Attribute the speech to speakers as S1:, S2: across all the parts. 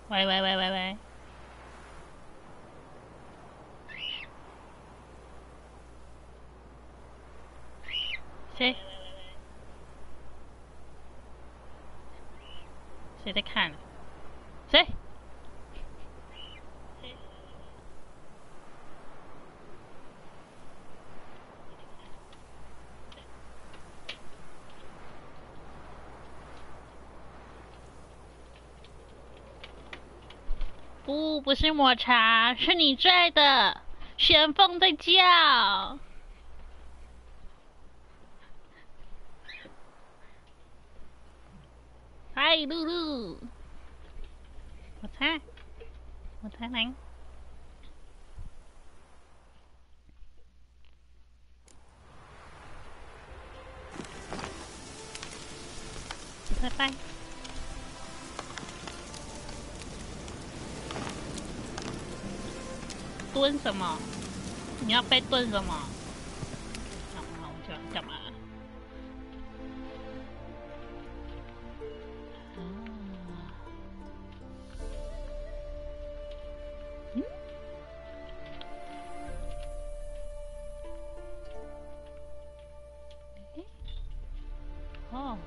S1: 喂喂喂喂喂，谁？谁在看？谁？不，不是抹茶，是你拽的。旋风在叫。嗨，露露。我猜来。拜拜。蹲什么？你要被蹲什么？干嘛？我就要干嘛？嗯？哦，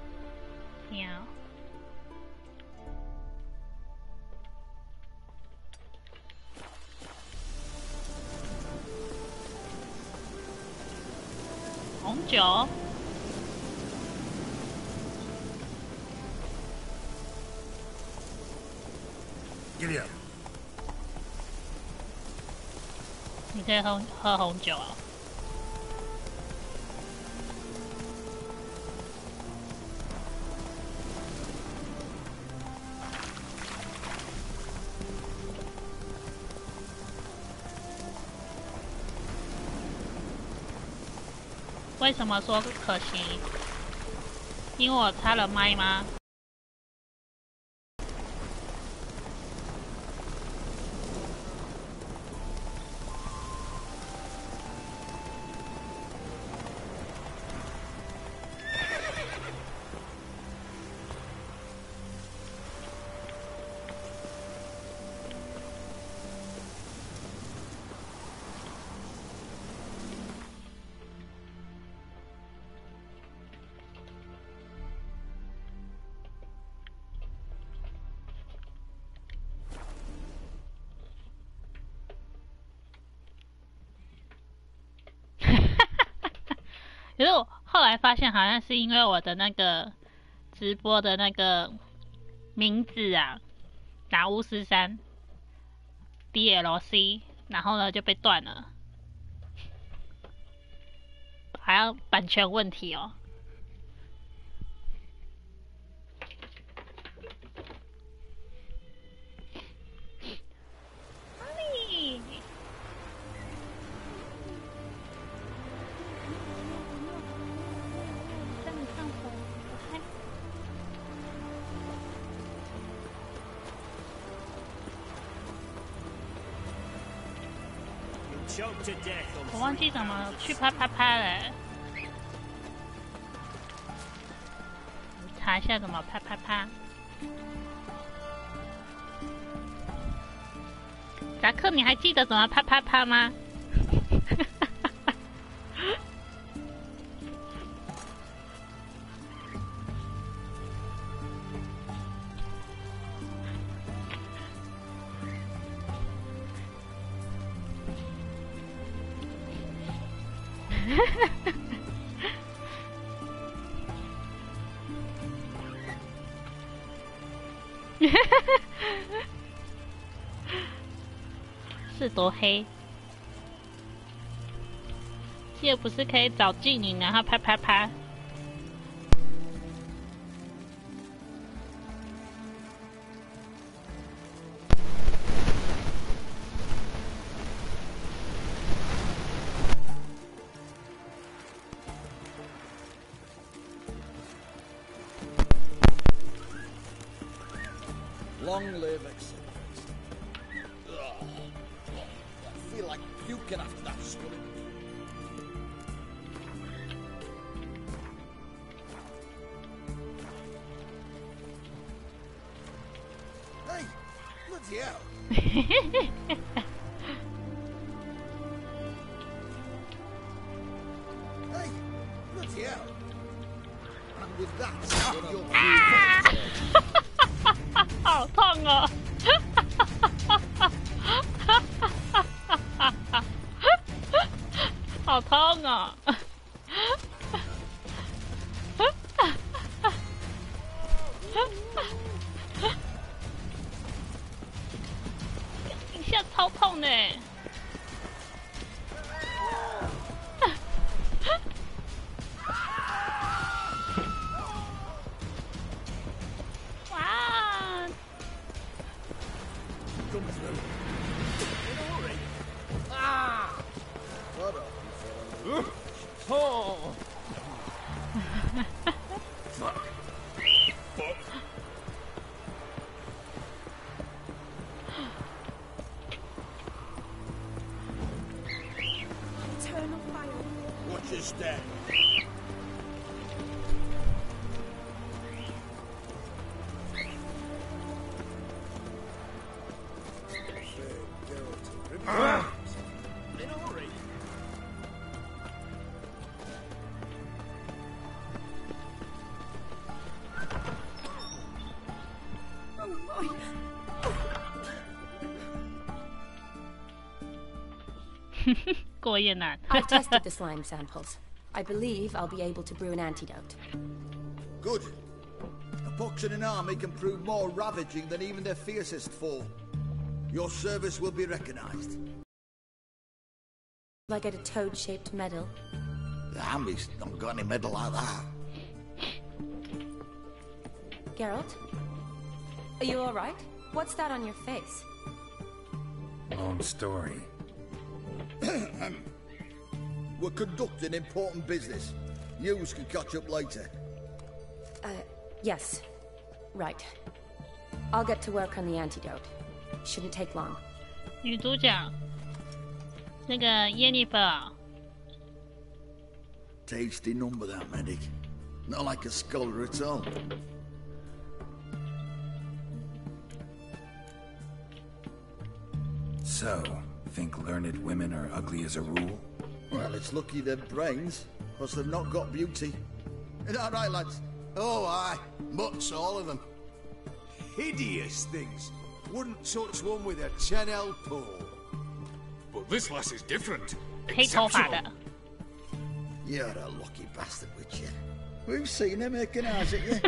S1: 喵。红酒。你可以喝红酒啊。为什么说可惜？因为我插了麦吗？可是我后来发现，好像是因为我的那个直播的那个名字啊，打543 DLC， 然后呢就被断了，还要版权问题哦。我忘记怎么去啪啪啪了，查一下怎么啪啪啪。达克，你还记得怎么啪啪啪吗？是多黑？这不是可以找妓女然后啪啪啪
S2: ？Long live excellence. I feel like puking after that story. Hey, Bloody hell. Hey, bloody hell. And with that, you're
S1: 好痛哦！好痛哦！一下超痛的。哇！
S2: come through. In a hurry. Ah! What up, you fella?
S3: Oh!
S2: Fuck.
S3: Fuck.
S4: Eternal fire.
S2: Watch your step.
S3: In a hurry.
S4: Oh my.
S5: I've tested the slime samples. I believe I'll be able to brew an antidote.
S2: Good. A pox in an army can prove more ravaging than even their fiercest foe. Your service will be recognized.
S5: Will I get a toad-shaped medal?
S2: The army's not got any medal like that.
S5: Geralt? Are you alright? What's that on your face?
S3: Long story.
S2: We're conducting important business. Yous can catch up later.
S5: Yes. Right. I'll get to work on the antidote. Shouldn't take long.
S1: 女主角，那个 Yennefer，
S2: Tasty number, that medic. Not like a scholar at all.
S3: So, think learned women are ugly as a rule?
S2: Well, it's lucky they're brains, because they've not got beauty. Is that right, lads?
S6: Oh, aye. Mutts, all of them. Hideous things. Wouldn't touch one with a 10L pole.
S7: But this lass is different.
S1: 黑头发的。
S2: You're a lucky bastard, Witcher. We've seen her making eyes at you.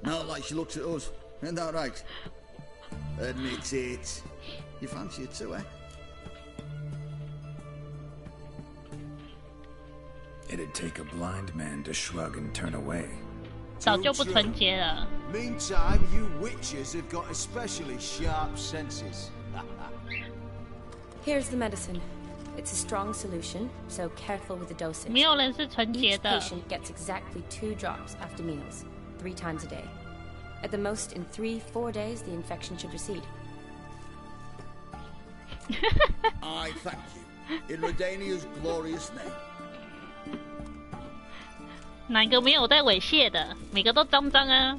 S2: Not like she looks at us. Isn't that right? Admit it. You fancy it too, eh?
S3: It'd take a blind man to shrug and turn away.
S1: 早就不纯洁了。
S6: Meantime, you witches have got especially sharp senses.
S5: Here's the medicine. It's a strong solution, so careful with the dosage.
S1: 没有人是纯洁
S5: Each
S1: 的。
S5: patient gets exactly 2 drops after meals, 3 times a day. At the most, in 3-4 days, the infection should recede.
S2: I thank you. In Redania's glorious name.
S1: 哪个没有在猥亵的？每个都脏脏啊！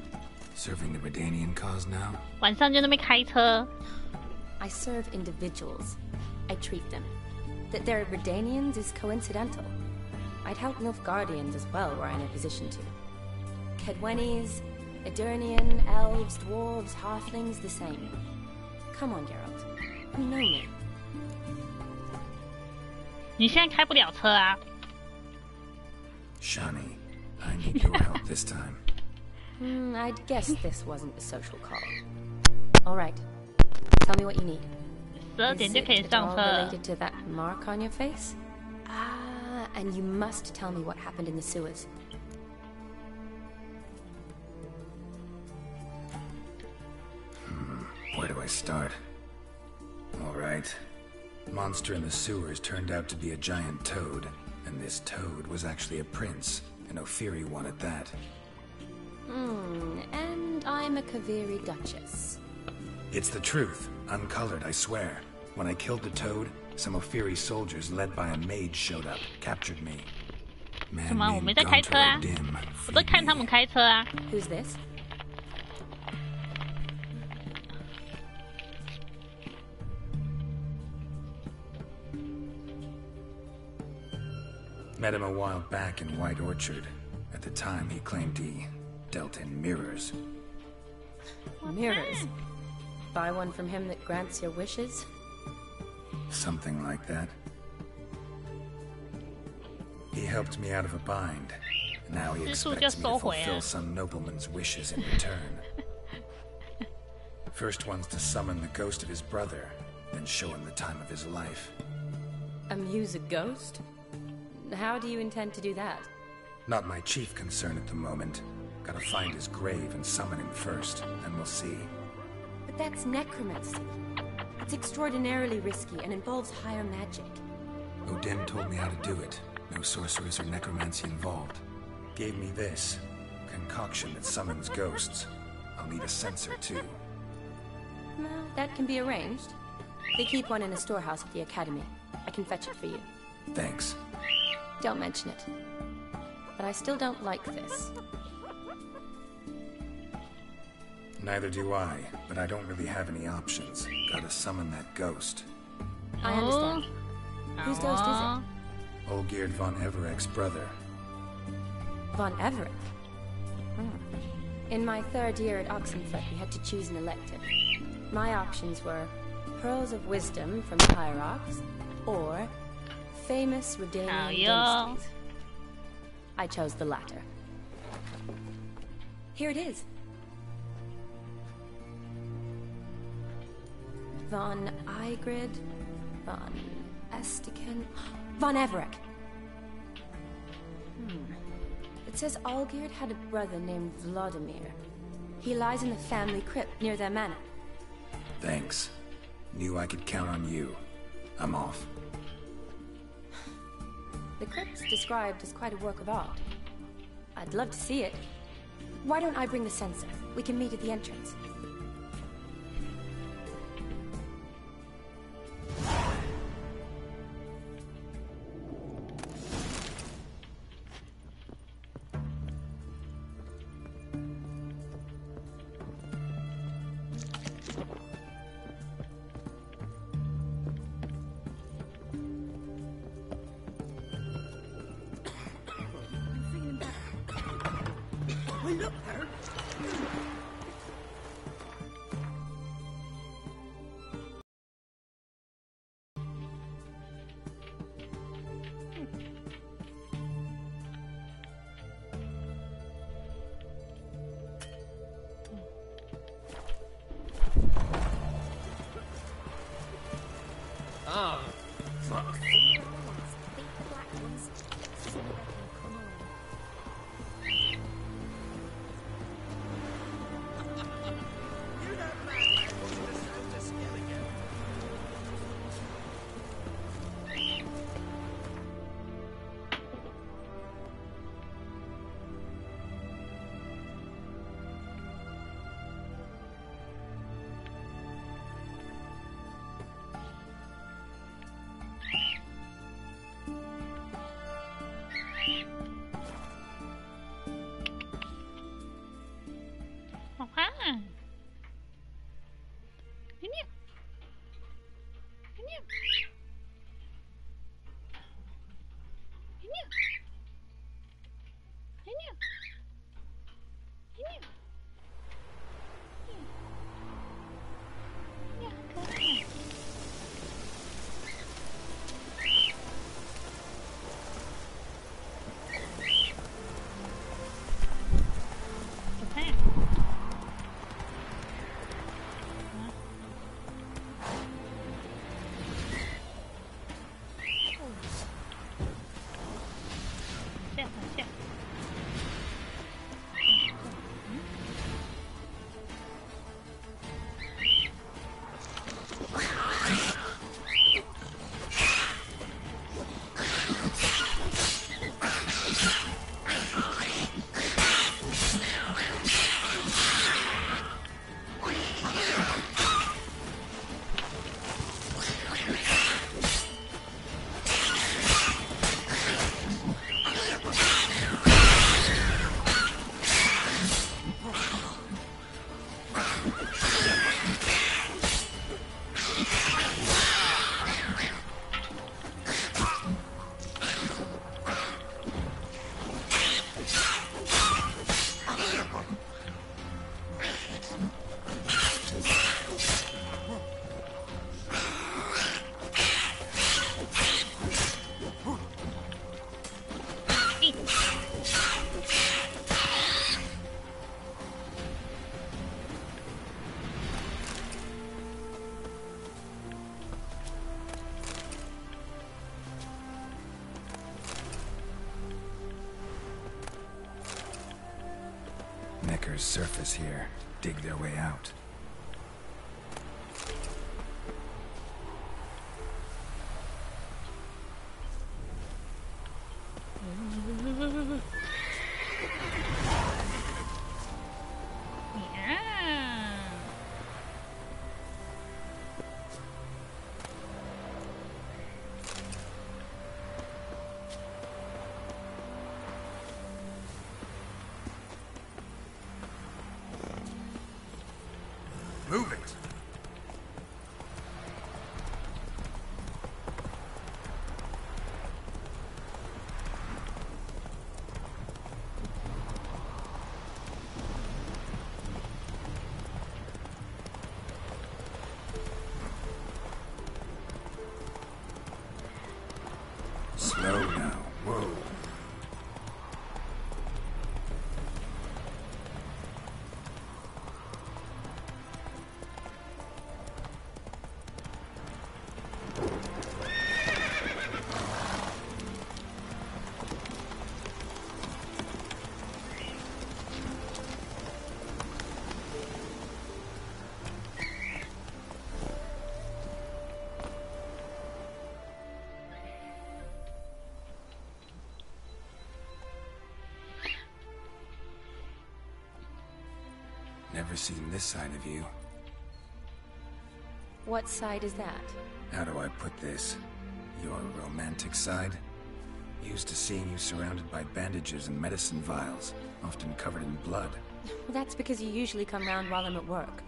S3: Serving the Redanian cause now?
S1: 晚上就那边开车。
S5: I serve individuals. I treat them. That they're Redanians is coincidental. I'd help Nilfgaardians as well were I in a position to. Kedwenis, Edirnian, elves, dwarves, halflings, the same. Come on, Geralt. You know me.
S1: 你现在开不了车啊！
S3: Shani, I need your help this time.
S5: I'd guess this wasn't a social call. All right. Tell me what you need.
S1: 12 点就可以
S5: Is it
S1: 上
S5: all
S1: 车了。
S5: related to that mark on your face? Ah, and you must tell me what happened in the sewers.
S3: Where do I start? All right. Monster in the sewers turned out to be a giant toad, and this toad was actually a prince, an Ophiri one at that.
S5: And I'm a Kaviri duchess.
S3: It's the truth, uncolored, I swear. When I killed the toad, some Ophiri soldiers led by a mage showed up, captured me.
S1: 什
S3: Man
S1: 么？我
S3: named
S1: 没在开车啊
S3: Gunter Dim
S1: 我都
S3: freed
S1: 看他们
S3: me.
S1: 开车啊。
S5: Who's this?
S3: Met him a while back in White Orchard. At the time, he claimed he dealt in mirrors.
S5: Mirrors? Buy one from him that grants your wishes?
S3: Something like that. He helped me out of a bind. Now he expects me to fulfill some nobleman's wishes in return. First one's to summon the ghost of his brother, then show him the time of his life.
S5: Amuse a ghost? How do you intend to do that?
S3: Not my chief concern at the moment. Gotta find his grave and summon him first, then we'll see.
S5: But that's necromancy. It's extraordinarily risky and involves higher magic.
S3: Odin told me how to do it. No sorcerers or necromancy involved. Gave me this concoction that summons ghosts. I'll need a censer too.
S5: Well, that can be arranged. They keep one in a storehouse at the academy. I can fetch it for you.
S3: Thanks.
S5: Don't mention it. But I still don't like this.
S3: Neither do I, but I don't really have any options. Gotta summon that ghost.
S5: I understand. Whose ghost is it?
S3: Olgierd von Everek's brother.
S5: Von Everek? In my third year at Oxenfurt, we had to choose an elective. My options were Pearls of Wisdom from the Hierarchs, or famous Redanian ghosts. I chose the latter. Here it is. Von Igrid, Von Estiken, Von Everek. It says Olgierd had a brother named Vladimir. He lies in the family crypt near their manor.
S3: Thanks. Knew I could count on you. I'm off.
S5: The crypt's described as quite a work of art. I'd love to see it. Why don't I bring the censer? We can meet at the entrance.
S3: surface here, dig their way out.
S6: Move it!
S3: Slow now. Whoa. Never seen this side of you.
S5: What side is that?
S3: How do I put this? Your romantic side? Used to seeing you surrounded by bandages and medicine vials, often covered in blood.
S5: That's because you usually come round while I'm at work.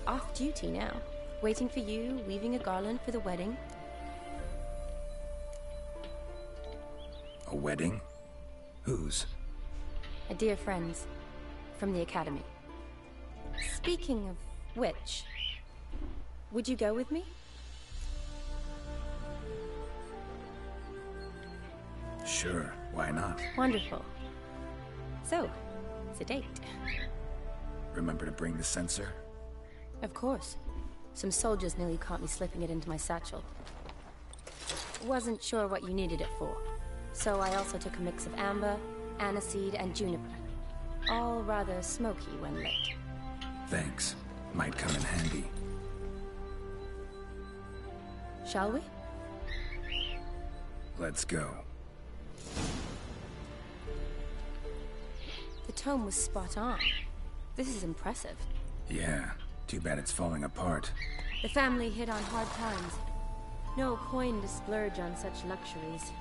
S5: Off duty now. Waiting for you, weaving a garland for the wedding.
S3: A wedding? Whose?
S5: A dear friend's. From the academy. Speaking of which, would you go with me?
S3: Sure, why not?
S5: Wonderful. So, it's a date.
S3: Remember to bring the sensor?
S5: Of course. Some soldiers nearly caught me slipping it into my satchel. Wasn't sure what you needed it for. So I also took a mix of amber, aniseed, and juniper. All rather smoky when lit.
S3: Thanks. Might come in handy.
S5: Shall we?
S3: Let's go.
S5: The tome was spot on. This is impressive.
S3: Yeah, too bad it's falling apart.
S5: The family hit on hard times. No coin to splurge on such luxuries.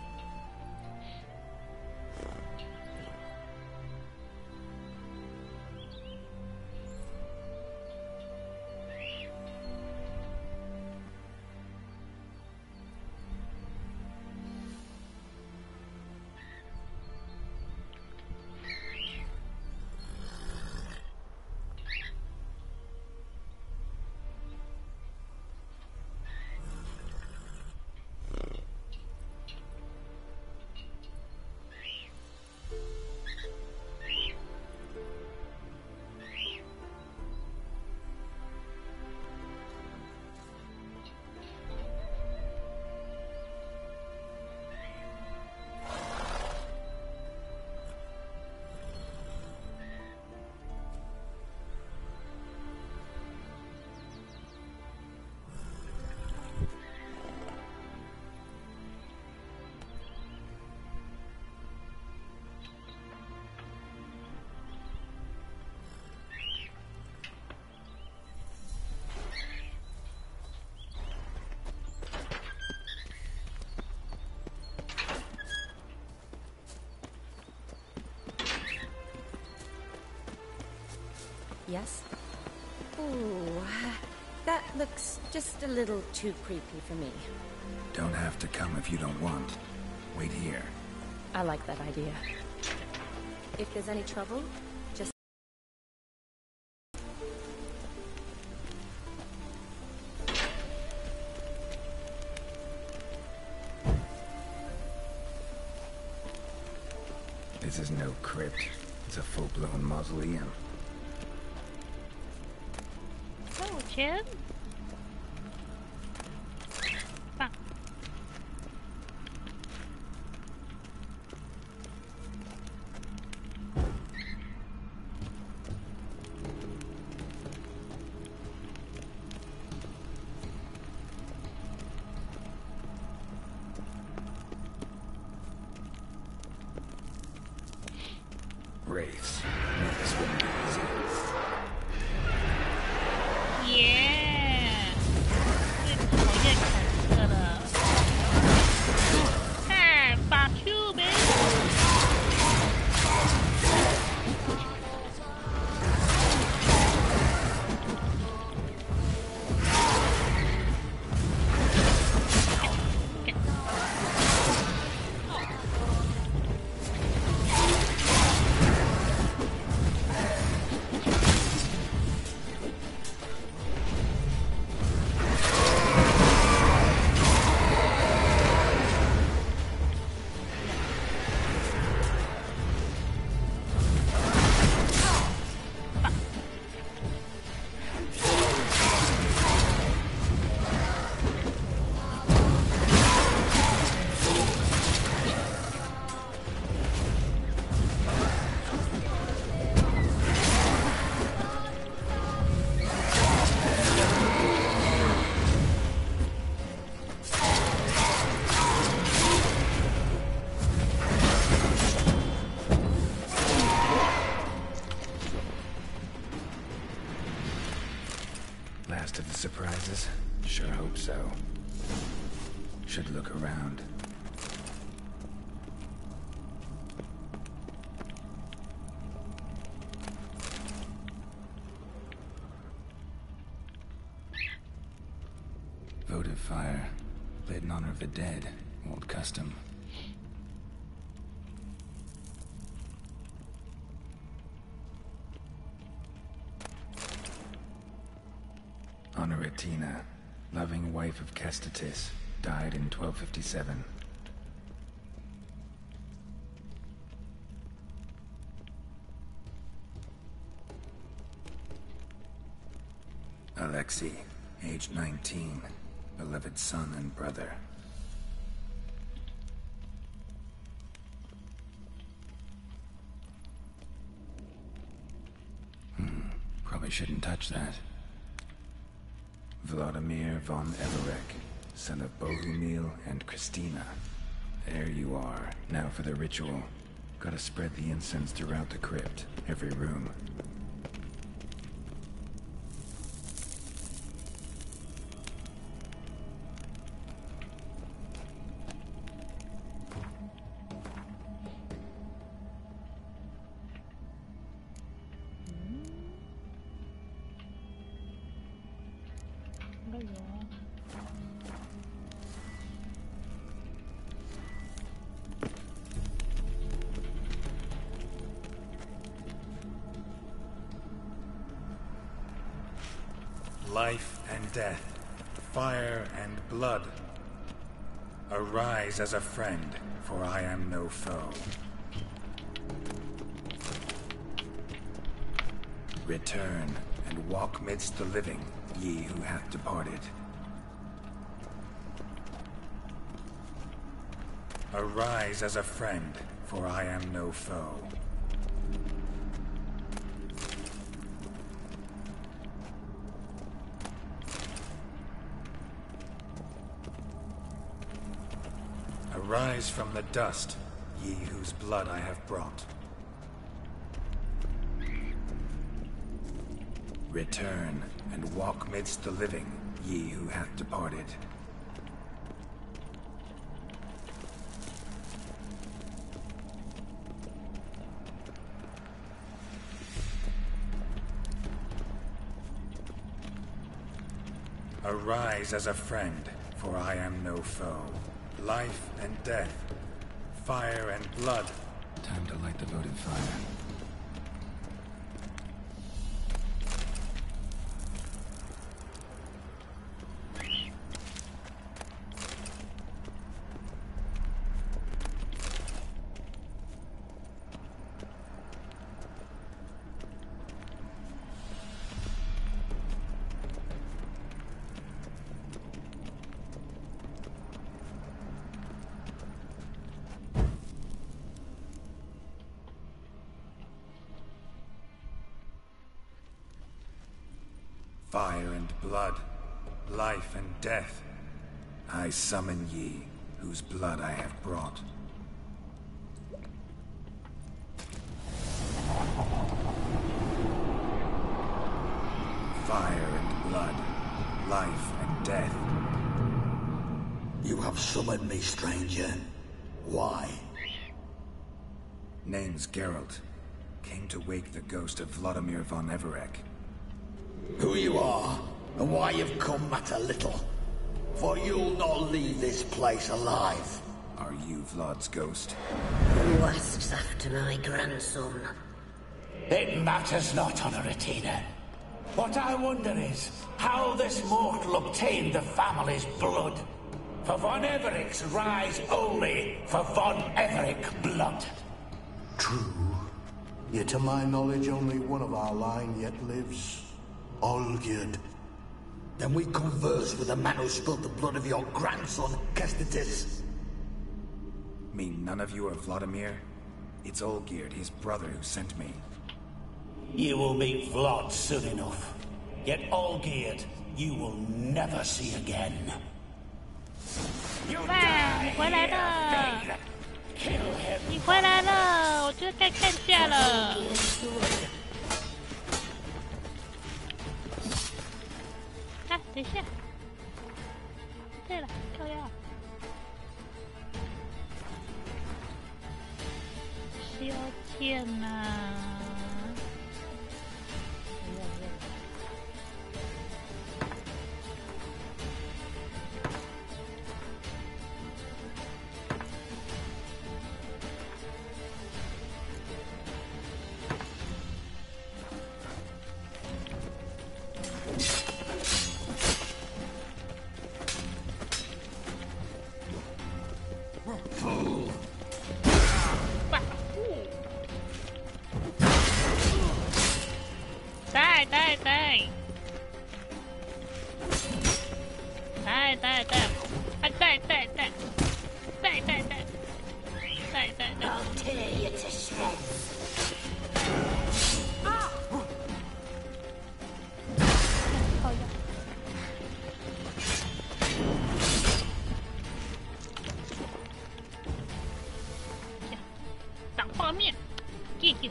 S5: Yes? Ooh, that looks just a little too creepy for me.
S3: Don't have to come if you don't want. Wait here.
S5: I like that idea. If there's any trouble, just...
S3: This is no crypt. It's a full-blown mausoleum.
S1: So, Jim? Bang.
S3: wraiths. This wouldn't be easy.
S1: Yeah， 最讨厌恐吓了。看，fuck you man。Last
S3: of the surprises? Sure hope so. Should look around. Votive fire. Lit in honor of the dead. Old custom. Honoratina, loving wife of Kestatis, died in 1257. Alexei, age 19, beloved son and brother. Probably shouldn't touch that. Vladimir von Everek, son of Bohumil and Christina. There you are. Now for the ritual. Gotta spread the incense throughout the crypt, every room.
S8: Life and death, fire and blood. Arise as a friend, for I am no foe.
S3: Return and walk midst the living, ye who hath departed.
S8: Arise as a friend, for I am no foe. Arise from the dust, ye whose blood I have brought.
S3: Return and walk midst the living, ye who hath departed.
S8: Arise as a friend, for I am no foe. Life and death, fire and blood.
S3: Time to light the votive fire.
S8: Fire and blood, life and death.
S3: I summon ye, whose blood I have brought. fire and blood, life and death.
S2: You have summoned me, stranger. Why?
S3: Name's Geralt. Came to wake the ghost of Vladimir von Everec.
S2: Who you are, and why you've come matter little. For you'll not leave this place alive.
S3: Are you Vlad's ghost?
S9: Who asks after my grandson?
S10: It matters not, Honoratina. What I wonder is how this mortal obtained the family's blood. For von Everic's rise only for von Everec blood.
S6: True. Yet to my knowledge, only one of our line yet lives. Olgierd.
S2: Then we converse with the man who spilled the blood of your grandson, Kestitis.
S3: Mean none of you are Vladimir? It's Olgierd, his brother, who sent me.
S10: You will meet Vlad soon enough. Yet Olgierd, you will never see again. You die here, kill him.
S1: 你回来了，我觉得该看架了。啊，等一下。对了，靠腰。修剑呐。
S9: I'll tear you to shreds.
S1: 挡画面，记记。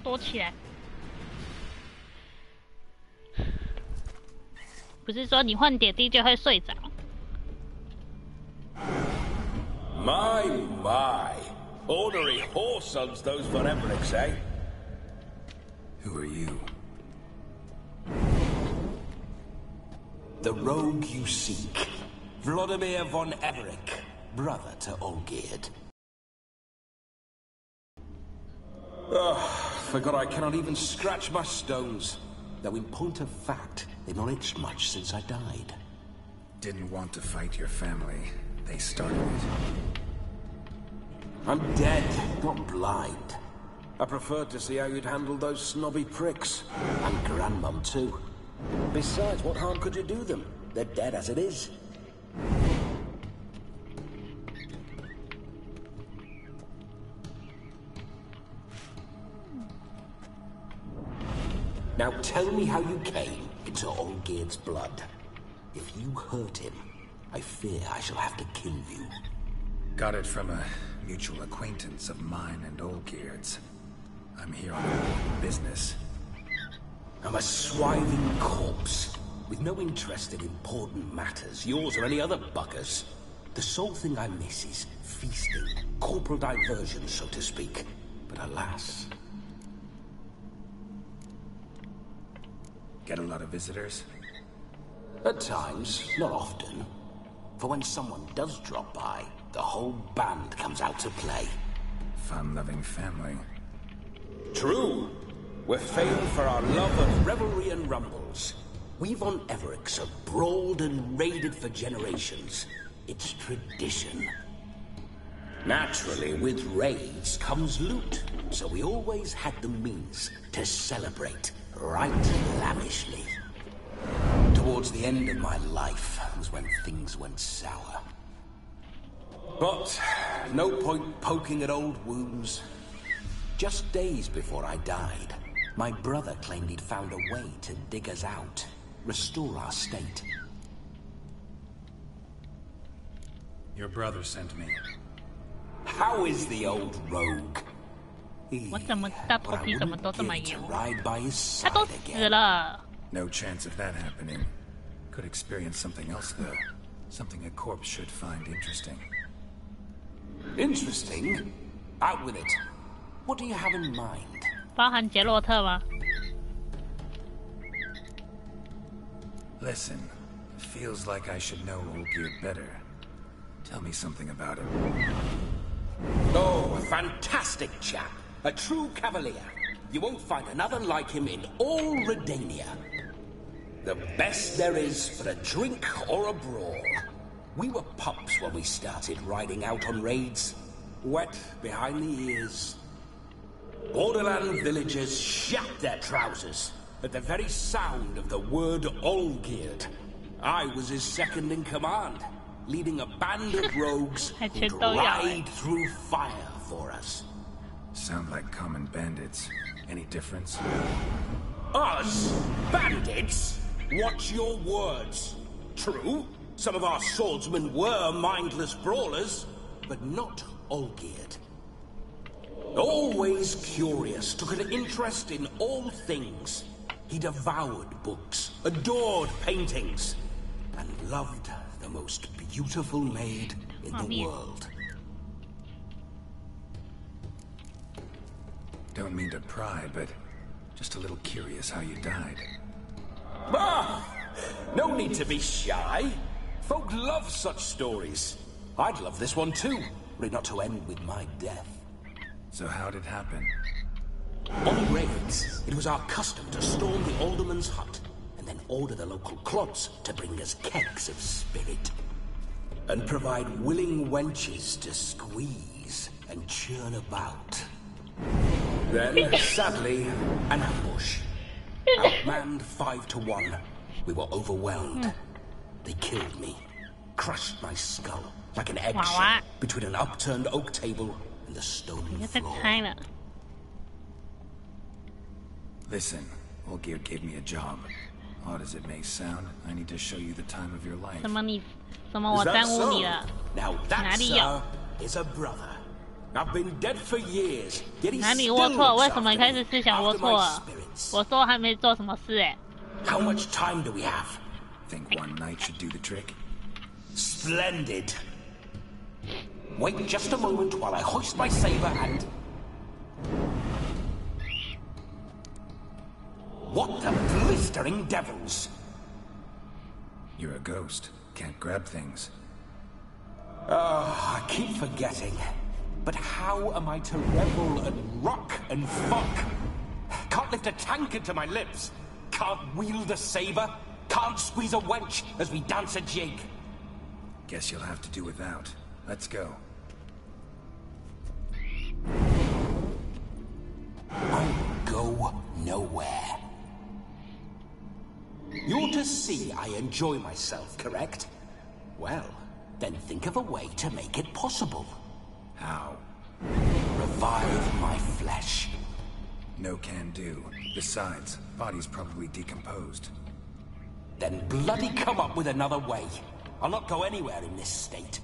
S1: 躲起来！不是说你换点滴就会睡着。
S10: My, my. Ornery whoresons, those von Everecs, eh?
S3: Who are you?
S10: The rogue you seek. Vladimir von Everec, brother to Olgierd. Forgot I cannot even scratch my stones. Though in point of fact, they've not itched much since I died.
S3: Didn't want to fight your family. They started it.
S10: I'm dead, not blind. I preferred to see how you'd handle those snobby pricks. And Grandmum, too. Besides, what harm could you do them? They're dead as it is. Now tell me how you came into Olgierd's blood. If you hurt him, I fear I shall have to kill you.
S3: Got it from a mutual acquaintance of mine and Olgierd's. I'm here on business.
S10: I'm a swiving corpse, with no interest in important matters, yours or any other buggers. The sole thing I miss is feasting, corporal diversion, so to speak. But alas...
S3: Get a lot of visitors?
S10: At times, not often. For when someone does drop by, the whole band comes out to play.
S3: Fun-loving family.
S10: True. We're famed for our love of revelry and rumbles. We von Everecs have brawled and raided for generations. It's tradition. Naturally, with raids comes loot, so we always had the means to celebrate right lavishly. Towards the end of my life was when things went sour. But no point poking at old wounds. Just days before I died, my brother claimed he'd found a way to dig us out. restore our state.
S3: Your brother sent me.
S10: How is the old rogue?
S1: 我怎么知道头皮怎么都这么
S10: Give
S1: 油
S10: to？ ride by his
S1: 他
S10: side
S1: 都死
S10: again.
S1: 了。
S3: No chance of that happening. Could experience something else, though. Something a corpse should find interesting.
S10: Interesting? Out with it. What do you have in mind?
S1: 包含杰洛特吗？
S3: Listen, feels like I should know Olgierd better. Tell me something about him.
S10: Oh, a fantastic chap. A true cavalier. You won't find another like him in all Redania. The best there is for a drink or a brawl. We were pups when we started riding out on raids. Wet behind the ears. Borderland villagers shat their trousers at the very sound of the word Olgierd. I was his second in command, leading a band of rogues who'd ride through fire for us.
S3: Sound like common bandits. Any difference?
S10: Us? Bandits? Watch your words. True, some of our swordsmen were mindless brawlers, but not Olgierd. Always curious, took an interest in all things. He devoured books, adored paintings, and loved the most beautiful maid in the world.
S3: Don't mean to pry, but just a little curious how you died.
S10: Ah! No need to be shy. Folk love such stories. I'd love this one too, were it not to end with my death.
S3: So how'd it happen?
S10: On raids, it was our custom to storm the alderman's hut, and then order the local clods to bring us kegs of spirit. And provide willing wenches to squeeze and churn about. Then, sadly, an ambush. Outmanned 5 to 1. We were overwhelmed. They killed me. Crushed my skull like an eggshell between an upturned oak table and the stone floor.
S3: Listen, Olgierd gave me a job. Odd as it may sound, I need to show you the time of your life.
S1: 什么你？什么我耽误你了？
S10: Now
S1: 哪
S10: that,
S1: 里有？
S10: sir, is a brother. I've been dead for years, yet he
S1: 哪里
S10: still
S1: 龌龊？
S10: looks
S1: 为什么
S10: after
S1: 一开
S10: me,
S1: 始是想龌
S10: after
S1: 龊
S10: my
S1: 了？
S10: spirits.
S1: 我说还没做什么事哎。
S10: How much time do we have?
S3: Think one night should do the trick?
S10: Splendid. Wait just a moment while I hoist my saber and... What the blistering devils?
S3: You're a ghost. Can't grab things.
S10: I keep forgetting. But how am I to revel and rock and fuck? Can't lift a tankard to my lips. Can't wield a saber. Can't squeeze a wench as we dance a jig.
S3: Guess you'll have to do without. Let's go.
S10: I will go nowhere. You're to see I enjoy myself, correct? Well, then think of a way to make it possible.
S3: How?
S10: Revive my flesh.
S3: No can do. Besides, body's probably decomposed.
S10: Then bloody come up with another way. I'll not go anywhere in this state.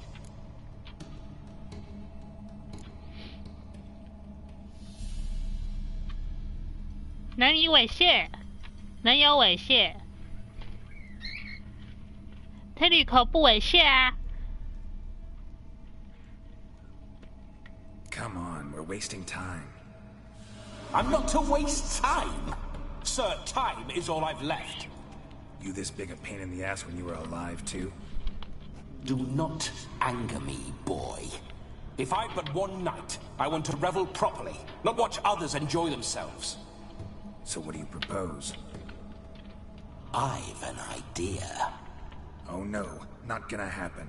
S1: 能以猥亵，能有猥亵，推理口不猥亵啊！
S3: Come on, we're wasting time.
S10: I'm not to waste time. Sir, time is all I've left.
S3: You this big a pain in the ass when you were alive, too?
S10: Do not anger me, boy. If I've but one night, I want to revel properly, not watch others enjoy themselves.
S3: So what do you propose?
S10: I've an idea.
S3: Oh no, not gonna happen.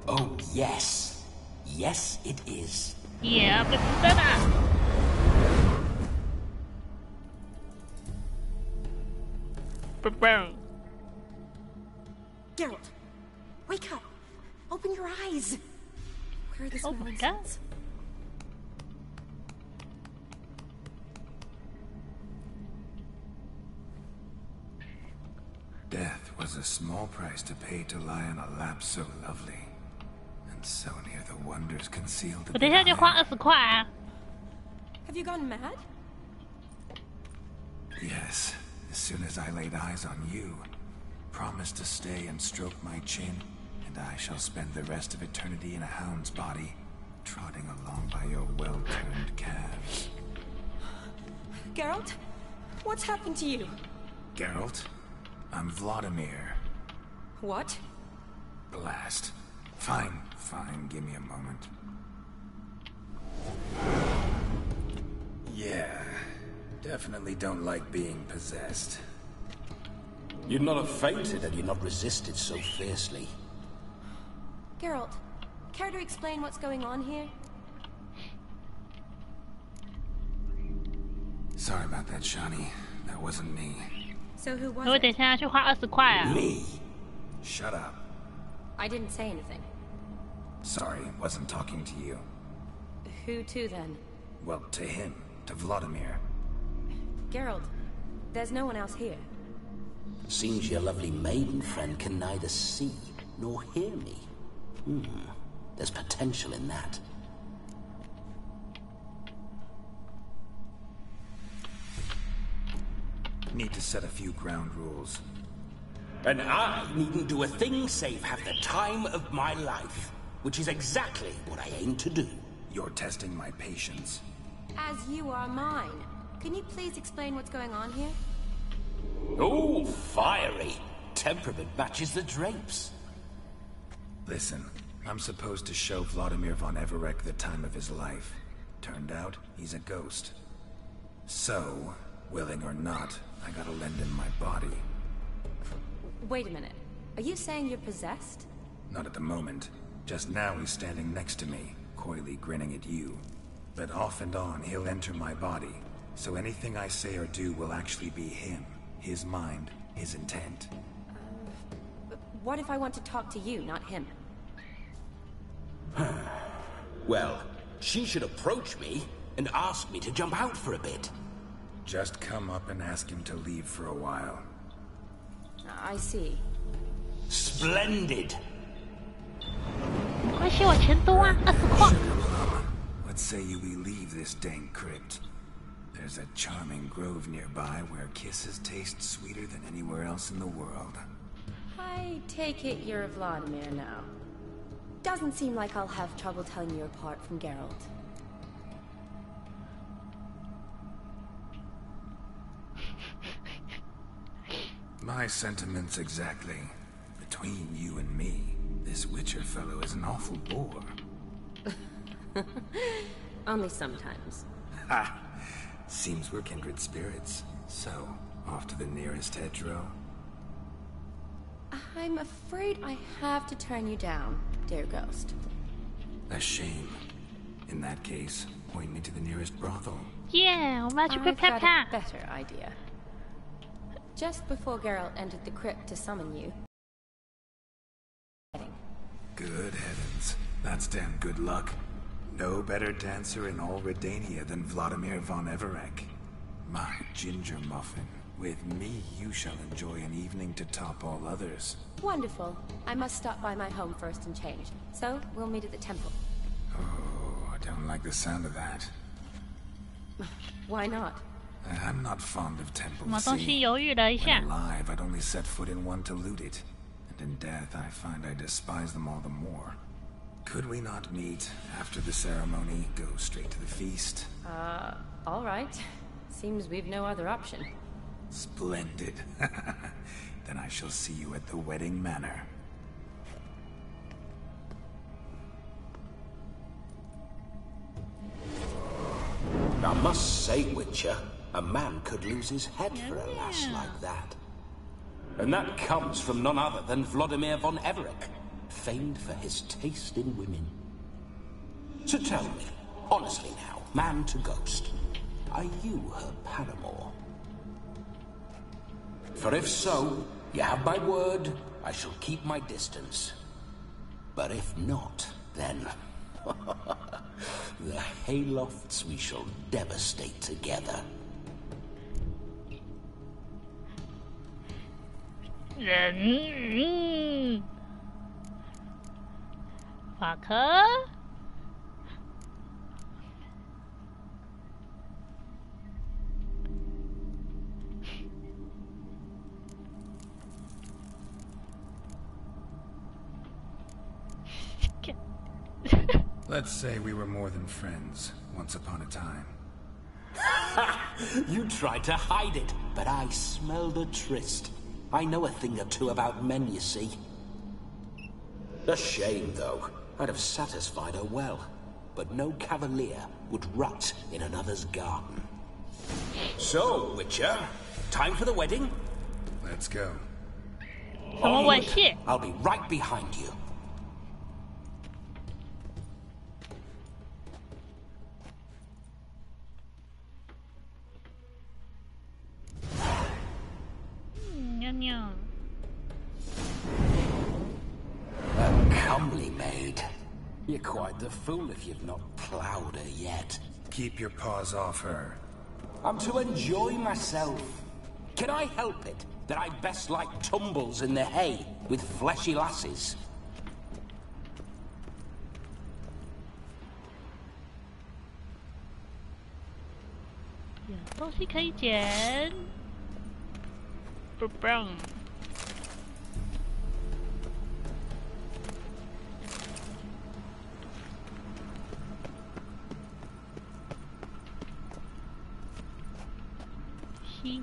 S10: Oh yes. Yes, it is.
S1: Yeah, but better. Boom.
S4: Geralt, wake up. Open your eyes. Where are this
S1: Oh my God.
S4: nonsense?
S8: was a small price to pay to lie on a lap so lovely, and so near the wonders concealed.
S1: 我等一下就花20块啊。
S5: Have you gone mad?
S8: Yes. As soon as I laid eyes on you, promised to stay and stroke my chin, and I shall spend the rest of eternity in a hound's body, trotting along by your well-turned calves.
S5: Geralt? What's happened to you?
S8: Geralt? I'm Vladimir.
S5: What?
S8: Blast. Fine, give me a moment. Yeah, definitely don't like being possessed.
S10: You'd not have fainted had you not resisted so fiercely.
S5: Geralt, care to explain what's going on here?
S8: Sorry about that, Shani. That wasn't me.
S5: So who was
S1: 我等一
S5: it?
S1: 下要去花20块啊。
S10: Me?
S8: Shut up.
S5: I didn't say anything.
S8: Sorry, wasn't talking to you.
S5: Who to then?
S8: Well, to him. To Vladimir.
S5: Geralt, there's no one else here.
S10: Seems your lovely maiden friend can neither see nor hear me. There's potential in that.
S8: Need to set a few ground rules.
S10: And I needn't do a thing save have the time of my life, which is exactly what I aim to do.
S8: You're testing my patience.
S5: As you are mine. Can you please explain what's going on here?
S10: Oh, fiery. Temperament matches the drapes.
S8: Listen, I'm supposed to show Vladimir von Everec the time of his life. Turned out, he's a ghost. So, willing or not, I gotta lend him my body.
S5: Wait a minute. Are you saying you're possessed?
S8: Not at the moment. Just now he's standing next to me, coyly grinning at you. But off and on, he'll enter my body. So anything I say or do will actually be him. His mind, his intent.
S5: What if I want to talk to you, not him?
S10: Well, she should approach me and ask me to jump out for a bit.
S8: Just come up and ask him to leave for a while.
S5: I see.
S10: Splendid.
S1: 没关系，我钱多啊，20块。
S8: Let's say we leave this dank crypt. There's a charming grove nearby where kisses taste sweeter than anywhere else in the world.
S5: I take it you're Vladimir now. Doesn't seem like I'll have trouble telling you apart from Geralt.
S8: My sentiments exactly. Between you and me, this Witcher fellow is an awful bore.
S5: Only sometimes.
S8: Ha! Seems we're kindred spirits. So, off to the nearest hedgerow?
S5: I'm afraid I have to turn you down, dear ghost.
S8: A shame. In that case, point me to the nearest brothel.
S1: Yeah, 我们要去
S5: I've
S1: 啪
S5: got
S1: 啪
S5: a better idea. Just before Geralt entered the crypt to summon you.
S8: Good heavens. That's damn good luck. No better dancer in all Redania than Vladimir von Everec. My ginger muffin. With me, you shall enjoy an evening to top all others.
S5: Wonderful. I must stop by my home first and change. So, we'll meet at the temple.
S8: Oh, I don't like the sound of that.
S5: Why not?
S8: I'm not fond of
S1: 什
S8: temples.
S1: 么东西
S8: See,
S1: 犹豫了一
S8: when
S1: 下。
S8: alive, I'd only set foot in one to loot it. And in death, I find I despise them all the more. Could we not meet after the ceremony, go straight to the feast?
S5: All right. Seems we've no other option.
S8: Splendid. Then I shall see you at the wedding manor.
S10: I must say, Witcher, a man could lose his head for a lass like that. And that comes from none other than Vladimir von Everec, famed for his taste in women. So tell me, honestly now, man to ghost, are you her paramour? For if so, you have my word, I shall keep my distance. But if not, then... the haylofts we shall devastate together.
S1: 人，法科。
S3: Let's say we were more than friends, once upon a time.
S10: You tried to hide it, but I smelled a tryst. I know a thing or two about men, you see. A shame, though. I'd have satisfied her well. But no cavalier would rot in another's garden. So, Witcher, time for the wedding?
S3: Let's go.
S10: Onward. I'll be right behind you. A comely maid. You're quite the fool if you've not ploughed her yet.
S3: Keep your paws off her.
S10: I'm to enjoy myself. Can I help it that I best like tumbles in the hay with fleshy lasses?
S1: 有东西可以捡，不棒。吸。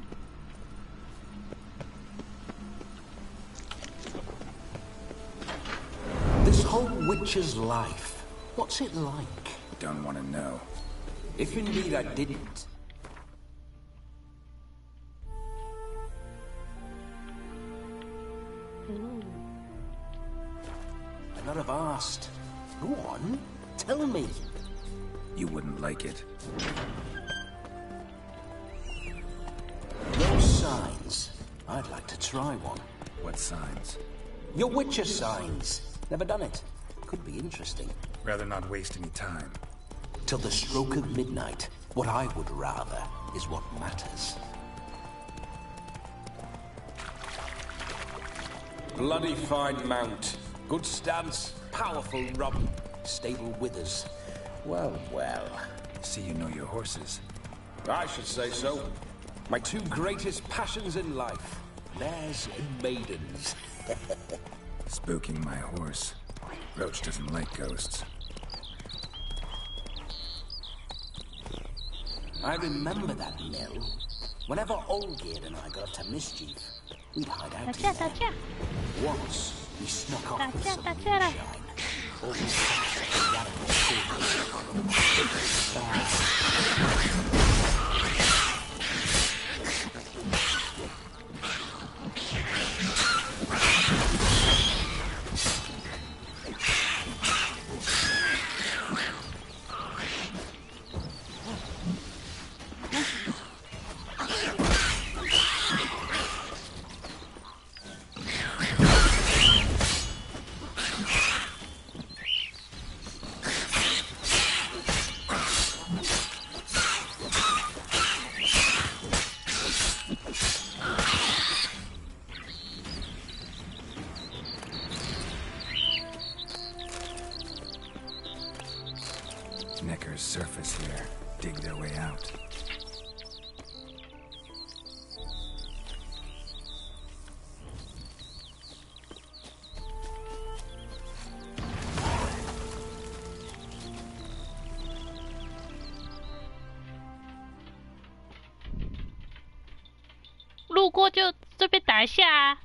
S10: This whole witcher's life, what's it like?
S3: Don't want to know.
S10: If indeed I didn't. I'd not have asked. Go on, tell me.
S3: You wouldn't like it.
S10: No signs. I'd like to try one.
S3: What signs?
S10: Your witcher signs. Never done it. Could be interesting.
S3: Rather not waste any time.
S10: Till the stroke of midnight, what I would rather is what matters. Bloody fine mount. Good stance, powerful rump, stable withers. Well, well.
S3: See you know your horses.
S10: I should say so. My two greatest passions in life. Mares and maidens.
S3: Spooking my horse. Roach doesn't like ghosts.
S10: I remember that mill. Whenever Olgerd and I got up to mischief, we'd hide out together. Once, we snuck off with some moonshine. Always
S3: Necker's surface here. Dig their way out.
S1: 路过就这边打一下啊！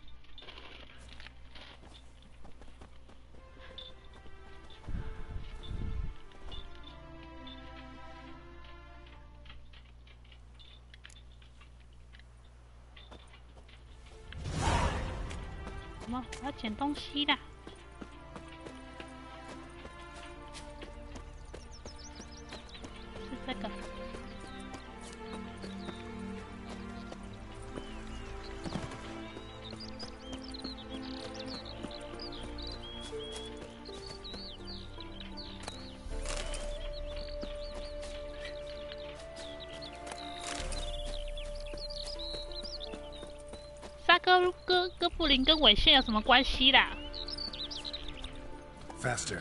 S1: 什么？我要捡东西啦！是这个。哥布林跟猥亵有什么关系啦
S3: Faster.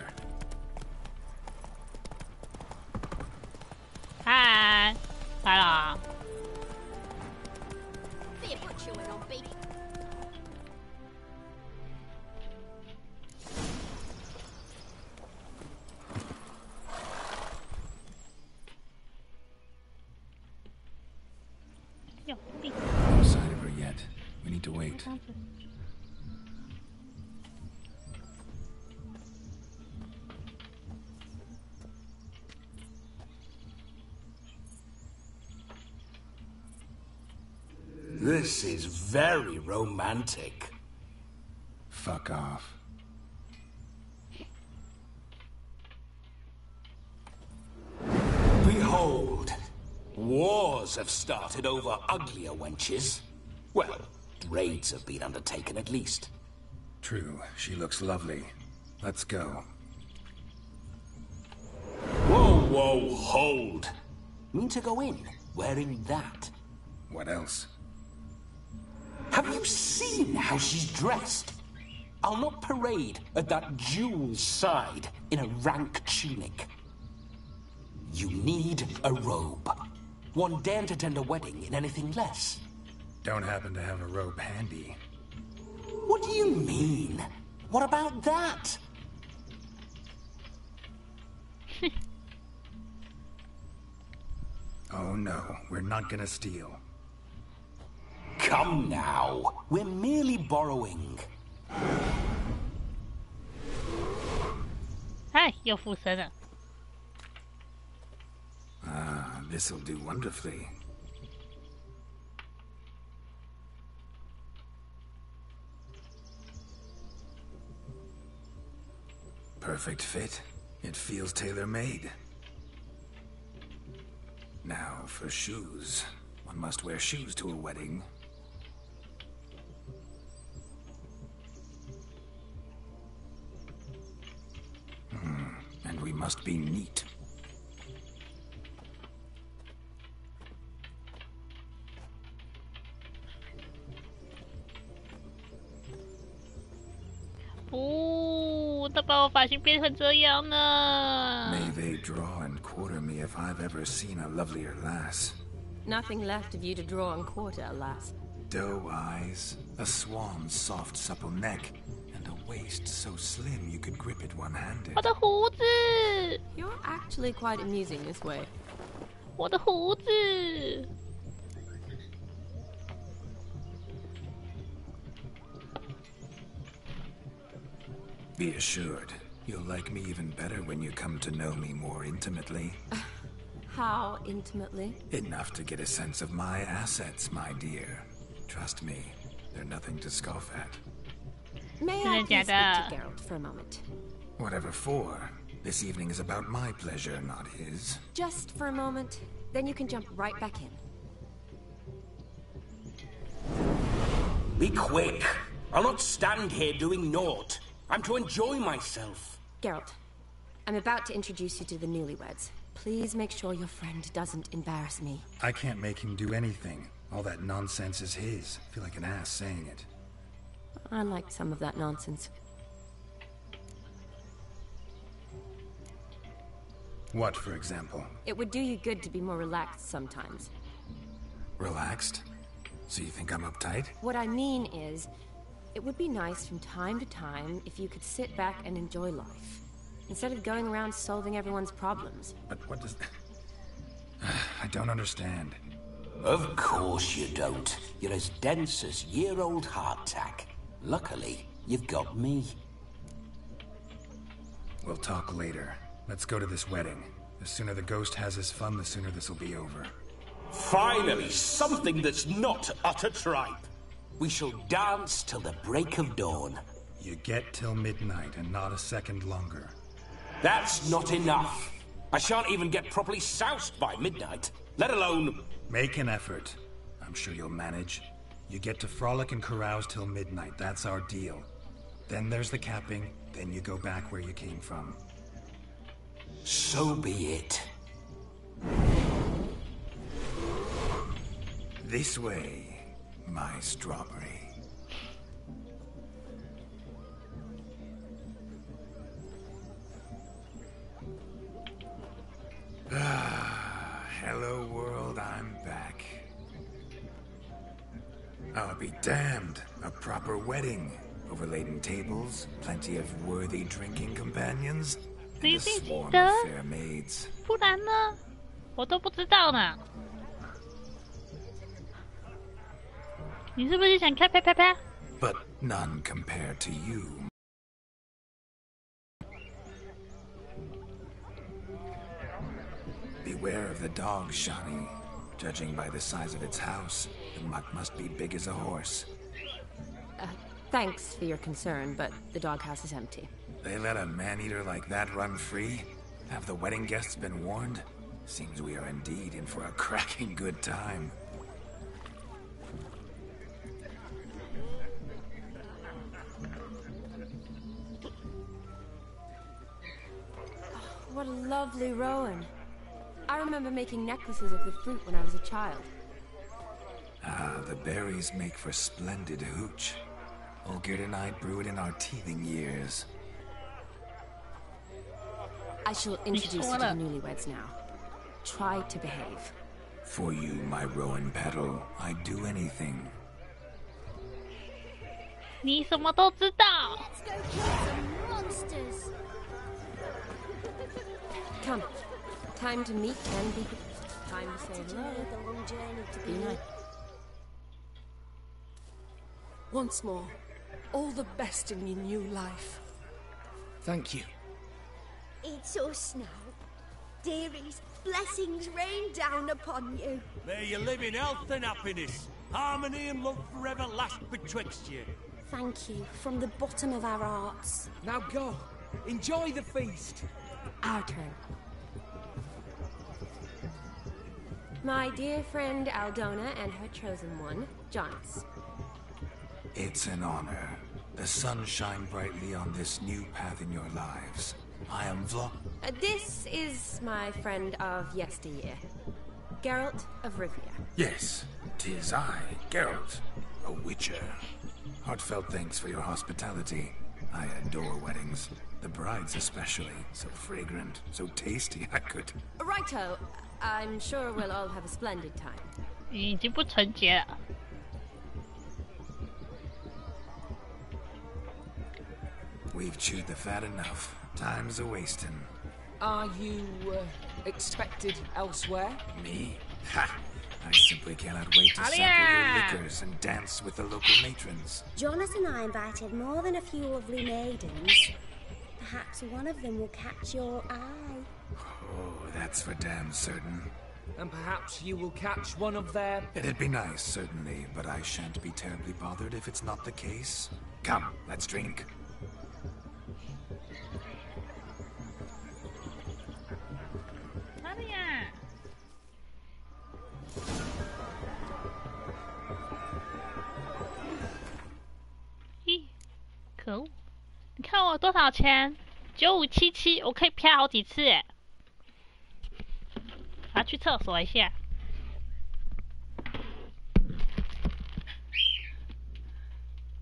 S1: 嗨，来了。
S3: No sign of her yet. We need to wait.
S10: This is very romantic.
S3: Fuck off.
S10: Behold, wars have started over uglier wenches. Well, raids have been undertaken at least.
S3: True, she looks lovely. Let's go.
S10: Whoa, hold. Mean to go in, wearing that?
S3: What else?
S10: Have you seen how she's dressed? I'll not parade at that jewel's side in a rank tunic. You need a robe. One daren't attend a wedding in anything less.
S3: Don't happen to have a robe handy.
S10: What do you mean? What about that?
S3: Oh no, we're not gonna steal.
S10: Come now, we're merely borrowing.
S1: 哎，又附身了。
S3: Ah, this'll do wonderfully. Perfect fit. It feels tailor-made. Now for shoes. One must wear shoes to a wedding. And we must be neat.
S1: Oh, 他把我发型变成这样呢。
S3: May they draw and quarter me if I've ever seen a lovelier lass.
S5: Nothing left of you to draw and quarter, alas.
S3: Doe eyes, a swan's soft supple neck, and a waist so slim you could grip it one-handed.
S1: 我的胡子，
S5: You're actually quite amusing this way.
S1: 我的胡子。
S3: Be assured, you'll like me even better when you come to know me more intimately.
S5: How intimately?
S3: Enough to get a sense of my assets, my dear. Trust me, they're nothing to scoff at.
S5: May I please speak to Geralt for a moment?
S3: Whatever for. This evening is about my pleasure, not his.
S5: Just for a moment, then you can jump right back in.
S10: Be quick. I'll not stand here doing naught. I'm to enjoy myself.
S5: Geralt, I'm about to introduce you to the newlyweds. Please make sure your friend doesn't embarrass me.
S3: I can't make him do anything. All that nonsense is his. I feel like an ass saying it.
S5: I liked some of that nonsense.
S3: What, for example?
S5: It would do you good to be more relaxed sometimes.
S3: Relaxed? So you think I'm uptight?
S5: What I mean is, it would be nice from time to time if you could sit back and enjoy life, instead of going around solving everyone's problems.
S3: But what does... I don't understand.
S10: Of course you don't. You're as dense as year-old hardtack. Luckily, you've got me.
S3: We'll talk later. Let's go to this wedding. The sooner the ghost has his fun, the sooner this'll be over.
S10: Finally, something that's not utter tripe. We shall dance till the break of dawn.
S3: You get till midnight and not a second longer.
S10: That's not enough. I shan't even get properly soused by midnight, let alone...
S3: Make an effort. I'm sure you'll manage. You get to frolic and carouse till midnight. That's our deal. Then there's the capping. Then you go back where you came from.
S10: So be it.
S3: This way, my strawberry. I'll be damned. A proper wedding. Overladen tables, plenty of worthy drinking companions, and a swarm of fair maids.
S1: 不然呢？我都不知道呢。你是不是想看啪啪啪？
S3: But none compared to you. Beware of the dog, Shani. Judging by the size of its house, the mutt must be big as a horse.
S5: Thanks for your concern, but the doghouse is empty.
S3: They let a man-eater like that run free? Have the wedding guests been warned? Seems we are indeed in for a cracking good time.
S5: What a lovely rowan. I remember making necklaces of the fruit when I was a child.
S3: Ah, the berries make for splendid hooch. Olgerd and I brew it in our teething years.
S5: I shall introduce you to the newlyweds now. Try to behave.
S3: For you, my rowan petal, I'd do anything.
S1: 你什么都知道。
S9: Let's go kill some monsters.
S5: Come. Time to meet and be... Time to say
S9: Did you
S5: hello.
S9: know the long journey to
S5: Be nice.
S11: Once more, all the best in your new life.
S12: Thank you.
S9: It's us now. Dearies, blessings rain down upon you.
S6: May you live in health and happiness. Harmony and love forever last betwixt you.
S4: Thank you from the bottom of our hearts.
S12: Now go. Enjoy the feast.
S5: Our turn. My dear friend Aldona and her chosen one, Jonas.
S3: It's an honor. The sun shine brightly on this new path in your lives. I am
S5: This is my friend of yesteryear, Geralt of Rivia.
S3: Yes, 'tis I, Geralt, a witcher. Heartfelt thanks for your hospitality. I adore weddings. The brides especially. So fragrant, so tasty, I could...
S5: Righto. I'm sure we'll all have a splendid time.
S1: 已经不纯洁了。
S3: We've chewed the fat enough. Time's a-wasting.
S12: Are you, expected elsewhere?
S3: Me? Ha! I simply cannot wait to sample your liquors and dance with the local matrons.
S4: Jonas and I invited more than a few lovely maidens. Perhaps one of them will catch your eye.
S3: Oh, that's for damn certain.
S12: And perhaps you will catch one of their...
S3: It'd be nice, certainly, but I shan't be terribly bothered if it's not the case. Come, let's drink.
S1: Maria 可恶！你看我多少钱？9577，我可以飘好几次耶！我要去厕所一下。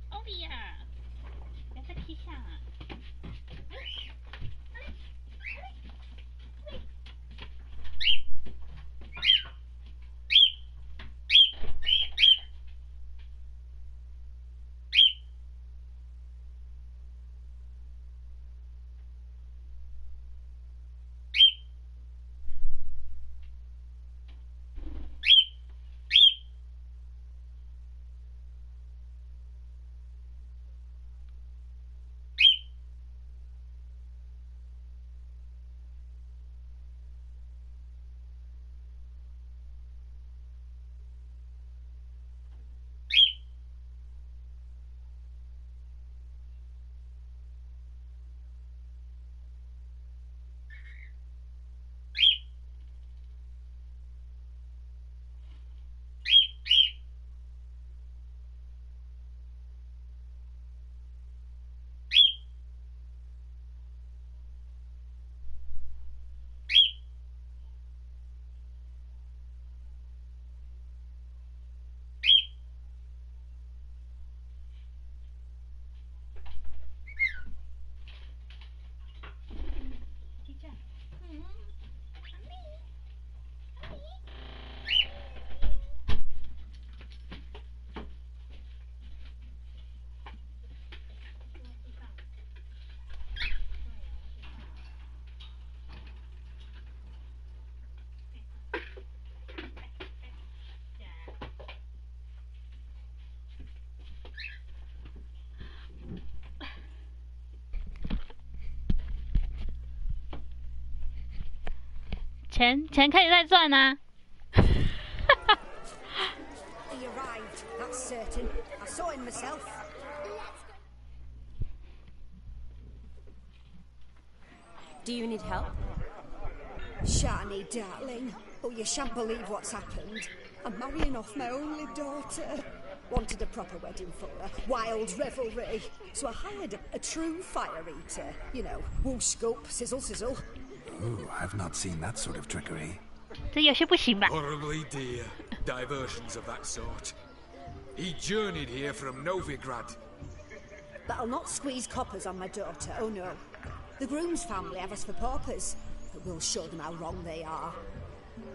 S1: 欧丽亚，不要再踢下啊！钱可以再赚啊。
S9: He arrived, that's certain. I saw him myself.
S5: Do you need help?
S9: Shani, darling. Oh, you shan't believe what's happened. I'm marrying off my only daughter. Wanted a proper wedding for her. Wild revelry. So I hired a true fire eater. You know, whoosh scoop, sizzle sizzle.
S8: Ooh, I've not seen that sort of trickery.
S1: 这有些不行吧
S7: Horribly dear. Diversions of that sort. He journeyed here from Novigrad.
S9: But I'll not squeeze coppers on my daughter, oh no. The groom's family have us for paupers, but we'll show them how wrong they are.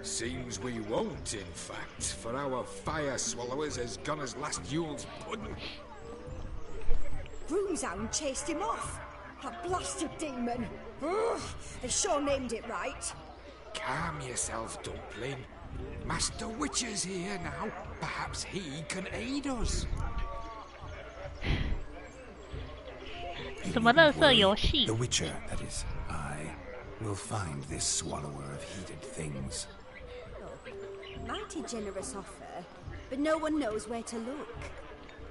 S7: Seems we won't, in fact, for our fire swallowers has gone as last Yule's pudding.
S9: Groom's hound chased him off. That blasted demon. Ugh, they sure named it right.
S7: Calm yourself, Dumpling. Master Witcher's here now. Perhaps he can aid us.
S1: 什么垃圾游戏
S8: The Witcher, that is, I will find this swallower of heated things.
S9: Mighty generous offer, but no one knows where to look.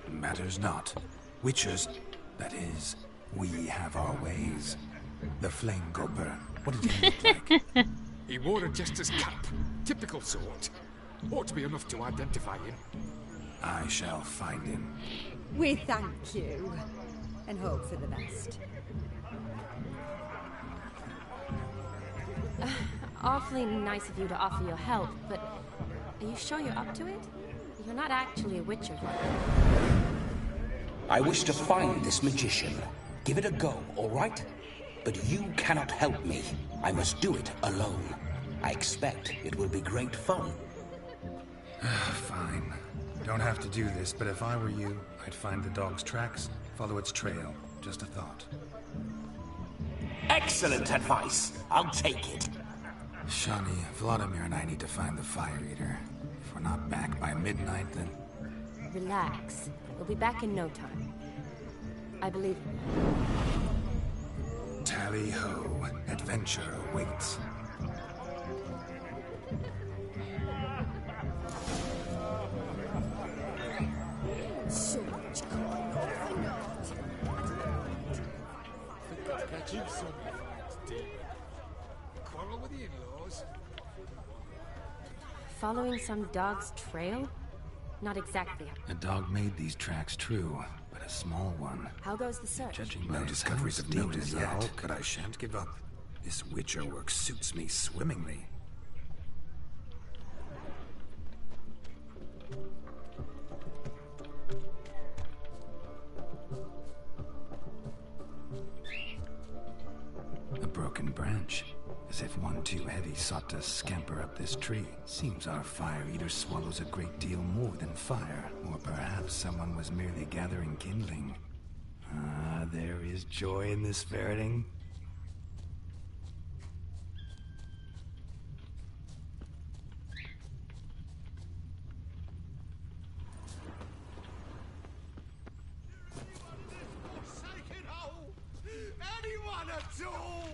S8: Matters not. Witchers, that is, we have our ways. The Flame Gulper, what did he look like?
S7: He wore a jester's cap. Typical sort. Ought to be enough to identify him.
S8: I shall find him.
S9: We thank you, and hope for the best.
S5: Awfully nice of you to offer your help, but are you sure you're up to it? You're not actually a witcher.
S10: I wish to find this magician. Give it a go, all right? But you cannot help me. I must do it alone. I expect it will be great fun.
S8: Fine. Don't have to do this, but if I were you, I'd find the dog's tracks, follow its trail. Just a thought.
S10: Excellent advice. I'll take it.
S8: Shani, Vladimir and I need to find the fire eater. If we're not back by midnight, then...
S5: Relax. We'll be back in no time. I believe you.
S8: Tally-ho. Adventure awaits.
S9: So much going on.
S7: Quarrel with the in-laws?
S5: Following some dog's trail? Not exactly.
S8: A dog made these tracks true, but a small one.
S5: How goes the search?
S8: Judging by discoveries of note as yet, but I shan't give up. This Witcher work suits me swimmingly. A broken branch, as if one too heavy sought to scamper up this tree. Seems our fire eater swallows a great deal more than fire, or perhaps someone was merely gathering kindling. Ah, there is joy in this ferreting.
S6: Anyone at all?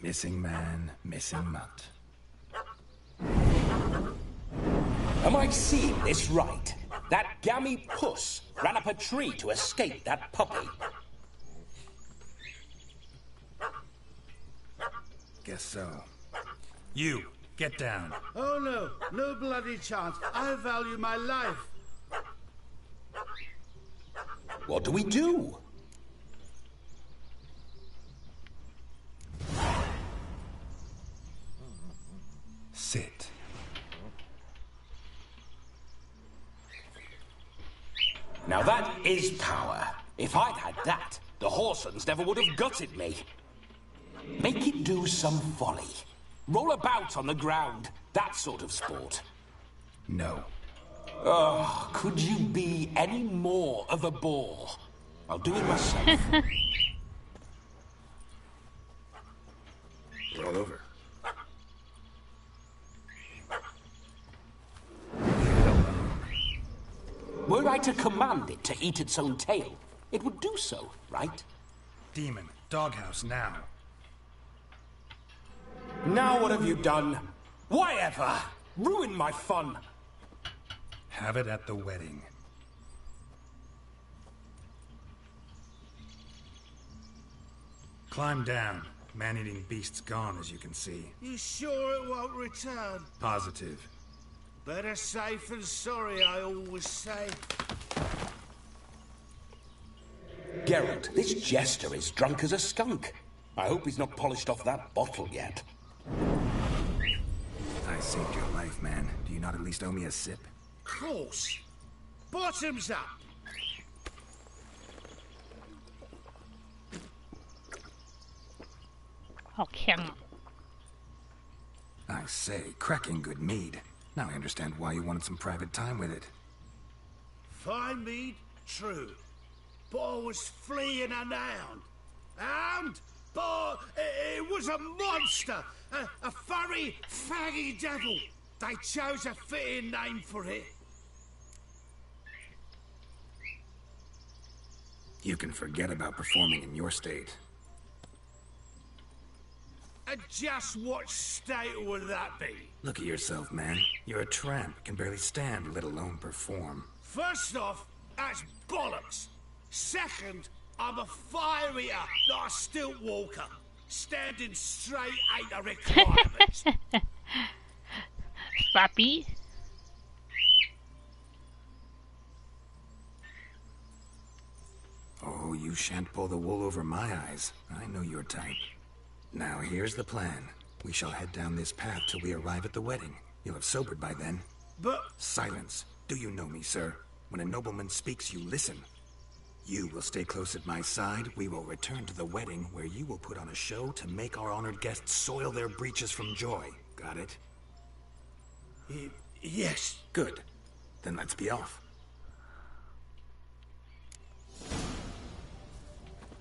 S8: Missing man, missing mutt.
S10: Am I seeing this right? That gammy puss ran up a tree to escape that puppy.
S8: Guess so. You, get down.
S6: Oh no, no bloody chance. I value my life.
S10: What do we do?
S8: Sit.
S10: Now that is power. If I'd had that, the Horsons never would have gutted me. Make it do some folly. Roll about on the ground. That sort of sport.
S8: No.
S10: Oh, could you be any more of a bore? I'll do it myself.
S8: Roll over.
S10: I to command it to eat its own tail, it would do so, right?
S3: Demon, doghouse now.
S10: Now what have you done? Why ever? Ruin my fun.
S3: Have it at the wedding. Climb down. Man-eating beast's gone, as you can see.
S6: You sure it won't return?
S3: Positive.
S6: Better safe than sorry, I always say.
S10: Geralt, this jester is drunk as a skunk. I hope he's not polished off that bottle yet.
S3: I saved your life, man. Do you not at least owe me a sip?
S6: Course. Bottoms up.
S1: Okay.
S3: I say, cracking good mead. Now I understand why you wanted some private time with it.
S6: Fine mead, true. But I was fleeing an hound. Hound? But it was a monster. A furry, faggy devil. They chose a fitting name for it.
S3: You can forget about performing in your state.
S6: And just what state would that be?
S3: Look at yourself, man. You're a tramp, can barely stand, let alone perform.
S6: First off, that's bollocks. Second, I'm a fire eater, not a stilt walker. Standing straight ain't a requirement.
S1: Slappy.
S3: Oh, you shan't pull the wool over my eyes. I know your type. Now, here's the plan. We shall head down this path till we arrive at the wedding. You'll have sobered by then.
S6: But...
S3: Silence. Do you know me, sir? When a nobleman speaks, you listen. You will stay close at my side. We will return to the wedding, where you will put on a show to make our honored guests soil their breeches from joy. Got it?
S6: Yes.
S3: Good. Then let's be off.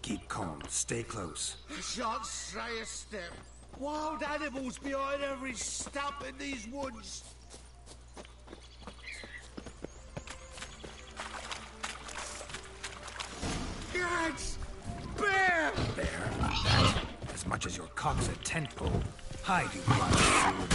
S3: Keep calm. Stay close.
S6: I shan't say a step. Wild animals behind every stump in these woods. Gags! Bear!
S3: Bear? As much as your cock's a tent pole. Hide, you blind fool.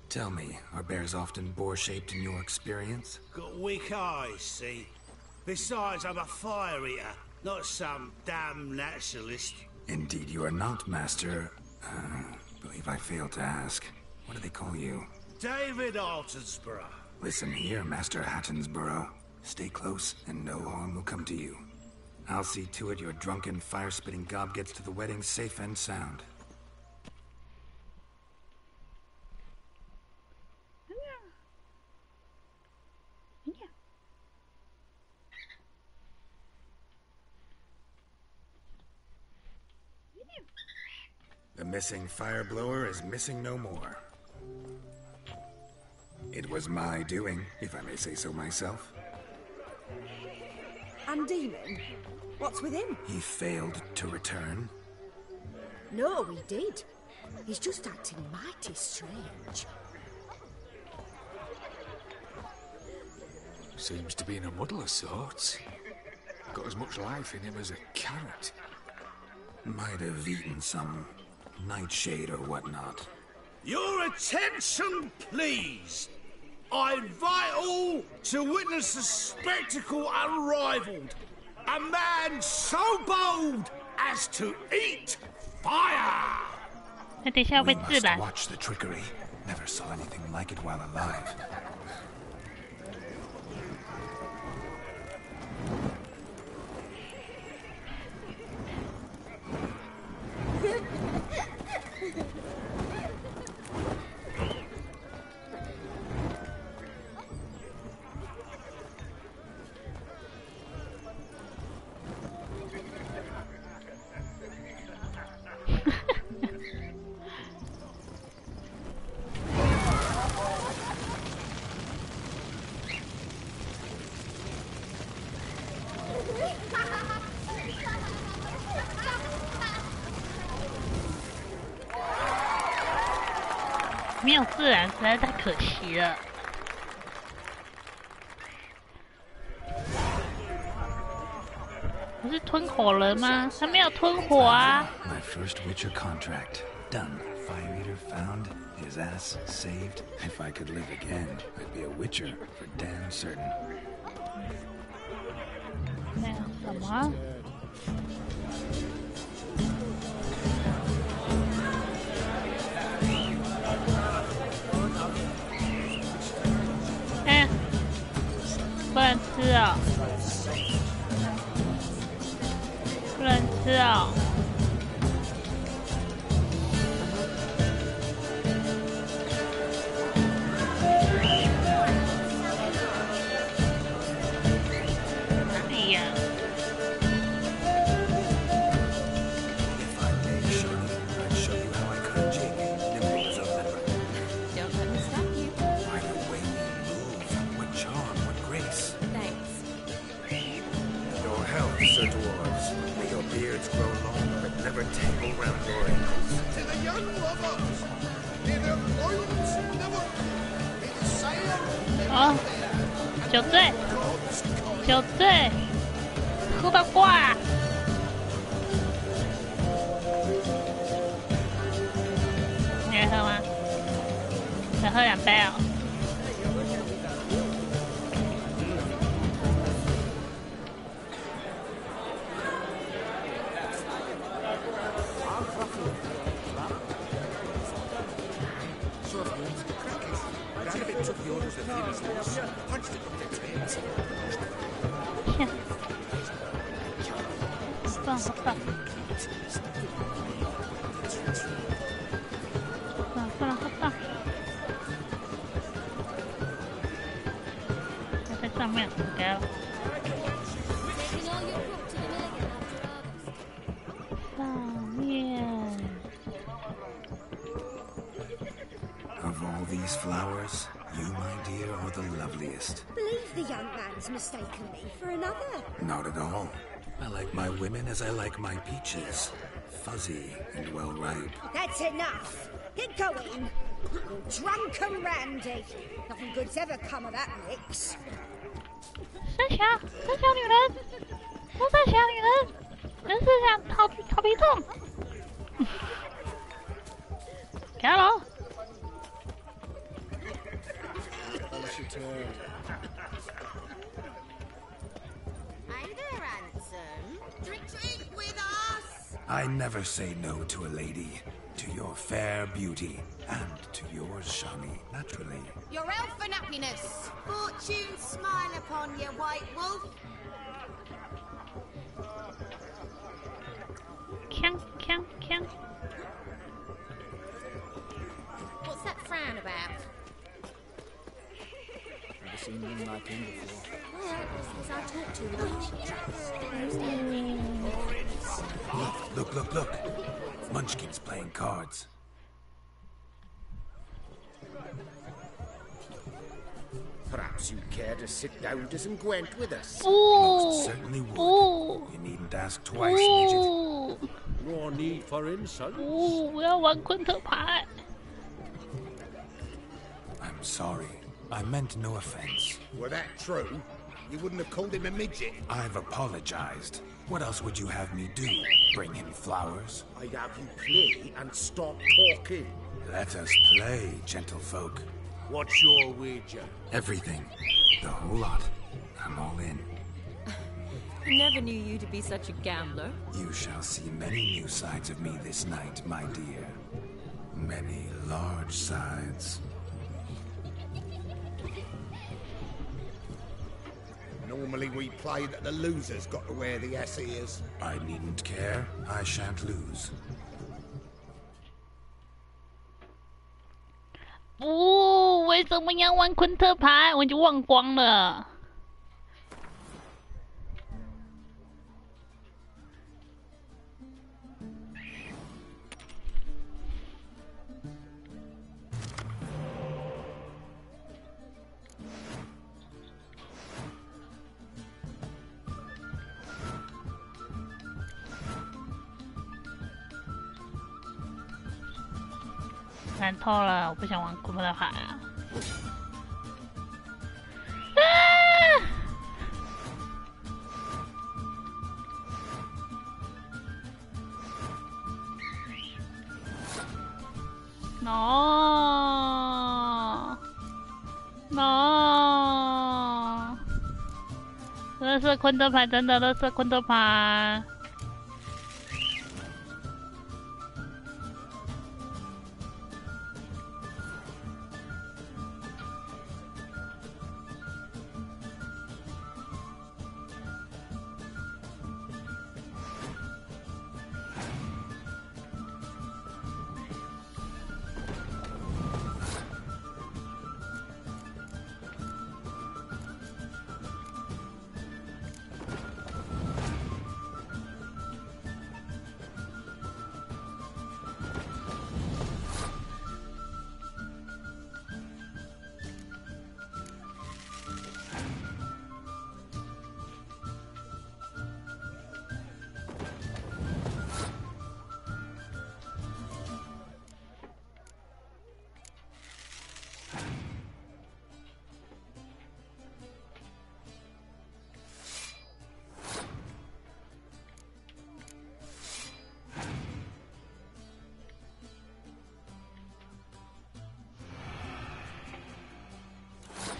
S3: Tell me, are bears often boar-shaped in your experience?
S6: Got weak eyes, see? Besides, I'm a fire eater, not some damn naturalist.
S3: Indeed you are not, Master... believe I failed to ask. What do they call you?
S6: David Altonsborough.
S3: Listen here, Master Hattonsborough. Stay close, and no harm will come to you. I'll see to it your drunken, fire-spitting gob gets to the wedding safe and sound. The missing fire blower is missing no more. It was my doing, if I may say so myself.
S9: And Demon? What's with him?
S3: He failed to return.
S9: No, he did. He's just acting mighty strange.
S7: Seems to be in a muddle of sorts. Got as much life in him as a carrot.
S3: Might have eaten some nightshade or whatnot.
S6: Your attention, please. I invite all to witness a spectacle unrivaled. A man so bold as to eat fire.
S1: 那等一下会
S3: We
S1: 自
S3: must
S1: 燃。
S3: watch the trickery. Never saw anything like it while alive.
S1: 没有自然实在太可惜了。不是吞火人吗？他没有吞火啊。
S8: My first Witcher contract done. Fire eater found. His ass saved. If I could live again, I'd be a Witcher for damn certain.
S1: 那什么？哎，不能吃哦，不能吃哦。哦，酒醉，酒醉，喝到挂。你会喝吗？再喝2杯哦。棒好棒！棒好棒！它在上面，给了。上面。
S8: Of all these flowers, you, my dear, are the loveliest.
S9: Believe the young man's mistaken me for another.
S8: Not at all. I like my women as I like my peaches. Fuzzy and well ripe.
S9: That's enough. Get going. You're drunk and randy. Nothing good's ever come of that mix.
S1: 三小女人，都在小女人，真是想逃避痛。加油！
S8: I never say no to a lady, to your fair beauty, and to yours, Shani, naturally.
S13: Your elfin happiness, fortune smile upon you, white wolf.
S1: Can.
S13: What's that frown about?
S12: Never seen him like him before.
S13: Well, as I talk too much.
S8: Look. Munchkin's playing cards.
S6: Perhaps you'd care to sit down to some Gwent with us?
S8: Most certainly would. You needn't ask twice, midget.
S6: No need for insults.
S1: 我要玩昆特牌。
S8: I'm sorry. I meant no offense.
S6: Were that true, you wouldn't have called him a midget.
S8: I've apologized. What else would you have me do? Bring him flowers?
S6: I'd have you play and stop talking.
S8: Let us play, gentlefolk.
S6: What's your wager?
S8: Everything. The whole lot. I'm all in.
S5: I never knew you to be such a gambler.
S8: You shall see many new sides of me this night, my dear. Many large sides.
S6: Normally we play that the loser's got to wear the S ears.
S8: I needn't care. I shan't lose.
S1: 不，为什么要玩昆特牌？我已经忘光了。看透了，我不想玩库的牌啊。No， 垃圾昆特牌，真的垃圾昆特牌。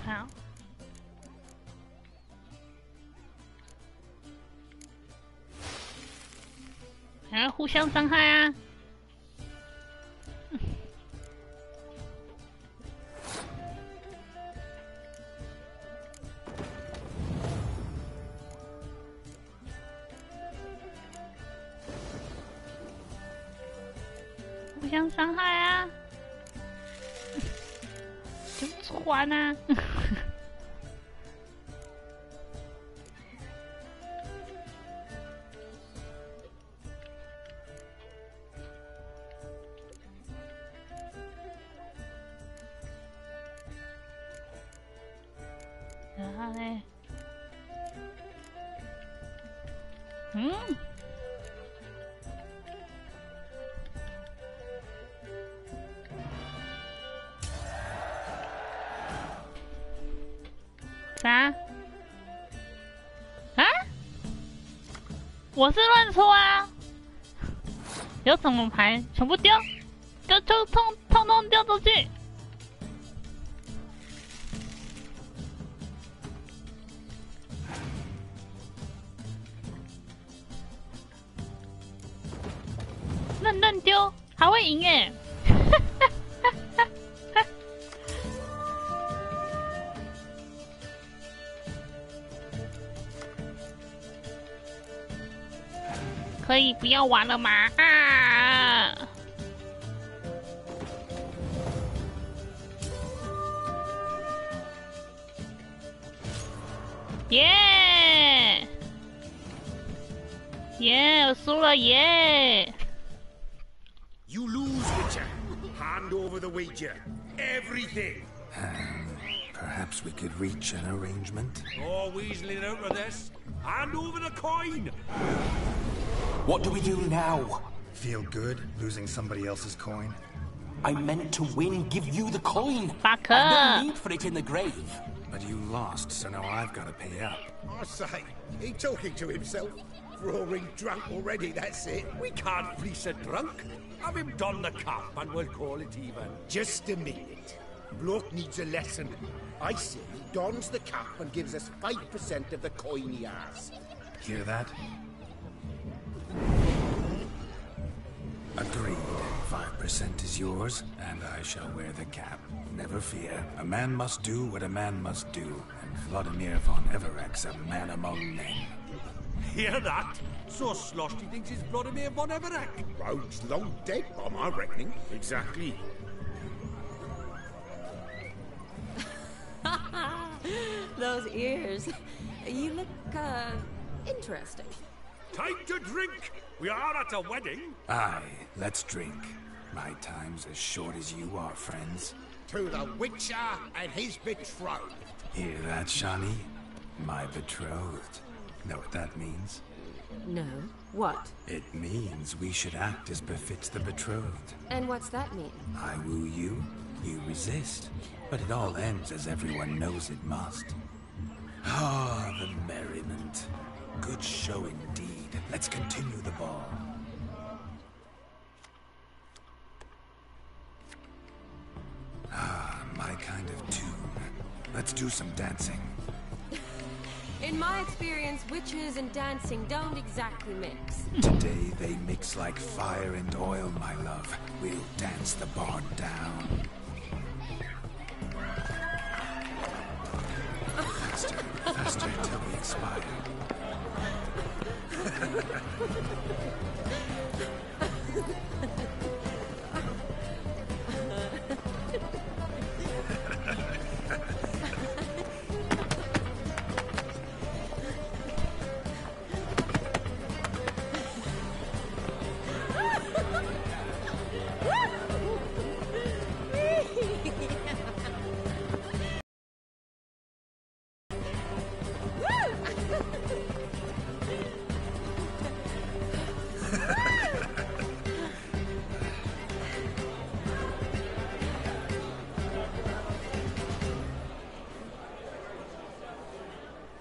S1: 好，还要互相伤害啊！互相伤害啊！就穿啊！然后嘞，啥？啊？我是乱戳啊！有什么牌全部丢，就通通丢出去。乱丢还会赢耶！可以不要玩了吗？啊！耶！耶！我输了耶！
S6: You lose, Witcher. Hand over the wager. Everything.
S8: Perhaps we could reach an arrangement.
S6: Oh, weaseling out of this. Hand over the coin.
S10: What do we do now?
S3: Feel good losing somebody else's coin?
S10: I meant to win, give you the coin.
S1: Fuck
S10: no need for it in the grave.
S8: But you lost, so now I've got to pay up.
S6: I say, he talking to himself. Roaring drunk already, that's it. We can't fleece a drunk. Have him don the cap and we'll call it even. Just a minute. Bloke needs a lesson. I say he dons the cap and gives us 5% of the coin he has.
S3: Hear that?
S8: Agreed. 5% is yours, and I shall wear the cap. Never fear. A man must do what a man must do, and Vladimir von Everek's a man among men.
S6: Hear that? So sloshed he thinks he's Vladimir von Everek. Rogue's long dead, by my reckoning. Exactly.
S5: Those ears. You look, interesting.
S6: Time to drink! We are at a wedding.
S8: Aye, let's drink. My time's as short as you are, friends.
S6: To the Witcher and his betrothed.
S8: Hear that, Shani? My betrothed. Know what that means?
S5: No. What?
S8: It means we should act as befits the betrothed.
S5: And what's that mean?
S8: I woo you, you resist. But it all ends as everyone knows it must. Ah, the merriment. Good show indeed. Let's continue the ball. Ah, my kind of tune. Let's do some dancing.
S5: In my experience, witches and dancing don't exactly mix.
S8: Today they mix like fire and oil, my love. We'll dance the barn down. Faster, faster till we expire.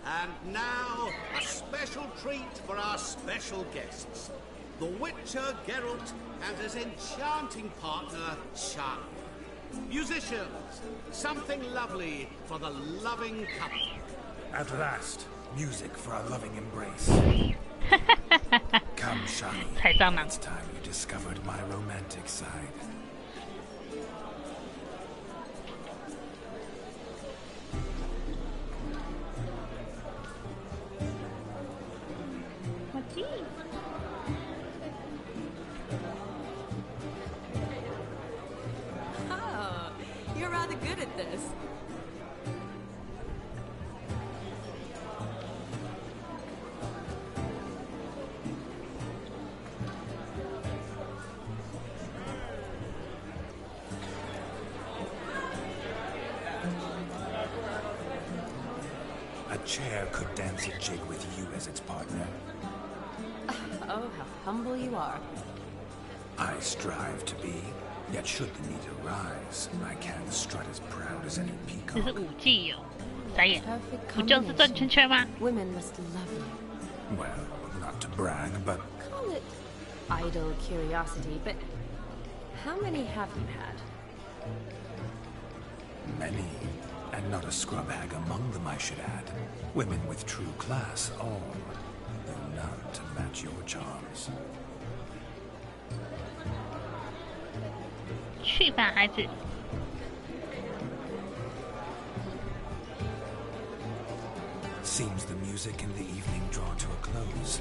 S6: And now, a special treat for our special guests. The Witcher, Geralt, and his enchanting partner, Shani. Musicians, something lovely for the loving couple.
S8: At last, music for our loving embrace. Come, Shani. It's time you discovered my romantic side.
S5: Oh, you're rather good at this.
S8: A chair could dance a jig with you as its partner.
S5: Oh, how humble you are.
S8: I strive to be, yet should the need arise, I can strut as proud as any
S1: 这
S8: peacock.
S1: 是武技哦，傻眼，不就是转圈圈吗？
S5: Women must love you.
S8: Well, not to brag, but
S5: Call it idle curiosity, but how many have you had?
S8: many, and not a scrub hag among them, I should add. Women with true class, all, though none to match your charms.
S1: 去吧，孩子。
S8: Seems the music and the evening draw to a close.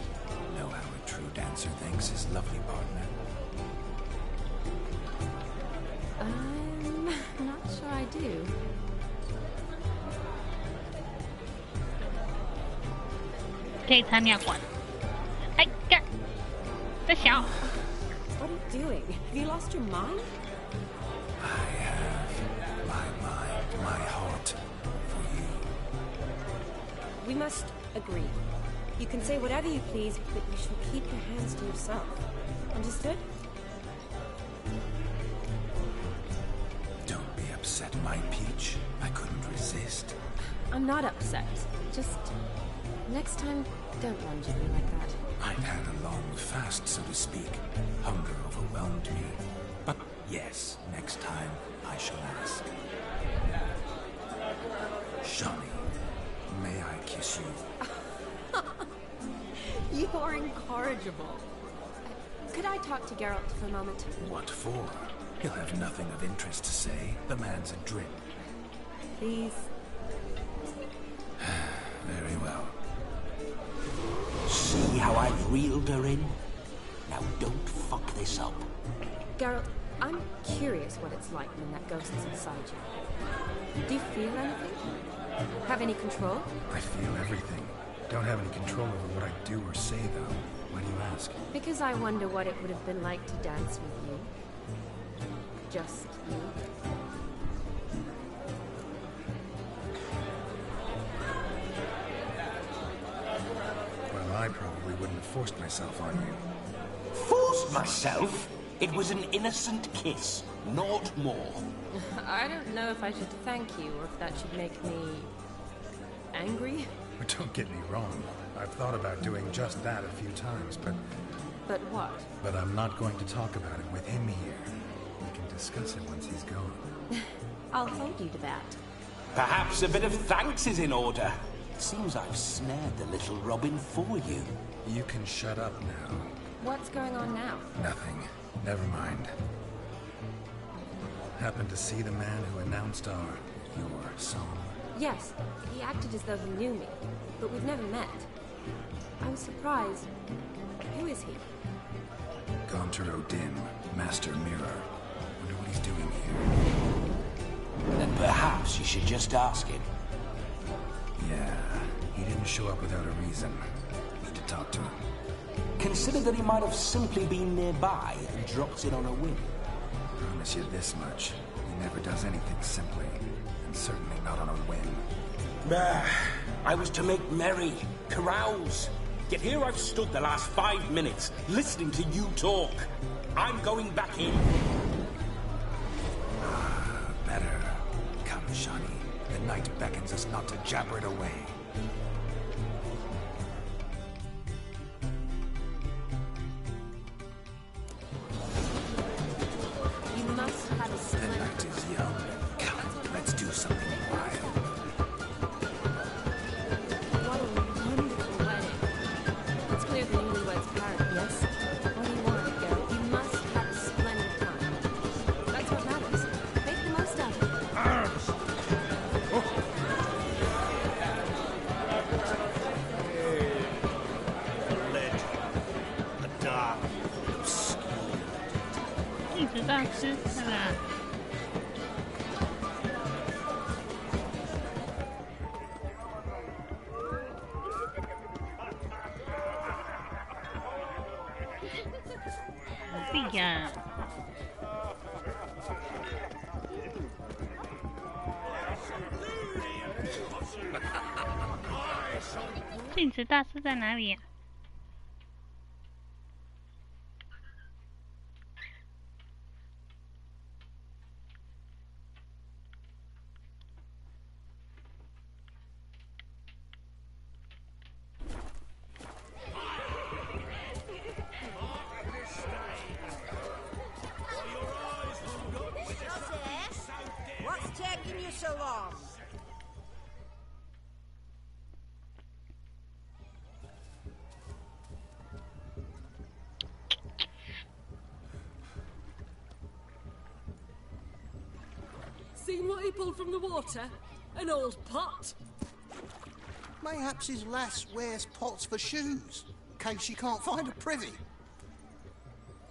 S8: Know how a true dancer thanks his lovely partner.
S5: I'm not sure I do.
S1: What are
S5: you doing? Have you lost your mind?
S8: I have my mind, my heart for you.
S5: We must agree. You can say whatever you please, but you shall keep your hands to yourself. Understood?
S8: Don't be upset, my peach. I couldn't resist.
S5: I'm not upset. Just next time, don't lunge at me like that.
S8: I'd had a long fast, so to speak. Hunger overwhelmed me. But yes, next time I shall ask. Shani, may I kiss you?
S5: You are incorrigible. Could I talk to Geralt for a moment?
S8: What for? He'll have nothing of interest to say. The man's adrip.
S5: Please.
S8: Very well.
S10: See how I've reeled her in? Now don't fuck this up.
S5: Geralt, I'm curious what it's like when that ghost is inside you. Do you feel anything? Have any control?
S3: I feel everything. Don't have any control over what I do or say, though. Why do you ask?
S5: Because I wonder what it would have been like to dance with you. Just you.
S3: Well, I probably wouldn't have forced myself on you.
S10: Forced myself? It was an innocent kiss, not more.
S5: I don't know if I should thank you or if that should make me... angry?
S3: Don't get me wrong. I've thought about doing just that a few times, but...
S5: But what?
S3: But I'm not going to talk about it with him here. We can discuss it once he's gone.
S5: I'll hold you to that.
S10: Perhaps a bit of thanks is in order. Seems I've snared the little Robin for you.
S3: You can shut up now.
S5: What's going on now?
S3: Nothing. Never mind. Happened to see the man who announced your song?
S5: Yes, he acted as though he knew me, but we've never met. I was surprised. Who is he?
S3: Gaunter O'Dim, Master Mirror. Wonder what he's doing here.
S10: Then perhaps you should just ask him.
S3: Yeah, he didn't show up without a reason. Need to talk to him.
S10: Consider that he might have simply been nearby and dropped in on a whim.
S3: Promise you this much. He never does anything simply. And certainly not on a whim.
S10: I was to make merry, carouse. Yet here I've stood the last 5 minutes, listening to you talk. I'm going back in.
S3: Better. Come, Shani. The night beckons us not to jabber it away.
S5: You must have a
S3: The night is young. Come, let's do something wild.
S5: What a wonderful wedding. It's clear the newlyweds parent, yes? What do you want, girl? You must have a splendid time. That's what matters. Make the most of it.
S6: A legend. A dark, obscure.
S1: 一直到吃饭啊。对呀。禁止大师在哪里呀、
S9: What's taking you so long?
S11: Seen what he pulled from the water? An old pot.
S14: Mayhaps his lass wears pots for shoes, in case she can't find a privy.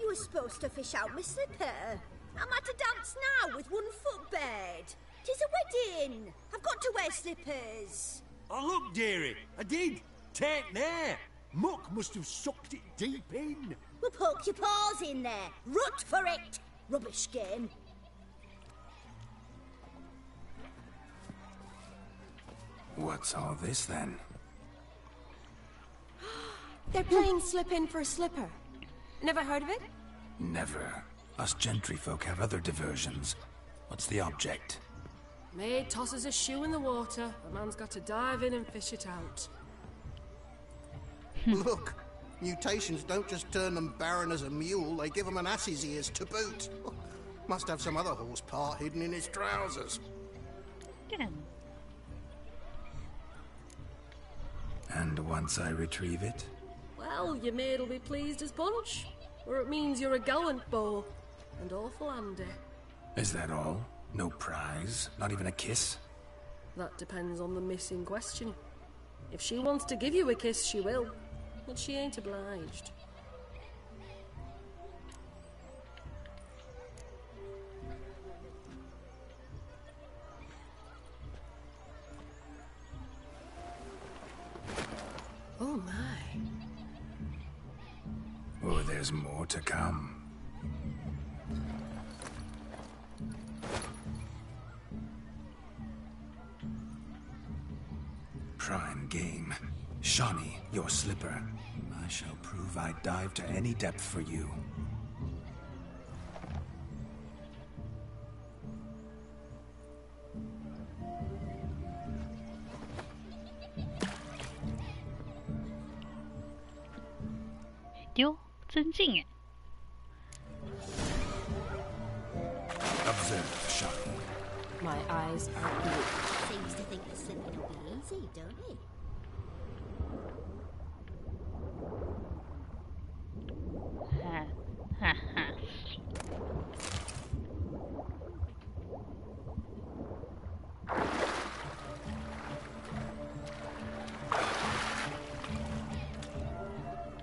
S4: You were supposed to fish out my slipper. I'm at a dance now with 1 foot bed. 'Tis a wedding. I've got to wear slippers.
S6: Oh, look, dearie. I did. Take there. Muck must have sucked it deep in.
S4: Well, poke your paws in there. Rut for it. Rubbish game.
S3: What's all this then?
S5: They're playing slip in for a slipper. Never heard of it?
S3: Never. Us gentry folk have other diversions. What's the object?
S11: Maid tosses a shoe in the water. A man's got to dive in and fish it out.
S14: Look, mutations don't just turn them barren as a mule, they give them an ass's ears to boot. Must have some other horse part hidden in his trousers.
S1: Yeah.
S3: And once I retrieve it?
S11: Well, your maid'll be pleased as punch. Or it means you're a gallant beau. And awful handy.
S3: Is that all? No prize? Not even a kiss?
S11: That depends on the miss in question. If she wants to give you a kiss, she will. But she ain't obliged. Oh my.
S3: Oh, there's more to come. Prime game. Shawnee, your slipper. My
S8: shall prove I'd dive to any depth for you.
S1: 丢，真近哎。
S8: Observe, Shani.
S5: My eyes are blue.
S4: Seems to think that slipping will be easy, don't it?
S1: Ha ha ha.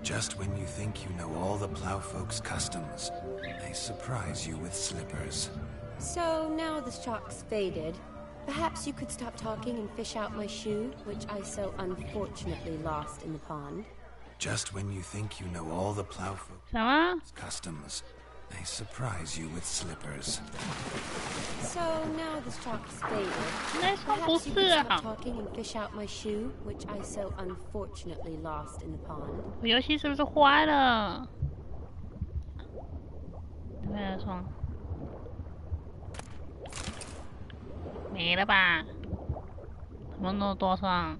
S8: Just when you think you know all the plowfolk's customs, they surprise you with slippers.
S5: So now the shock's faded. Perhaps you could stop talking and fish out my shoe, which I so unfortunately lost in the pond.
S8: Just when you think you know all the plowfolk's customs, they surprise you with slippers.
S5: So now the shock's faded.
S1: 那双不
S5: Perhaps you
S1: 是
S5: could
S1: 啊
S5: stop talking and fish out my shoe, which I so unfortunately lost in the pond.
S1: 我游戏是不是坏了？对了，双没了吧？怎么那么多双？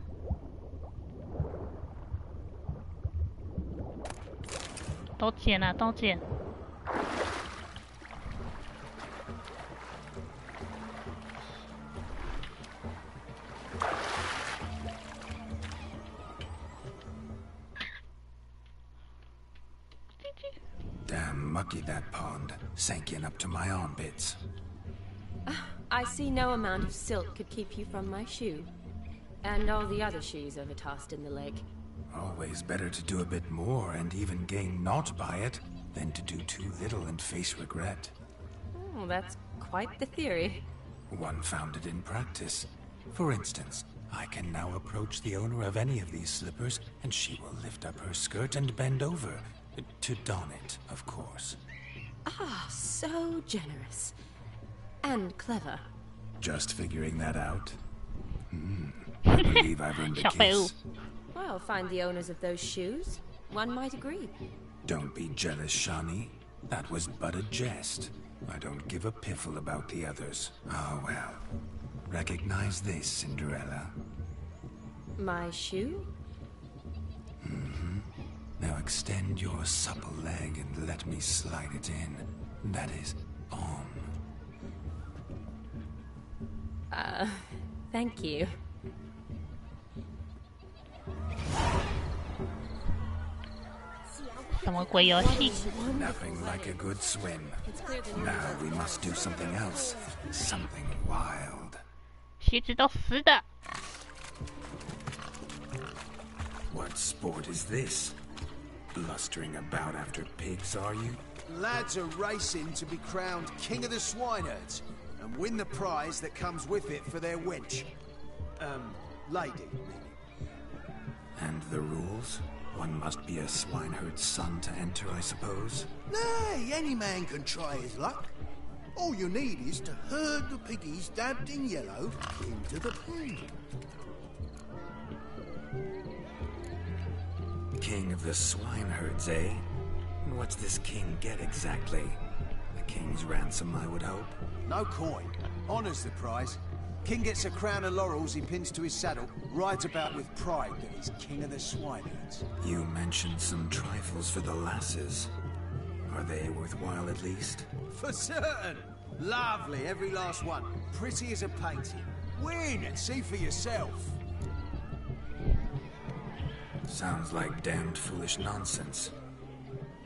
S1: 都捡了，都捡。
S8: Damn mucky that pond, sank in up to my armpits.
S5: I see no amount of silt could keep you from my shoe. And all the other shoes overtossed in the lake.
S8: Always better to do a bit more and even gain naught by it than to do too little and face regret.
S5: Oh, that's quite the theory.
S8: One founded in practice. For instance, I can now approach the owner of any of these slippers, and she will lift up her skirt and bend over. To don it, of course.
S5: Ah, so generous. And clever.
S8: Just figuring that out? I believe I've earned a kiss.
S5: Well, find the owners of those shoes. One might agree.
S8: Don't be jealous, Shani. That was but a jest. I don't give a piffle about the others. Oh, well. Recognize this, Cinderella.
S5: My shoe?
S8: Mm-hmm. Now extend your supple leg and let me slide it in. That is, on.
S5: Thank you.
S8: Nothing like a good swim. Now we must do something else. Something wild.
S1: 鞋子都湿的。
S8: What sport is this? Blustering about after pigs, are you?
S6: Lads are racing to be crowned King of the Swineherds and win the prize that comes with it for their wench. Lady.
S8: And the rules? One must be a swineherd's son to enter, I suppose?
S6: Nay, any man can try his luck. All you need is to herd the piggies dabbed in yellow into the pen.
S8: King of the swineherds, eh? What's this king get exactly? The king's ransom, I would hope.
S6: No coin. Honours the prize. King gets a crown of laurels he pins to his saddle, rides about with pride that he's king of the swineherds.
S8: You mentioned some trifles for the lasses. Are they worthwhile at least?
S6: For certain. Lovely, every last one. Pretty as a painting. Win and see for yourself.
S8: Sounds like damned foolish nonsense.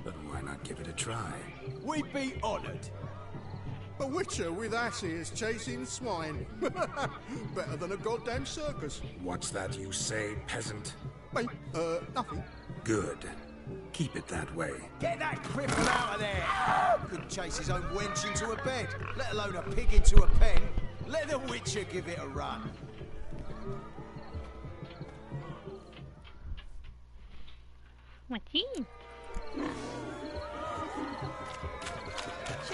S8: But why not give it a try?
S6: We'd be honoured.
S14: A witcher with asses chasing swine. Better than a goddamn circus.
S8: What's that you say, peasant?
S14: Mate, nothing.
S8: Good. Keep it that way.
S6: Get that cripple out of there! Couldn't chase his own wench into a bed, let alone a pig into a pen. Let the witcher give it a run.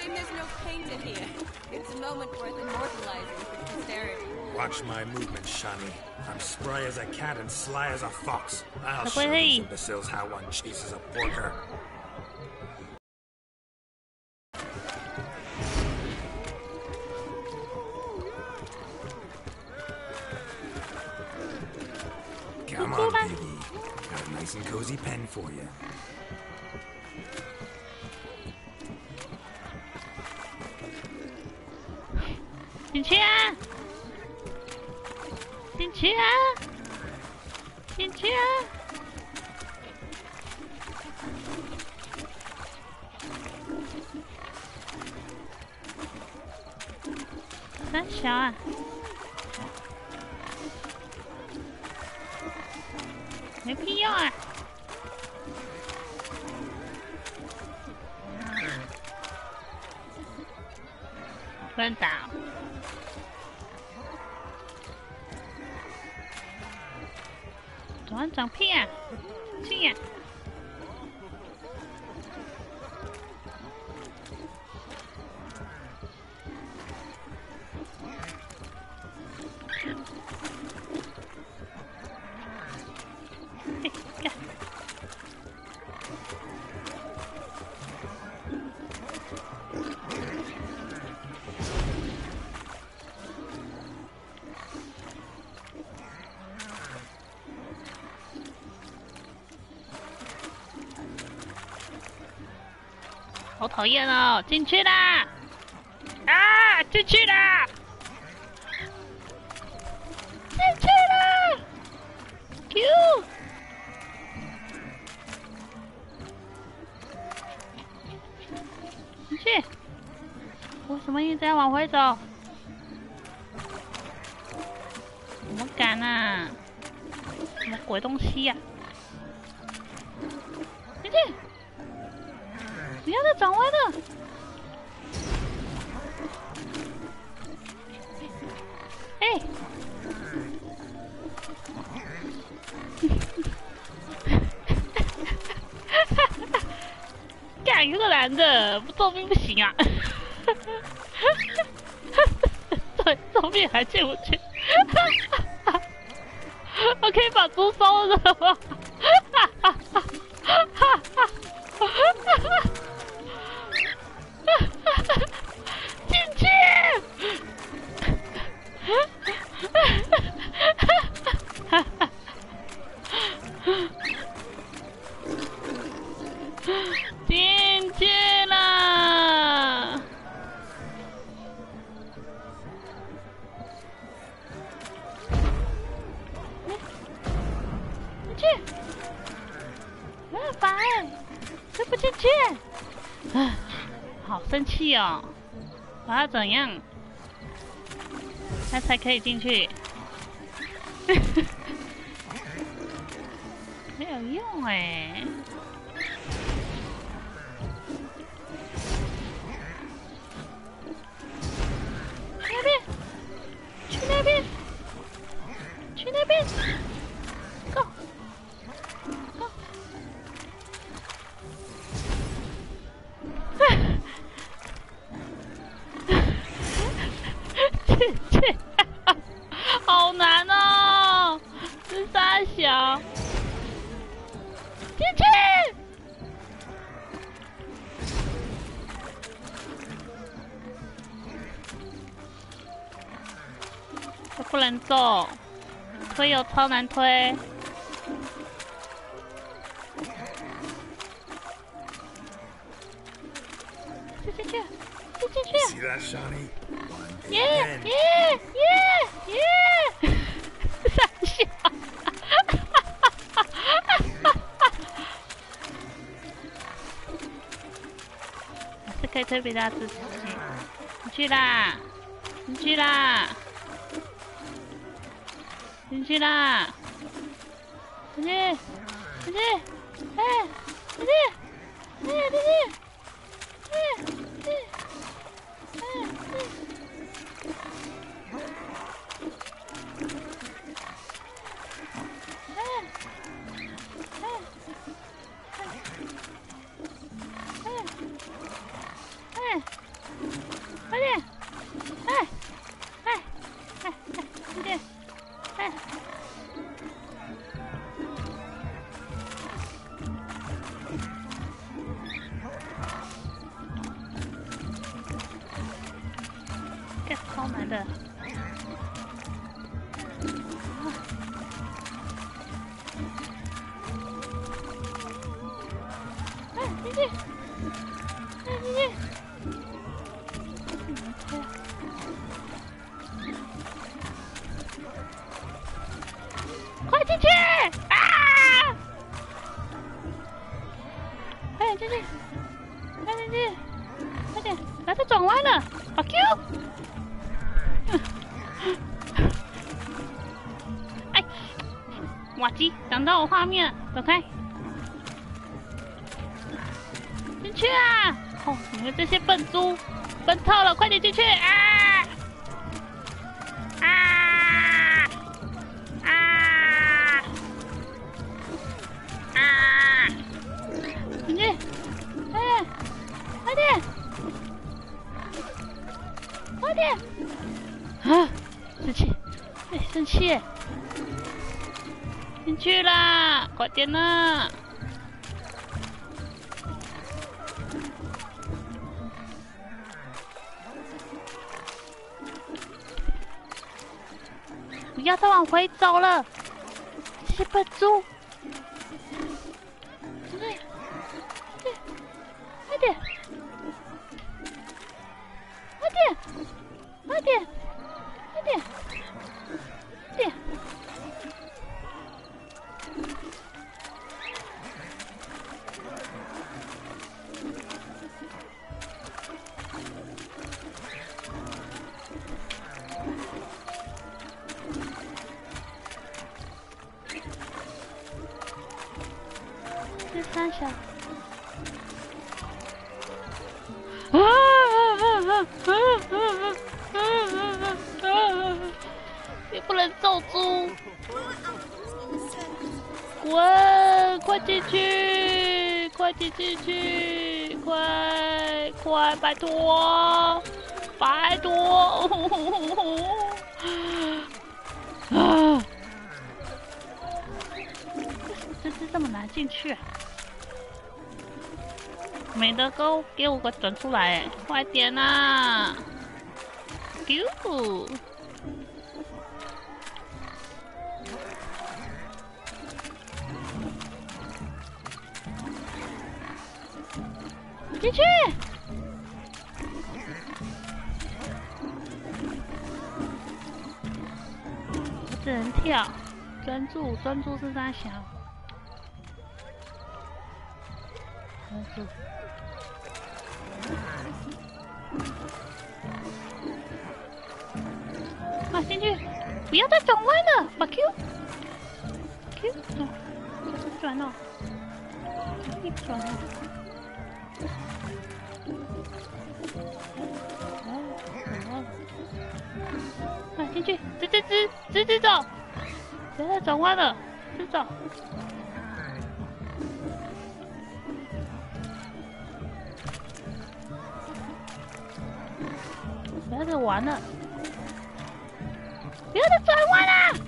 S5: shame there's no paint in here. It's a moment worth immortalizing for posterity.
S3: Watch my movement, Shani. I'm spry as a cat and sly as a fox. I'll
S1: Look
S3: show
S1: what
S3: these
S1: he-
S3: imbeciles how one chases a porker. Come on, piggy. Got a nice and cozy pen for you.
S1: 进去啊！进去啊！进去啊！三小啊！没必要啊！乱打！长屁啊！去呀！嘿，干！好讨厌哦！进去啦！啊，进去啦！进去啦 ！Q！ 进去！为什么一直在往回走？怎么敢啊？什么鬼东西呀、进去！不要再转弯了！哎！干这个男的不作弊不行啊！对，作弊还进不去。我可以把猪烧了吗？进去！进去了！进去！很烦，推不进去。唉，好生气哦！我要怎样，他才可以进去？没有用哎！去那边，去那边，去那边 ，Go， Go。去，好难哦！是三小，进去！这不能走，推有超难推。进去，进去！
S3: See that, Shani?
S1: Yeah, yeah! 三小，还是可以推比他自己。进去啦！进去啦！进去啦！进去！进去！哎！进去！哎！进去！哎！进去！瓦基挡到我画面，走开！进去啊！哦，你们这些笨猪，笨透了，快点进去！啊！啊！啊！啊！进去！哎，快点！快点！啊！生气！哎，生气！进去啦！快点啦！不要再往回走了，这些笨猪！快点！快点！快点！快点！快点！快点！这三小。你不能揍猪！滚！快进去！快点进去！快！快！拜托！拜托！啊！这只这么难进去啊？美德沟，给我个转出来！快点啊！丢！进去！我只能跳，专注，专注是三小。专注。快进去！不要再转弯了，把 Q 转，转了，一转了。快进去，直走，不要再转弯了，直走。不要再玩了，不要再转弯了，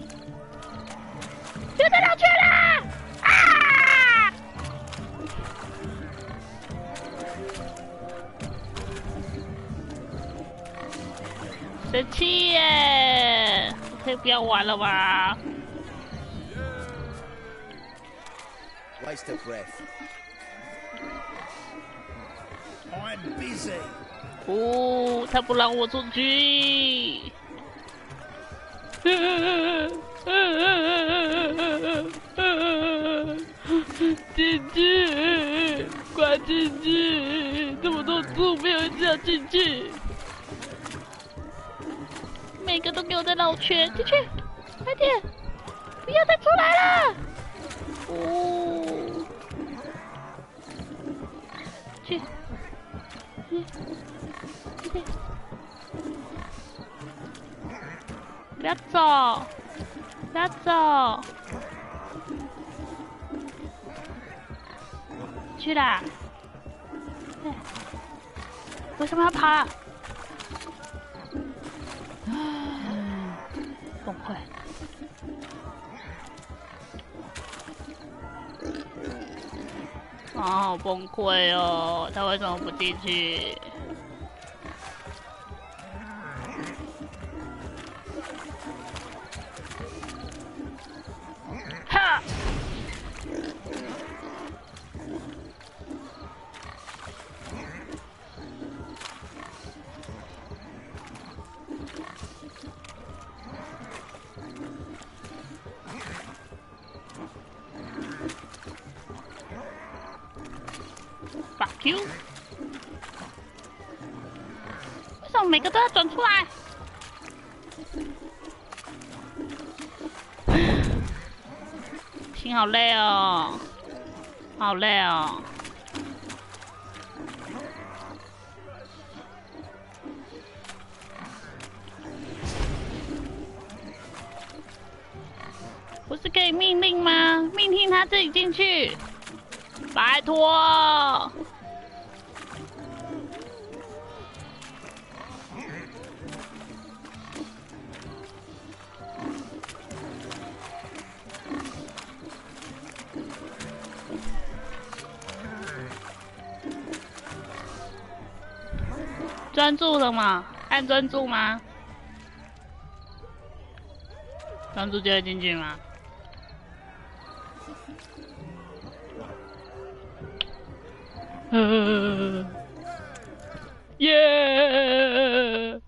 S1: 不要再绕圈了！啊！生气耶！可以不要玩了吧
S6: Waste of breath. I'm busy.
S1: 哦，他不让我出去。进去，快进去！这么多猪，没有人想进去。每个都给我在绕圈，进去，快点！不要再出来了！哦，去，不要走，不要走，去啦！为什么要跑啊？崩溃！啊，好崩溃哦！他为什么不进去？哈！Fuck you！ 为什么每个都要转出来？心好累哦，好累哦。不是可以命令吗？命令他自己进去，拜托。专注了吗？按专注吗？专注就会进去吗？耶！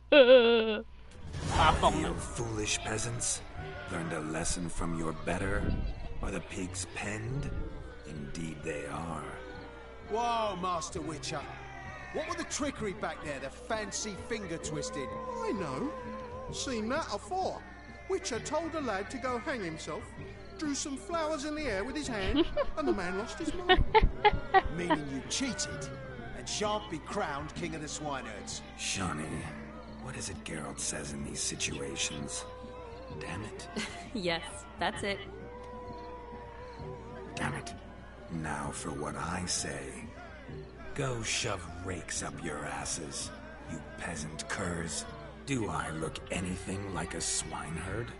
S1: 发疯了。
S8: You foolish peasants, learned a lesson from your better? Are the pigs penned? Indeed they are.
S15: Whoa, Master Witcher. What were the trickery back there, the fancy finger twisting?
S14: I know. Seen that afore. Witcher told a lad to go hang himself, drew some flowers in the air with his hand, and the man lost his mind.
S15: Meaning you cheated, and shan't be crowned king of the swineherds.
S8: Shawnee, what is it Geralt says in these situations? Damn it.
S5: Yes, that's it.
S8: Damn it. Now for what I say. Go shove rakes up your asses, you peasant curs. Do I look anything like a swineherd?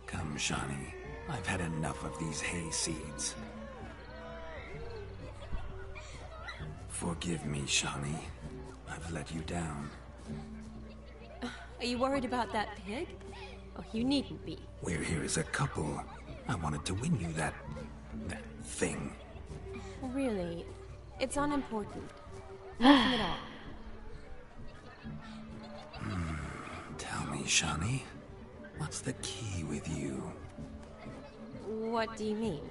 S8: Come, Shawnee. I've had enough of these hay seeds. Forgive me, Shawnee. I've let you down.
S5: Are you worried about that pig? Oh, you needn't be.
S8: We're here as a couple. I wanted to win you that thing.
S5: Really? It's unimportant. Nothing at all.
S8: Tell me, Shawnee, what's the key with you?
S5: What do you mean?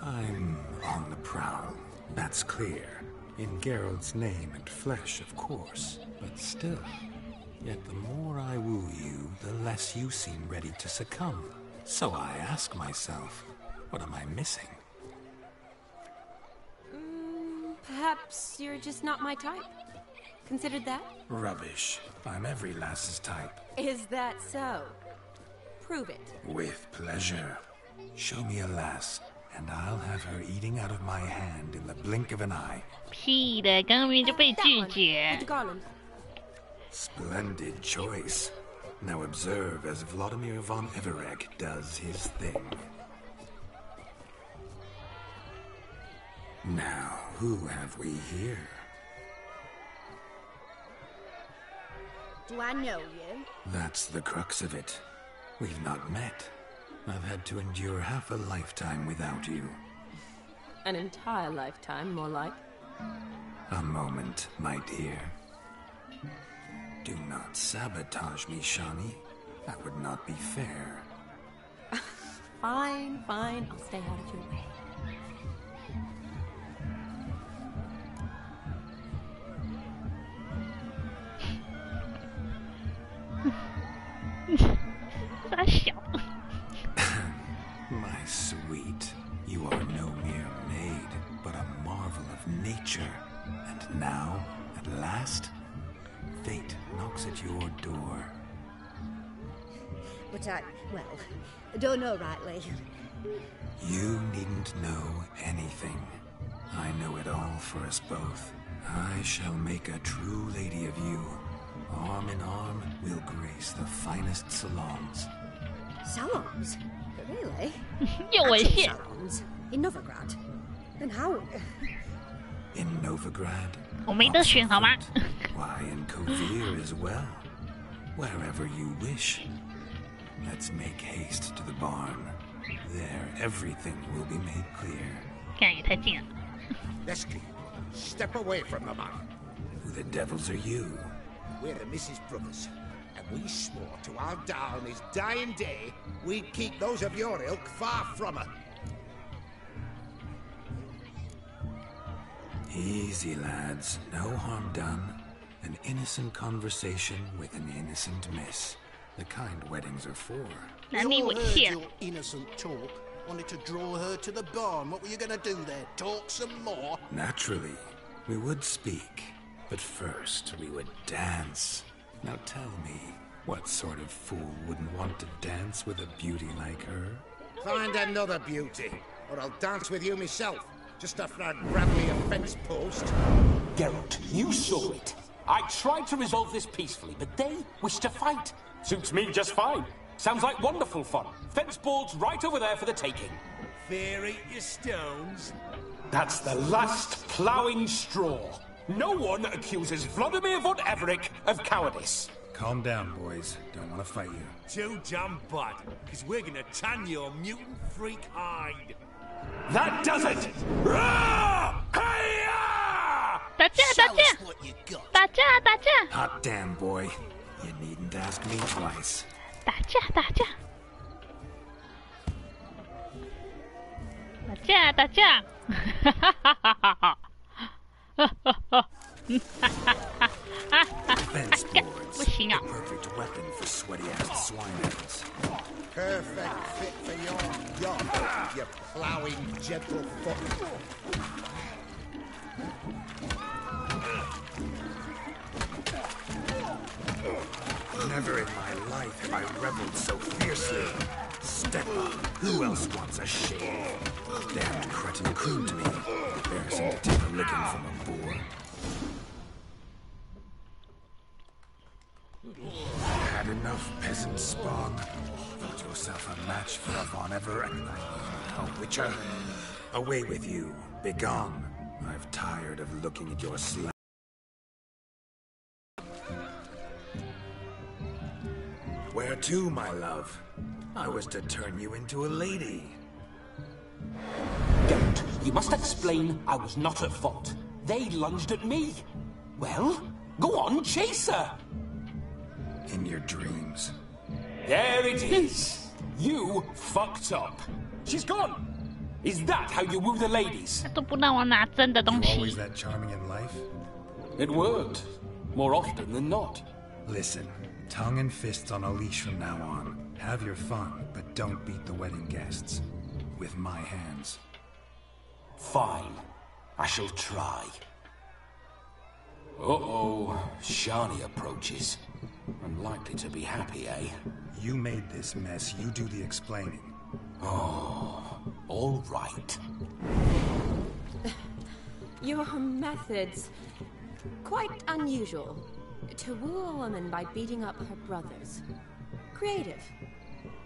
S8: I'm on the prowl. That's clear. In Geralt's name and flesh, of course. But still. Yet the more I woo you, the less you seem ready to succumb. So I ask myself, what am I missing?
S5: Perhaps you're just not my type. Considered that?
S8: Rubbish. I'm every lass's type.
S5: Is that so? Prove it.
S8: With pleasure. Show me a lass, and I'll have her eating out of my hand in the blink of an eye.
S1: 屁的，刚明就被拒绝。
S8: Splendid choice. Now observe as Vladimir von Everegg does his thing. Now, who have we here?
S4: Do I know you?
S8: That's the crux of it. We've not met. I've had to endure half a lifetime without you.
S5: An entire lifetime, more like.
S8: A moment, my dear. Do not sabotage me, Shawnee. That would not be fair.
S5: Fine, fine. I'll stay out of your way.
S8: My sweet, you are no mere maid, but a marvel of nature. And now, at last, fate knocks at your door.
S4: But I don't know rightly.
S8: You needn't know anything. I know it all for us both. I shall make a true lady of you. Arm in arm, we'll grace the finest salons.
S4: Salons? Really?
S1: 有危险。
S4: Salons? In Novigrad? Then how?
S8: In Novigrad?
S1: 我没得选好吗？
S8: Why, in Kovir as well. Wherever you wish. Let's make haste to the barn. There, everything will be made clear.
S1: 看也太近了。
S6: Leslie, step away from the man.
S8: Who the devils are you?
S6: We're the Mrs. Brothers, and we swore to our Dal on his dying day we'd keep those of your ilk far from her.
S8: Easy, lads. No harm done. An innocent conversation with an innocent miss. The kind weddings are for.
S14: We all heard your innocent talk. Wanted to draw her to the barn. What were you going to do there? Talk some more?
S8: Naturally, we would speak. But first, we would dance. Now tell me, what sort of fool wouldn't want to dance with a beauty like her?
S6: Find another beauty, or I'll dance with you myself, just after I'd grab me a fence post.
S10: Geralt, you saw it. I tried to resolve this peacefully, but they wish to fight. Suits me just fine. Sounds like wonderful fun. Fence boards right over there for the taking.
S6: Fear eat your stones.
S10: That's the last ploughing straw. No one accuses Vladimir von Everett of cowardice.
S8: Calm down, boys. Don't want to fight you.
S6: Too damn bad, because we're gonna tan your mutant freak hide.
S10: That does it! Rah! Hey-ya!
S8: Hot damn, boy. You needn't ask me twice.
S1: 打架打架打架打架，哈哈哈哈哈哈！Fence
S8: boards,
S1: 不行啊
S8: the perfect weapon for sweaty-ass swineheads.
S6: Perfect fit for your yacht, you ploughing gentlefoot.
S8: Never in my life have I reveled so fiercely. Step up. Who else wants a shave? Damned cretin crew to me. Embarrassing to take a licking from a boar. Had enough, peasant spawn. Thought yourself a match for a Von Everett. A witcher. Away with you. Begone. I've tired of looking at your slab. Where to, my love? I was to turn you into a lady.
S10: Geralt, you must explain I was not at fault. They lunged at me. Well, go on, chase her.
S8: In your dreams.
S10: There it is. You fucked up. She's gone. Is that how you woo the ladies?
S1: 都不让我拿真的东
S8: You
S1: 西。
S8: always that charming in life?
S10: It worked. More often than not.
S8: Listen, tongue and fists on a leash from now on. Have your fun, but don't beat the wedding guests. With my hands.
S10: Fine. I shall try. Uh-oh. Shani approaches. Unlikely to be happy, eh?
S8: You made this mess. You do the explaining.
S10: Oh, all right.
S5: Your methods... quite unusual. To woo a woman by beating up her brothers. Creative.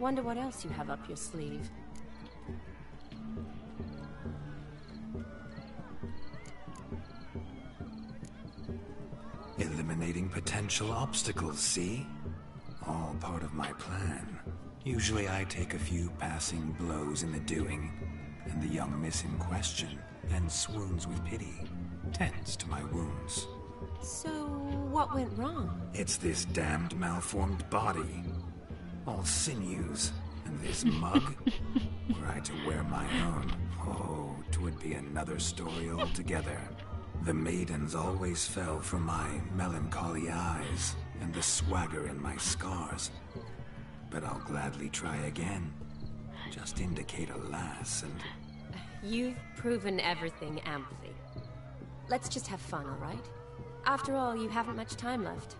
S5: Wonder what else you have up your sleeve.
S8: Eliminating potential obstacles, see? All part of my plan. Usually I take a few passing blows in the doing, and the young miss in question then swoons with pity, tends to my wounds.
S5: So, what went wrong?
S8: It's this damned malformed body. All sinews, and this mug. Were I to wear my own, oh, 'twould be another story altogether. The maidens always fell for my melancholy eyes, and the swagger in my scars. But I'll gladly try again. Just indicate a lass and...
S5: You've proven everything amply. Let's just have fun, all right? After all, you haven't much time left.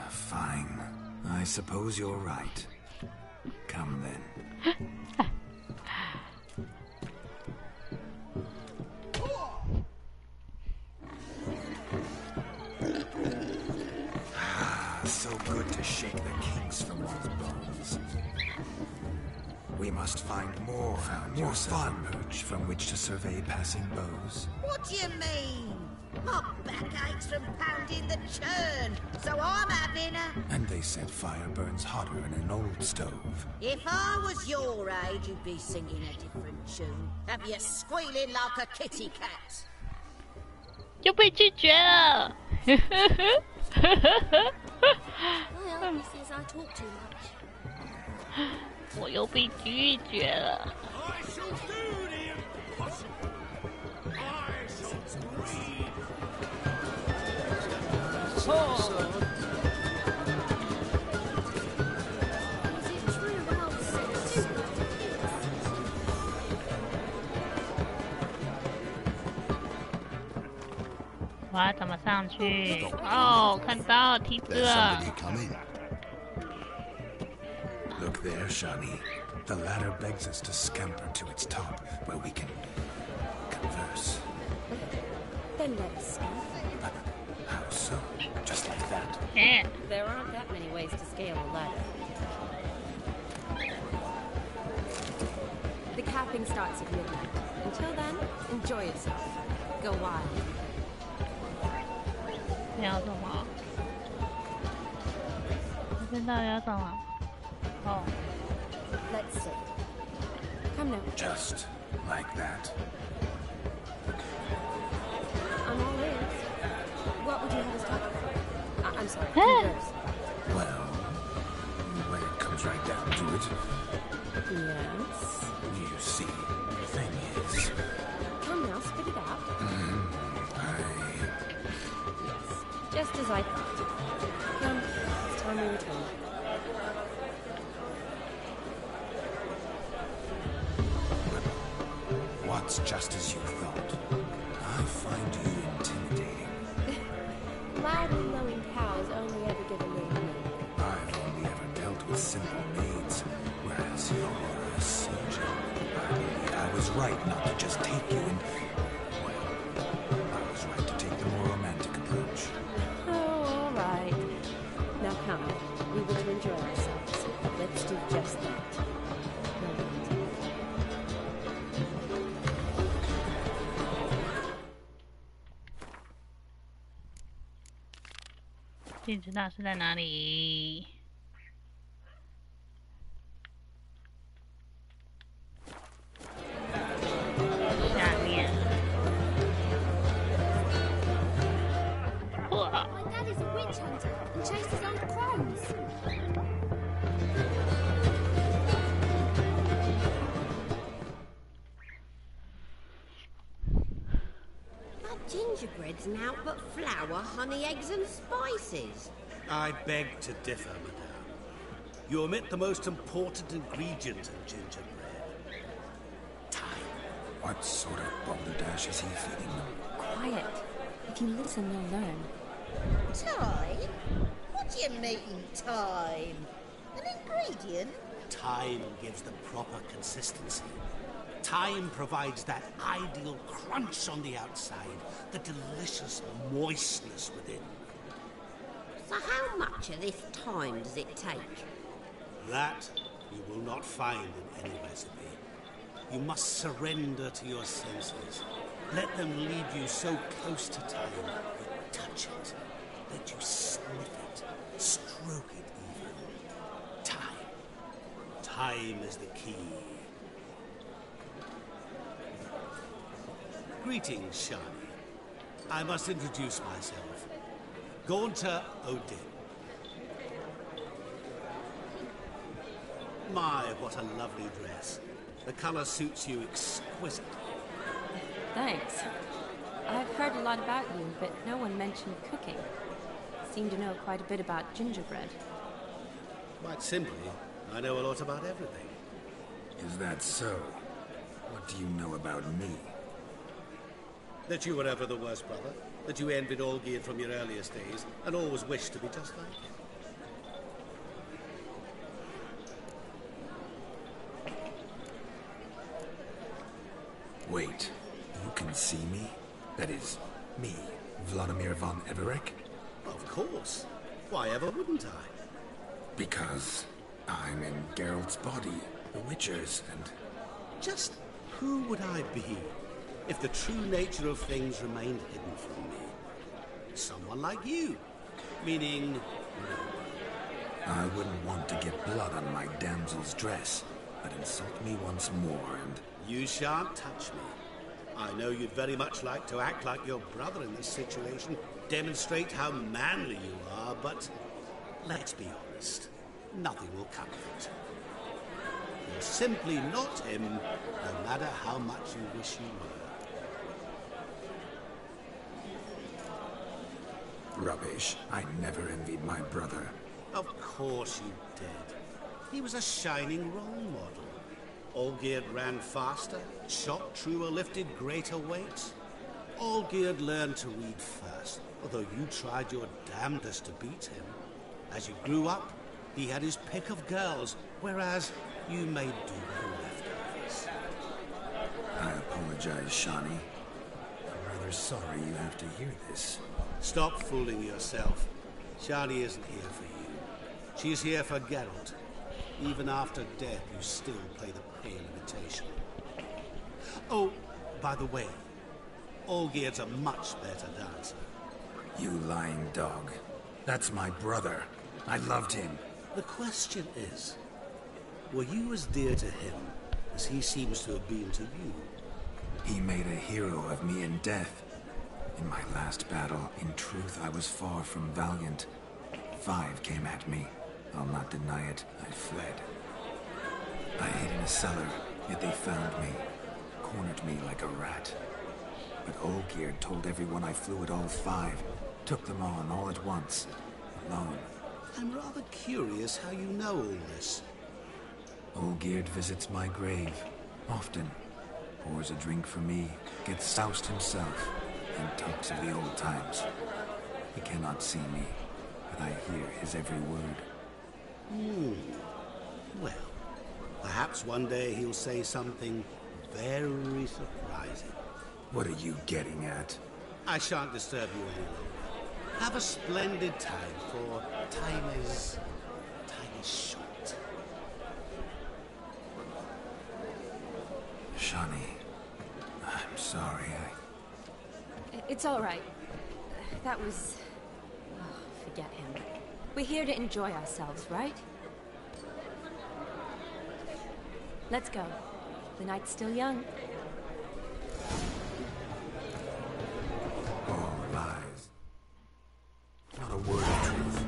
S8: Fine. I suppose you're right. Come then. So good to shake the kinks from one's bones. We must find more fun perch from which to survey passing bows.
S4: What do you mean? My back aches from pounding the churn, so I'm having a...
S8: And they said fire burns hotter in an old stove.
S4: If I was your age, you'd be singing a different tune. Have you squealing like a kitty cat?
S1: 又被拒绝了。
S11: Well, he says I talk too much.
S1: 我又被拒绝了。
S6: I shall do the impossible. I shall breathe.
S11: Is it true how sensitive it is?
S1: 我要怎么上去？哦，看到梯子了。
S3: Look there, Shani. The ladder begs us to scamper to its top, where we can converse.
S5: Then let's go.
S3: How so? Just like that?
S1: Yeah.
S5: There aren't that many ways to scale a ladder. The capping starts at midnight. Until then, enjoy yourself. Go wild.
S1: 你要什么？这边到底要什么？哦。
S5: Let's see. Come now.
S3: Just like that.
S5: I'm all ears. What would you have us talk about? I'm sorry. Converse.
S3: Well, when it comes right down to it.
S5: Yes.
S3: You see, the thing is.
S5: Come now, spit it out. Yes, just as I thought. Come, it's time we return.
S3: What's just as you thought? I find you intimidating.
S5: Loudly lowing cows only ever give a little milk.
S3: I've only ever dealt with simple maids, whereas you're a surgeon. I was right not to just take you and... Well, I was right to take the more romantic approach.
S5: Oh, all right. Now come, we want to enjoy ourselves. Let's do just that. No,
S1: 镜子大师在哪里？下面。哇！
S4: My dad is a witch hunter and chases old crones.
S13: Our gingerbread's now but flour, honey, eggs and spices.
S6: I beg to differ, madame. You omit the most important ingredient in gingerbread. Time.
S3: What sort of balderdash is he feeding them?
S5: Quiet. If you listen, you'll learn.
S13: Time? What do you mean, time? An ingredient?
S6: Time gives the proper consistency. Time provides that ideal crunch on the outside, the delicious moistness within.
S13: So how much of this time does it take?
S6: That you will not find in any recipe. You must surrender to your senses. Let them lead you so close to time, you touch it. Let you sniff it, stroke it even. Time. Time is the key. Greetings, Shani. I must introduce myself. Gaunter Odin. My, what a lovely dress. The colour suits you exquisitely.
S5: Thanks. I've heard a lot about you, but no one mentioned cooking. Seem to know quite a bit about gingerbread.
S6: Quite simply, I know a lot about everything.
S3: Is that so? What do you know about me?
S6: That you were ever the worst brother, that you envied Olgierd from your earliest days, and always wished to be just like him.
S3: Wait, you can see me? That is, me, Vladimir von Everek?
S6: Of course. Why ever wouldn't I?
S3: Because I'm in Geralt's body, the Witcher's, and...
S6: Just who would I be if the true nature of things remained hidden from me? Someone like you. Meaning...
S3: I wouldn't want to get blood on my damsel's dress, but insult me once more and...
S6: You shan't touch me. I know you'd very much like to act like your brother in this situation, demonstrate how manly you are, but let's be honest, nothing will come of it. You're simply not him, no matter how much you wish you were.
S3: Rubbish. I never envied my brother.
S6: Of course you did. He was a shining role model. Olgierd ran faster, shot truer, lifted greater weights. Olgierd learned to read first, although you tried your damnedest to beat him. As you grew up, he had his pick of girls, whereas you made do with the leftovers.
S8: I apologize, Shawnee. I'm rather sorry you have to hear this.
S6: Stop fooling yourself. Shawnee isn't here for you. She's here for Geralt. Even after death, you still play the pale imitation. Oh, by the way, Olgierd's a much better dancer.
S8: You lying dog. That's my brother. I loved him.
S6: The question is, were you as dear to him as he seems to have been to you?
S8: He made a hero of me in death. In my last battle, in truth, I was far from valiant. 5 came at me. I'll not deny it. I fled. I hid in a cellar, yet they found me. Cornered me like a rat. But Olgierd told everyone I flew at all 5. Took them on all at once. Alone.
S6: I'm rather curious how you know all this.
S8: Olgierd visits my grave. Often. Pours a drink for me. Gets soused himself. And talks of the old times. He cannot see me. But I hear his every word.
S6: Well, perhaps one day he'll say something very surprising.
S8: What are you getting at?
S6: I shan't disturb you any longer. Have a splendid time, for time is short.
S8: Shawnee, I'm sorry,
S5: It's all right. That was... Oh, forget him. We're here to enjoy ourselves, right? Let's go. The night's still young.
S8: All lies. Not a word of truth.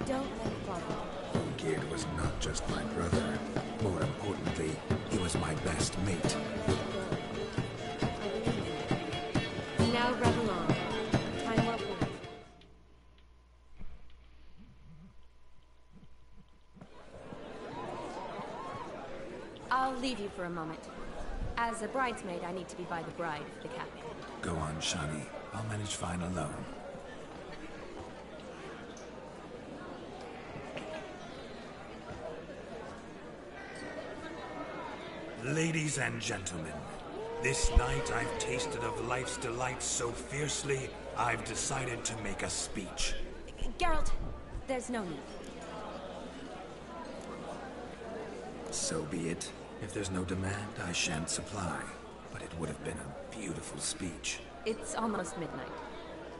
S5: Don't let it bother.
S8: Olgierd was not just my brother. More importantly, he was my best mate.
S5: Now revel on. Time well played. I'll leave you for a moment. As a bridesmaid, I need to be by the bride for the capping.
S8: Go on, Shawnee. I'll manage fine alone. Ladies and gentlemen, this night I've tasted of life's delights so fiercely, I've decided to make a speech.
S5: Geralt, there's no need.
S8: So be it. If there's no demand, I shan't supply. But it would have been a beautiful speech.
S5: It's almost midnight.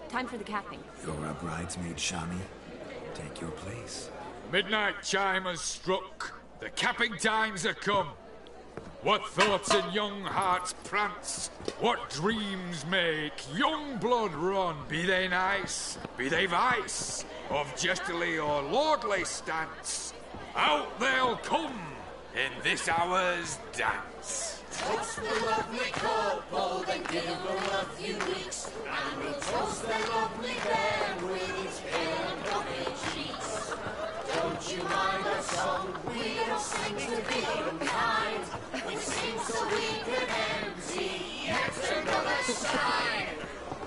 S5: Time for the capping.
S8: You're a bridesmaid, Shawnee. Take your place.
S7: Midnight chime has struck. The capping times are come. What thoughts in young hearts prance? What dreams make young blood run? Be they nice, be they vice, of jestily or lordly stance, out they'll come in this hour's dance.
S16: Toast the lovely couple, then give them a few weeks, and we'll toast their lovely bed with its pale and puffy cheeks. Don't you mind our song? We don't sing to be unkind. We sing so we can empty yet another stein.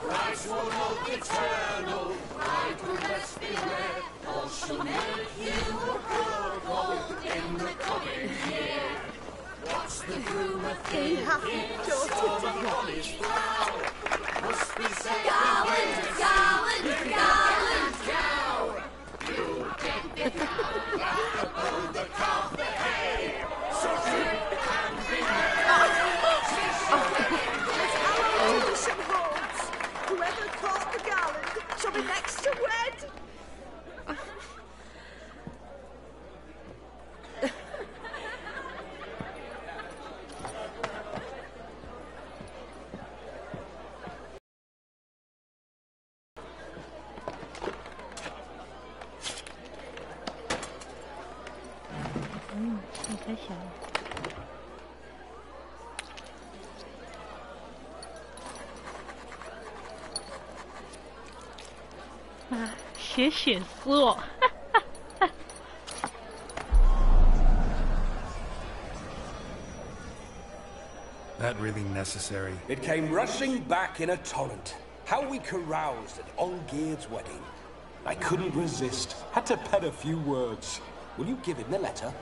S16: Brides will look eternal, bride will best beware, or she'll make you a purple in the coming year. What's the groom a thinking? For the Molly's vow must be said. Garland, garland, garland, cow. You'll get the cow the carpet hay. So drink and be
S9: Our tradition holds. Whoever caught the garland shall be next to wed.
S1: 血丝哦。
S8: That really necessary?
S10: It came rushing back in a torrent. How we caroused at Olgierd's wedding. I couldn't resist. Had to pen a few words. Will you give him the letter?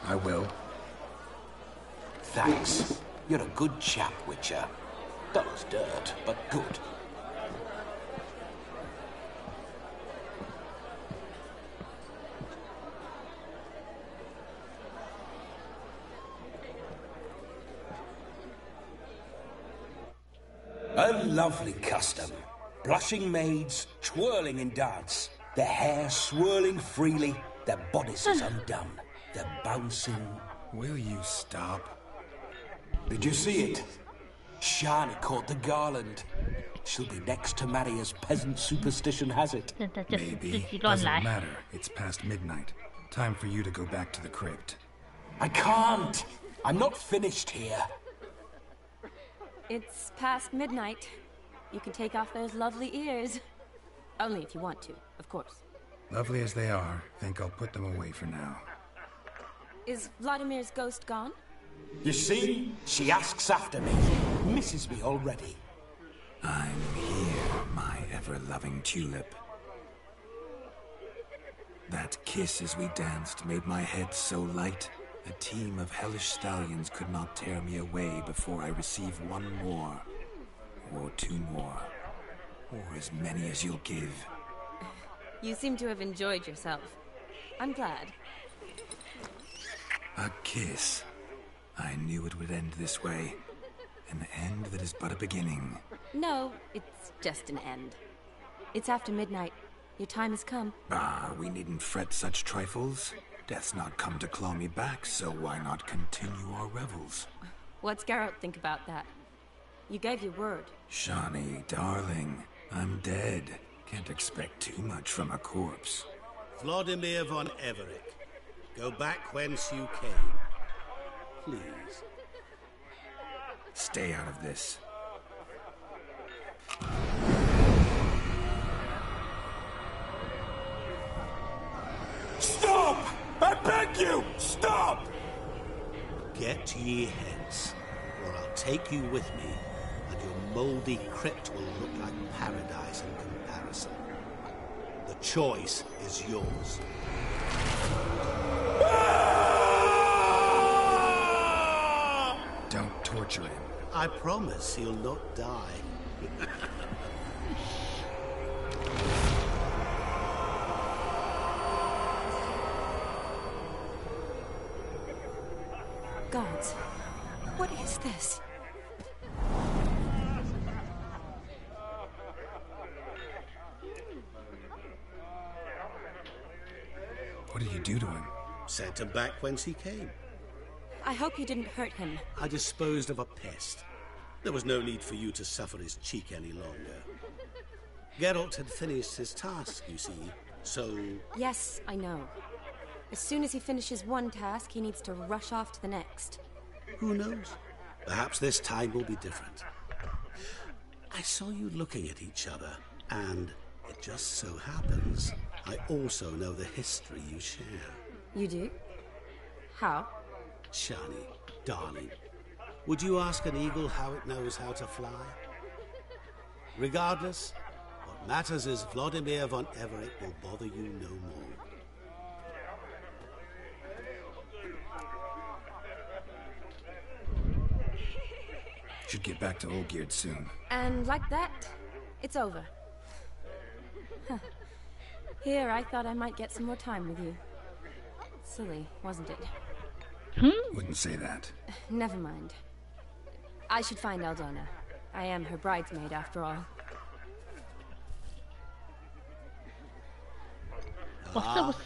S8: I will.
S10: Thanks. You're a good chap, Witcher. Dull as dirt, but good. A lovely custom. Blushing maids, twirling in dance. Their hair swirling freely, their bodices undone. They're bouncing.
S8: Will you stop?
S10: Did you see it? Shani caught the garland. She'll be next to marry as peasant superstition has it.
S8: Maybe. Doesn't matter. It's past midnight. Time for you to go back to the crypt.
S10: I can't. I'm not finished here.
S5: It's past midnight. You can take off those lovely ears. Only if you want to, of course.
S8: Lovely as they are, think I'll put them away for now.
S5: Is Vladimir's ghost gone?
S10: You see? She asks after me. Misses me already.
S8: I'm here, my ever-loving tulip. That kiss as we danced made my head so light. A team of hellish stallions could not tear me away before I receive one more. Or two more. Or as many as you'll give.
S5: You seem to have enjoyed yourself. I'm glad.
S8: A kiss. I knew it would end this way. An end that is but a beginning.
S5: No, it's just an end. It's after midnight. Your time has come.
S8: Ah, we needn't fret such trifles. Death's not come to claw me back, so why not continue our revels?
S5: What's Geralt think about that? You gave your word.
S8: Shani, darling, I'm dead. Can't expect too much from a corpse.
S6: Vladimir von Everett, go back whence you came. Please.
S8: Stay out of this.
S10: Stop! I beg you! Stop!
S6: Get ye hence, or I'll take you with me, and your mouldy crypt will look like paradise in comparison. The choice is yours.
S8: Don't torture him.
S6: I promise he'll not die.
S5: Gods, what is this?
S8: What did you do to him?
S6: Sent him back whence he came.
S5: I hope you didn't hurt him.
S6: I disposed of a pest. There was no need for you to suffer his cheek any longer. Geralt had finished his task, you see, so...
S5: Yes, I know. As soon as he finishes one task, he needs to rush off to the next.
S6: Who knows? Perhaps this time will be different. I saw you looking at each other, and it just so happens I also know the history you share.
S5: You do? How?
S6: Shani, darling, would you ask an eagle how it knows how to fly? Regardless, what matters is Vladimir von Everett will bother you no more.
S8: Should get back to Olgierd soon.
S5: And like that, it's over. Huh. Here, I thought I might get some more time with you. Silly, wasn't it?
S8: Wouldn't say that.
S5: Never mind. I should find Aldona. I am her bridesmaid, after all.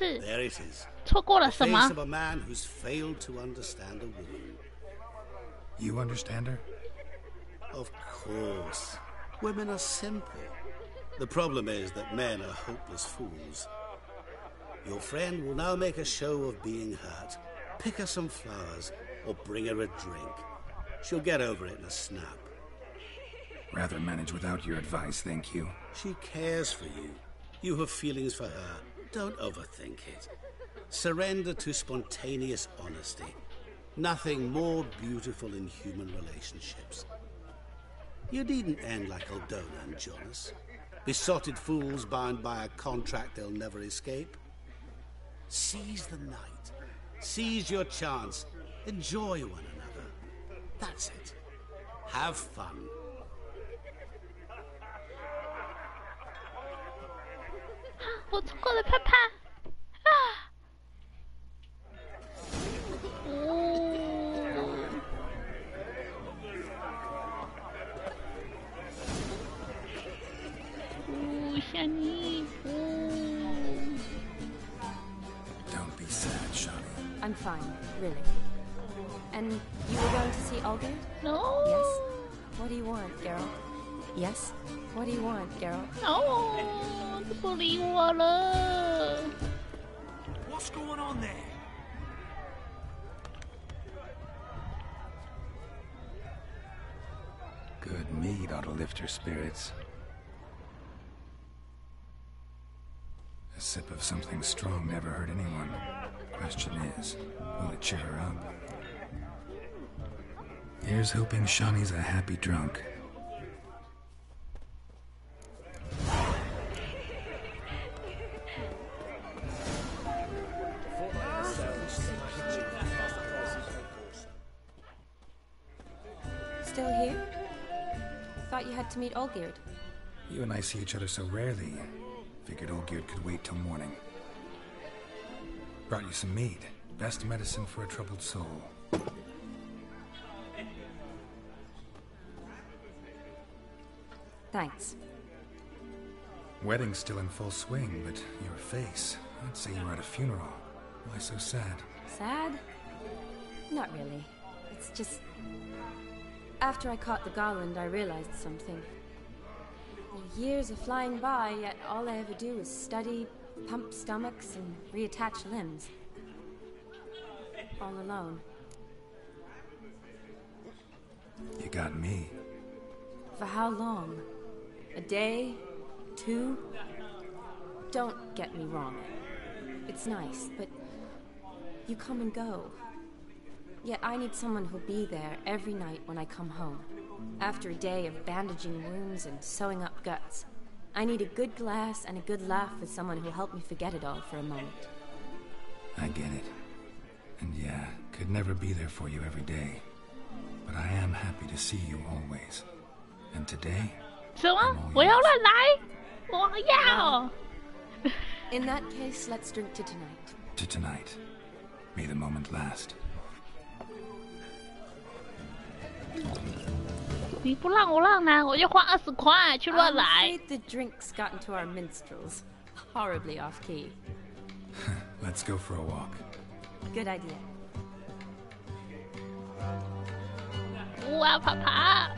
S6: There it is.
S1: 错过了什么？
S6: The face of a man who's failed to understand a woman.
S8: You understand her?
S6: Of course. Women are simple. The problem is that men are hopeless fools. Your friend will now make a show of being hurt. Pick her some flowers, or bring her a drink. She'll get over it in a snap.
S8: Rather manage without your advice, thank you.
S6: She cares for you. You have feelings for her. Don't overthink it. Surrender to spontaneous honesty. Nothing more beautiful in human relationships. You needn't end like Aldona and Jonas. Besotted fools bound by a contract they'll never escape. Seize the night. Seize your chance. Enjoy one another. That's it. Have fun.
S1: 我错过了啪啪啊！想你。
S8: Don't be sad, Shani.
S5: I'm fine, really. And you were going to see Olgerd?
S1: No.
S5: Yes? What do you want, Geralt? Yes? What do you want, Geralt?
S1: No, 不理我了。
S3: What's going on there?
S8: Good mead ought to lift her spirits. A sip of something strong never hurt anyone. Question is, will it cheer her up? Here's hoping Shani's a happy drunk.
S5: Still here? Thought you had to meet Olgerd.
S8: You and I see each other so rarely. Figured Olgerd could wait till morning. Brought you some mead. Best medicine for a troubled soul.
S5: Thanks.
S8: Wedding's still in full swing, but your face, I'd say you were at a funeral. Why so sad?
S5: Sad? Not really. It's just... After I caught the garland, I realized something. The years are flying by, yet all I ever do is study, pump stomachs, and reattach limbs. All alone.
S8: You got me.
S5: For how long? A day? 2? Don't get me wrong. It's nice, but you come and go. Yet I need someone who'll be there every night when I come home. After a day of bandaging wounds and sewing up guts. I need a good glass and a good laugh with someone who'll help me forget it all for a moment.
S8: I get it. And yeah, could never be there for you every day. But I am happy to see you always. And today...
S1: 什么？我要乱来！我要！
S5: In that case, let's drink to tonight.
S8: To tonight. May the moment last.
S1: 你不让我让呢，我就花20块去乱来。
S5: I'm afraid the drinks got into our minstrels. Horribly off key.
S8: Let's go for a walk.
S5: Good idea.
S1: 我要爬爬。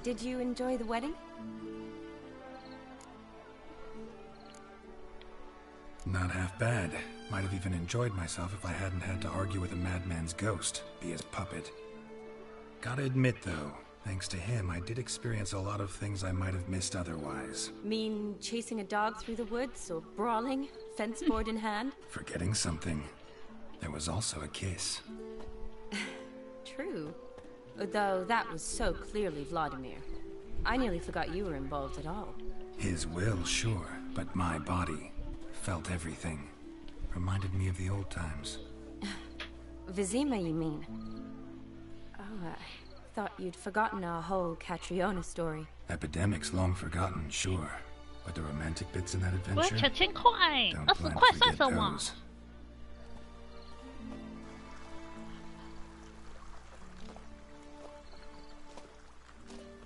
S5: Did you enjoy the wedding?
S8: Not half bad. Might have even enjoyed myself if I hadn't had to argue with a madman's ghost, be his puppet. Gotta admit, though, thanks to him, I did experience a lot of things I might have missed otherwise.
S5: Mean chasing a dog through the woods, or brawling, fence board in hand?
S8: Forgetting something. There was also a kiss.
S5: True. Though that was so clearly Vladimir. I nearly forgot you were involved at all.
S8: His will, sure, but my body felt everything. Reminded me of the old times.
S5: Vizima, you mean? Oh, I thought you'd forgotten our whole Catriona story.
S8: Epidemic's long forgotten, sure. But the romantic bits in that
S1: 我
S8: adventure?
S1: 2000块，20
S8: Don't plan
S1: 块
S8: to
S1: 算
S8: forget
S1: 什么？
S8: those.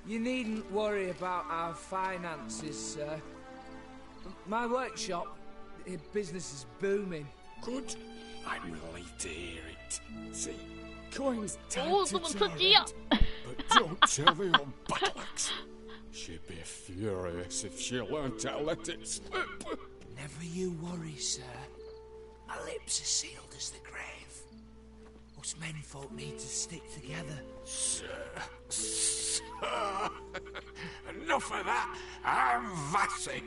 S17: You needn't worry about our finances, sir. My workshop, business is booming.
S7: Good. I'm relieved to hear it. See, coins
S1: Oh,
S7: tend to
S1: 这么刺激啊！
S7: but don't tell the old battlelax. She'd be furious if she learned to let it slip.
S17: Never you worry, sir. My lips are sealed as the grave. Us menfolk need to stick together.
S3: Sir. Enough of that. I'm Vassy.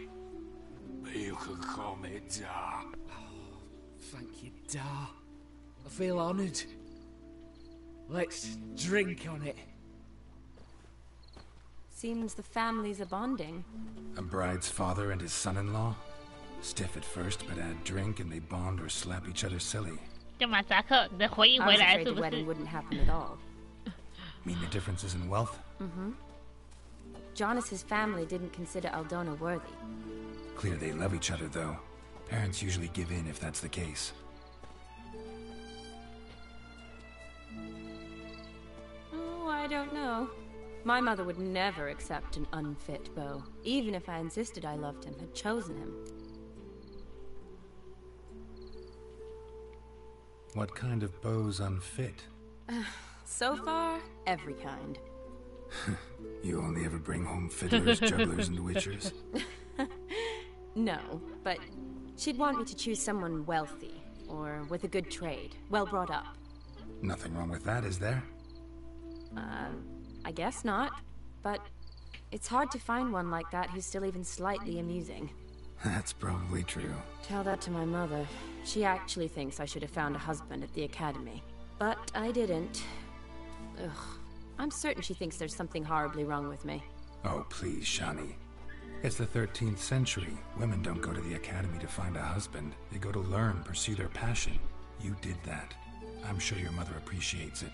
S3: But you can call me Dar.
S17: Thank you, Dar. I feel honoured. Let's drink on it.
S5: Seems the families are bonding.
S8: A bride's father and his son-in-law? Stiff at first, but add drink and they bond or slap each other silly.
S1: 就马扎克，你的回忆
S5: I
S1: 回
S5: was
S1: 来
S5: afraid
S1: 是
S5: the
S1: 不
S5: wedding
S1: 是？
S5: wouldn't happen at all.
S8: Mean the differences in wealth?
S5: Mm-hmm. Jonas's family didn't consider Aldona worthy.
S8: Clear they love each other, though. Parents usually give in if that's the case.
S5: Oh, I don't know. My mother would never accept an unfit beau, even if I insisted I loved him, had chosen him.
S8: What kind of beau's unfit?
S5: So far, every kind.
S8: You only ever bring home fiddlers, jugglers, and witchers?
S5: No, but she'd want me to choose someone wealthy, or with a good trade, well brought up.
S8: Nothing wrong with that, is there?
S5: I guess not, but it's hard to find one like that who's still even slightly amusing.
S8: That's probably true.
S5: Tell that to my mother. She actually thinks I should have found a husband at the academy. But I didn't. Ugh. I'm certain she thinks there's something horribly wrong with me.
S8: Oh, please, Shani. It's the 13th century. Women don't go to the academy to find a husband. They go to learn, pursue their passion. You did that. I'm sure your mother appreciates it.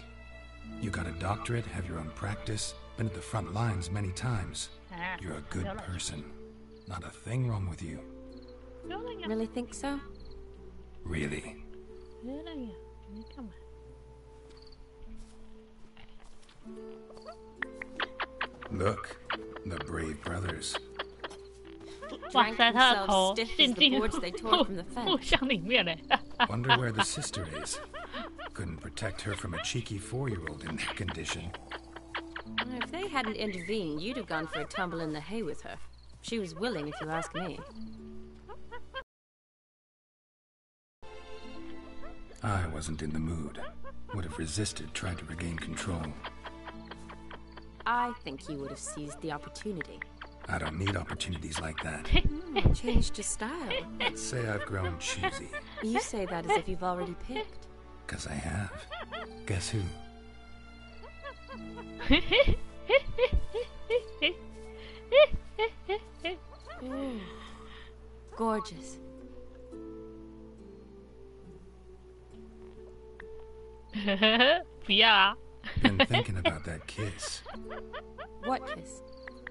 S8: You got a doctorate, have your own practice, been at the front lines many times. You're a good person. Not a thing wrong with you.
S5: Really think so?
S8: Really? Look, the brave brothers.
S1: 哇塞，他的头
S5: stiff as
S1: 进
S5: the
S1: 进
S5: boards they tore from the
S1: 互
S5: fence.
S1: 相里面嘞。
S8: Wonder where the sister is. Couldn't protect her from a cheeky 4-year-old in that condition.
S5: If they hadn't intervened, you'd have gone for a tumble in the hay with her. She was willing, if you ask me.
S8: I wasn't in the mood. Would have resisted, tried to regain control.
S5: I think you would have seized the opportunity.
S8: I don't need opportunities like that.
S5: Changed your style.
S8: Let's say I've grown choosy.
S5: You say that as if you've already picked.
S8: 'Cause I have. Guess who?
S5: Gorgeous.
S8: Been thinking about that kiss.
S5: What kiss?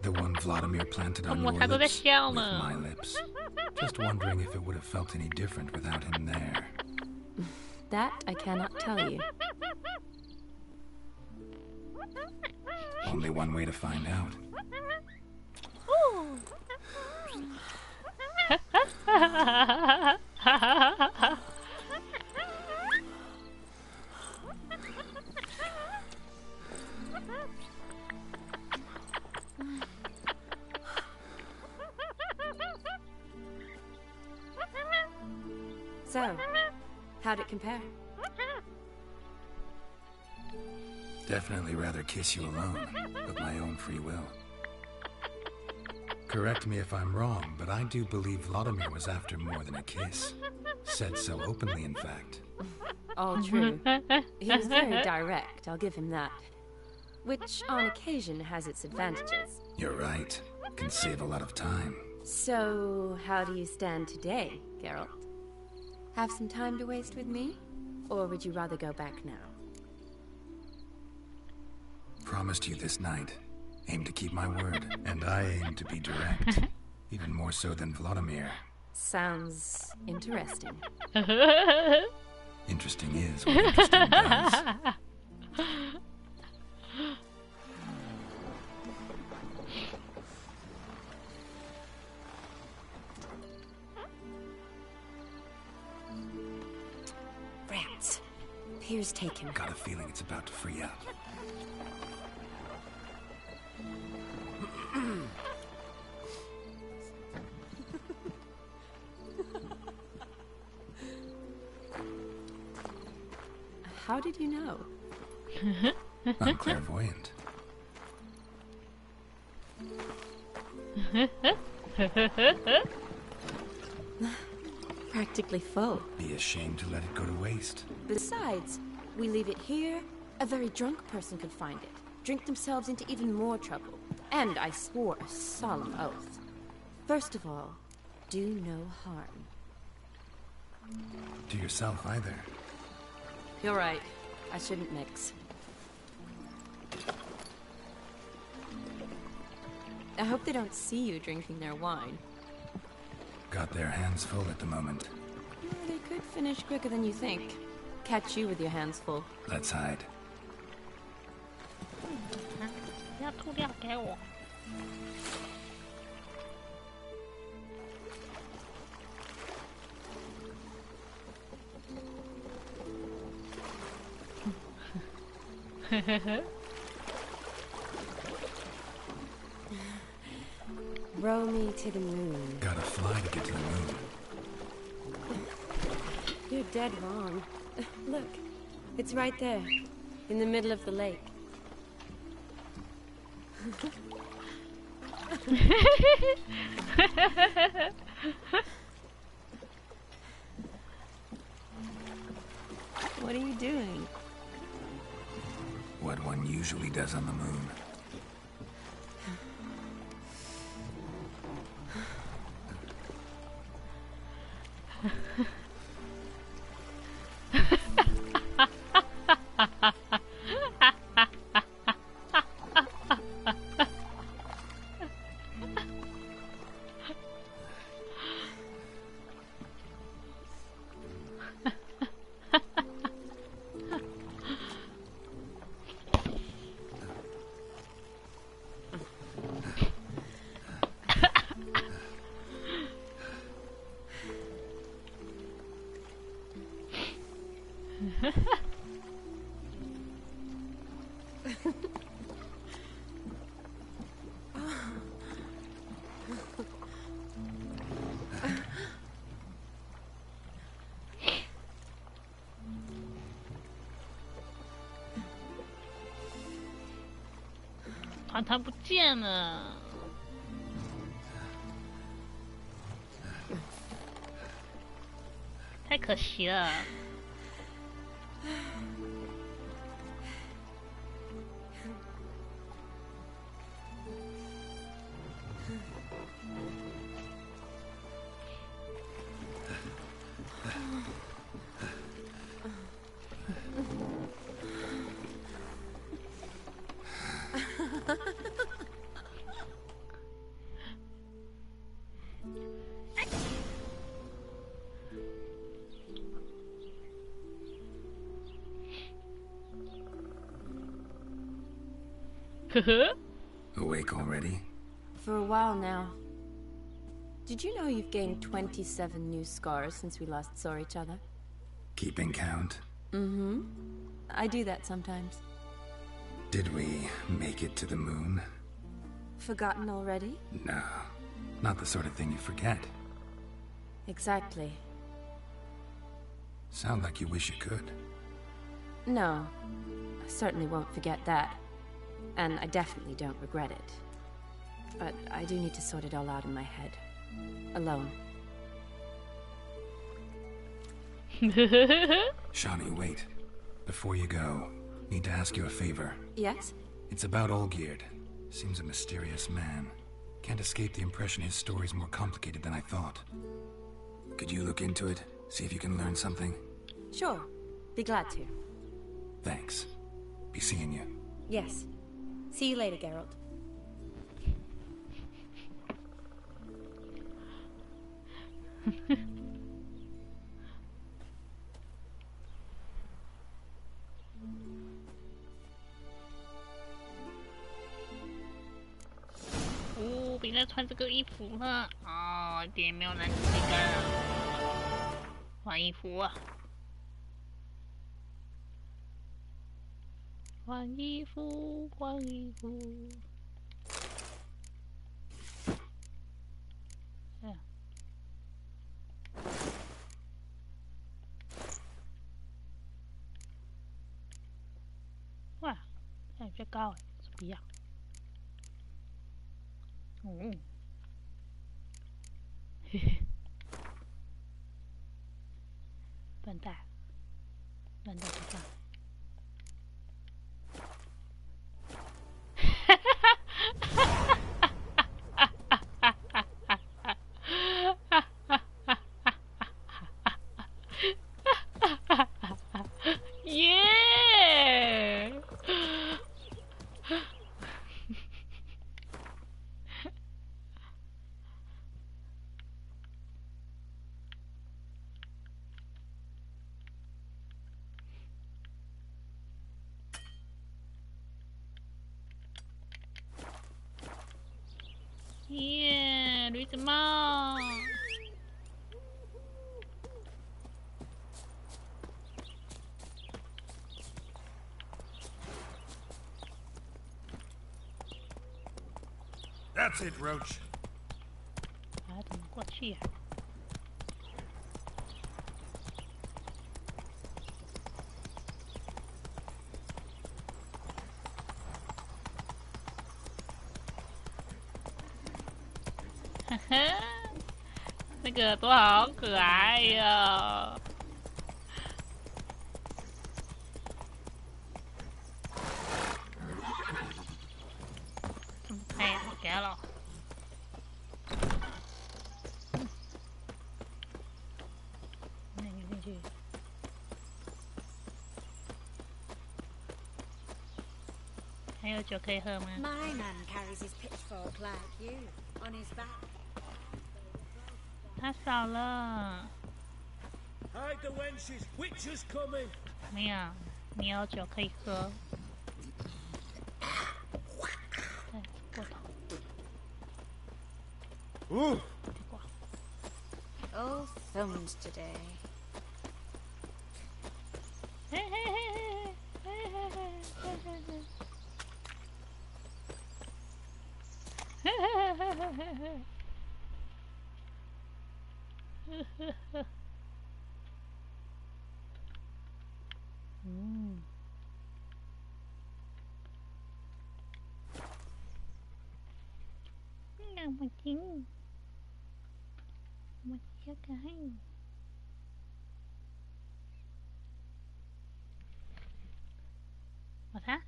S8: The one Vladimir planted on your lips with my lips. Just wondering if it would have felt any different without him there.
S5: That I cannot tell you.
S8: Only one way to find out.
S5: So, how'd it compare?
S8: Definitely rather kiss you alone, of my own free will. Correct me if I'm wrong, but I do believe Vladimir was after more than a kiss. Said so openly, in fact.
S5: All true. He was very direct, I'll give him that. Which, on occasion, has its advantages.
S8: You're right. Can save a lot of time.
S5: So, how do you stand today, Geralt? Have some time to waste with me? Or would you rather go back now?
S8: Promised you this night. Aim to keep my word. And I aim to be direct. Even more so than Vladimir.
S5: Sounds interesting.
S8: Interesting is what interesting does.
S5: Rats. Pier's taken.
S8: Got a feeling it's about to free up.
S5: How did you know?
S8: I'm clairvoyant.
S5: Practically full.
S8: Be ashamed to let it go to waste.
S5: Besides, we leave it here, a very drunk person could find it, drink themselves into even more trouble. And I swore a solemn oath. First of all, do no harm.
S8: To yourself either.
S5: You're right. I shouldn't mix. I hope they don't see you drinking their wine.
S8: Got their hands full at the moment.
S5: They could finish quicker than you think. Catch you with your hands full.
S8: Let's hide.
S1: 不要吐料给我。
S5: Row me to the moon.
S8: Gotta fly to get to the moon.
S5: You're dead wrong. Look, it's right there, in the middle of the lake. What are you doing?
S8: What one usually does on the moon.
S1: 团团不见了，太可惜了。
S8: Awake already?
S5: For a while now. Did you know you've gained 27 new scars since we last saw each other?
S8: Keeping count?
S5: Mm-hmm. I do that sometimes.
S8: Did we make it to the moon?
S5: Forgotten already?
S8: No. Not the sort of thing you forget.
S5: Exactly.
S8: Sound like you wish you could.
S5: No. I certainly won't forget that. And I definitely don't regret it. But I do need to sort it all out in my head. Alone.
S8: Shani, wait. Before you go, need to ask you a favor.
S5: Yes?
S8: It's about Olgierd. Seems a mysterious man. Can't escape the impression his story's more complicated than I thought. Could you look into it? See if you can learn something?
S5: Sure. Be glad to.
S8: Thanks. Be seeing you.
S5: Yes. See you later, Geralt.
S1: 哦，别再穿这个衣服了哦，点没有男子气概了，换衣服啊！换衣服，换衣服。这样。比较高哎，不要。嗯，嘿嘿，笨蛋，笨蛋不上。哈哈哈哈哈！ 耶！耶，驴子帽。
S6: That's it, Roach.
S1: 啊，怎么过去呀？呵呵，那个耳朵好可爱哟！怎么开呀？给了。 还有酒可以喝吗？
S9: My man carries his pitchfork like you on his back.
S1: 他少了。
S6: Hide the wenches, witches coming.
S1: 没有，你有酒可以喝。哎，过头。
S6: Ooh.
S9: Oh, thumbs today.
S1: 嘿嘿嘿嘿嘿嘿嘿嘿嘿嘿。 嗯，让我听，我小可爱。我擦！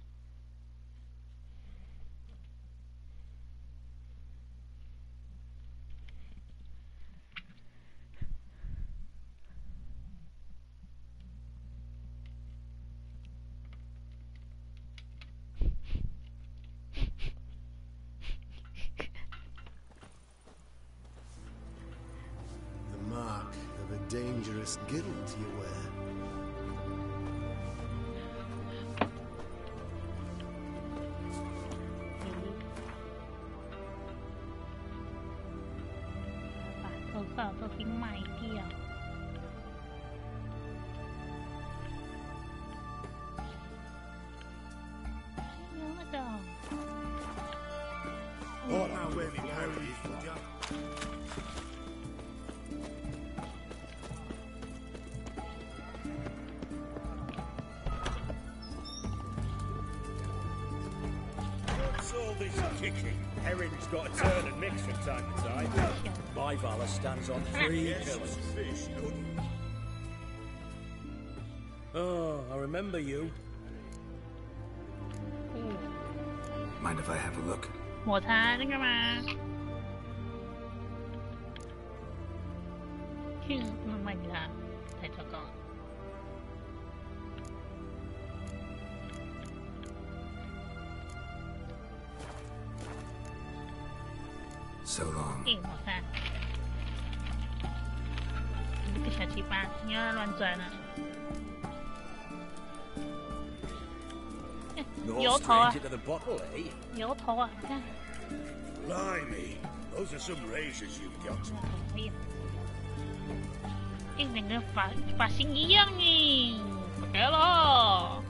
S6: The mark of a dangerous guild you wear.
S1: 把头发都给卖掉。有那个。
S6: Oh, now where we carry it, would ya? What's all this kicking?
S12: Herring's got to turn and mix from time to time. My Valor stands on 3 pillars.
S6: Fish couldn't.
S12: Oh, I remember you.
S8: Mind if I have a look?
S1: 抹茶那个吗？去慢慢给他，太糟糕了。
S8: So long.
S1: 哎，抹茶，你个小鸡巴，你要乱转了。油头啊！
S12: to the bottle, eh?
S1: 油头啊！你看。
S6: Blimey, those are some razors you've got.
S1: 哎呀，哎，两个发型一样呢，不该了。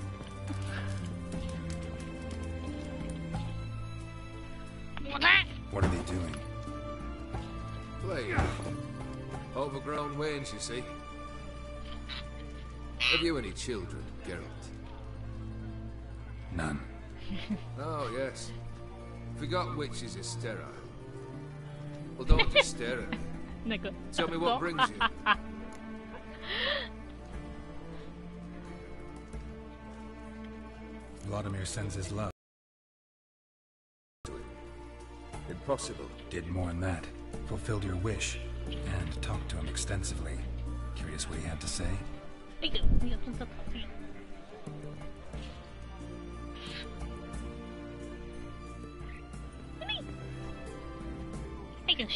S1: 抹茶。
S8: What are they doing?
S18: Playing. Overgrown wains, you see. Have you any children, Geralt?
S8: None.
S18: Oh, yes. Forgot witches are sterile. Well, don't just stare at me. Tell me what brings you.
S8: Vladimir sends his love.
S18: Impossible.
S8: Did more than that. Fulfilled your wish. And talked to him extensively. Curious what he had to say?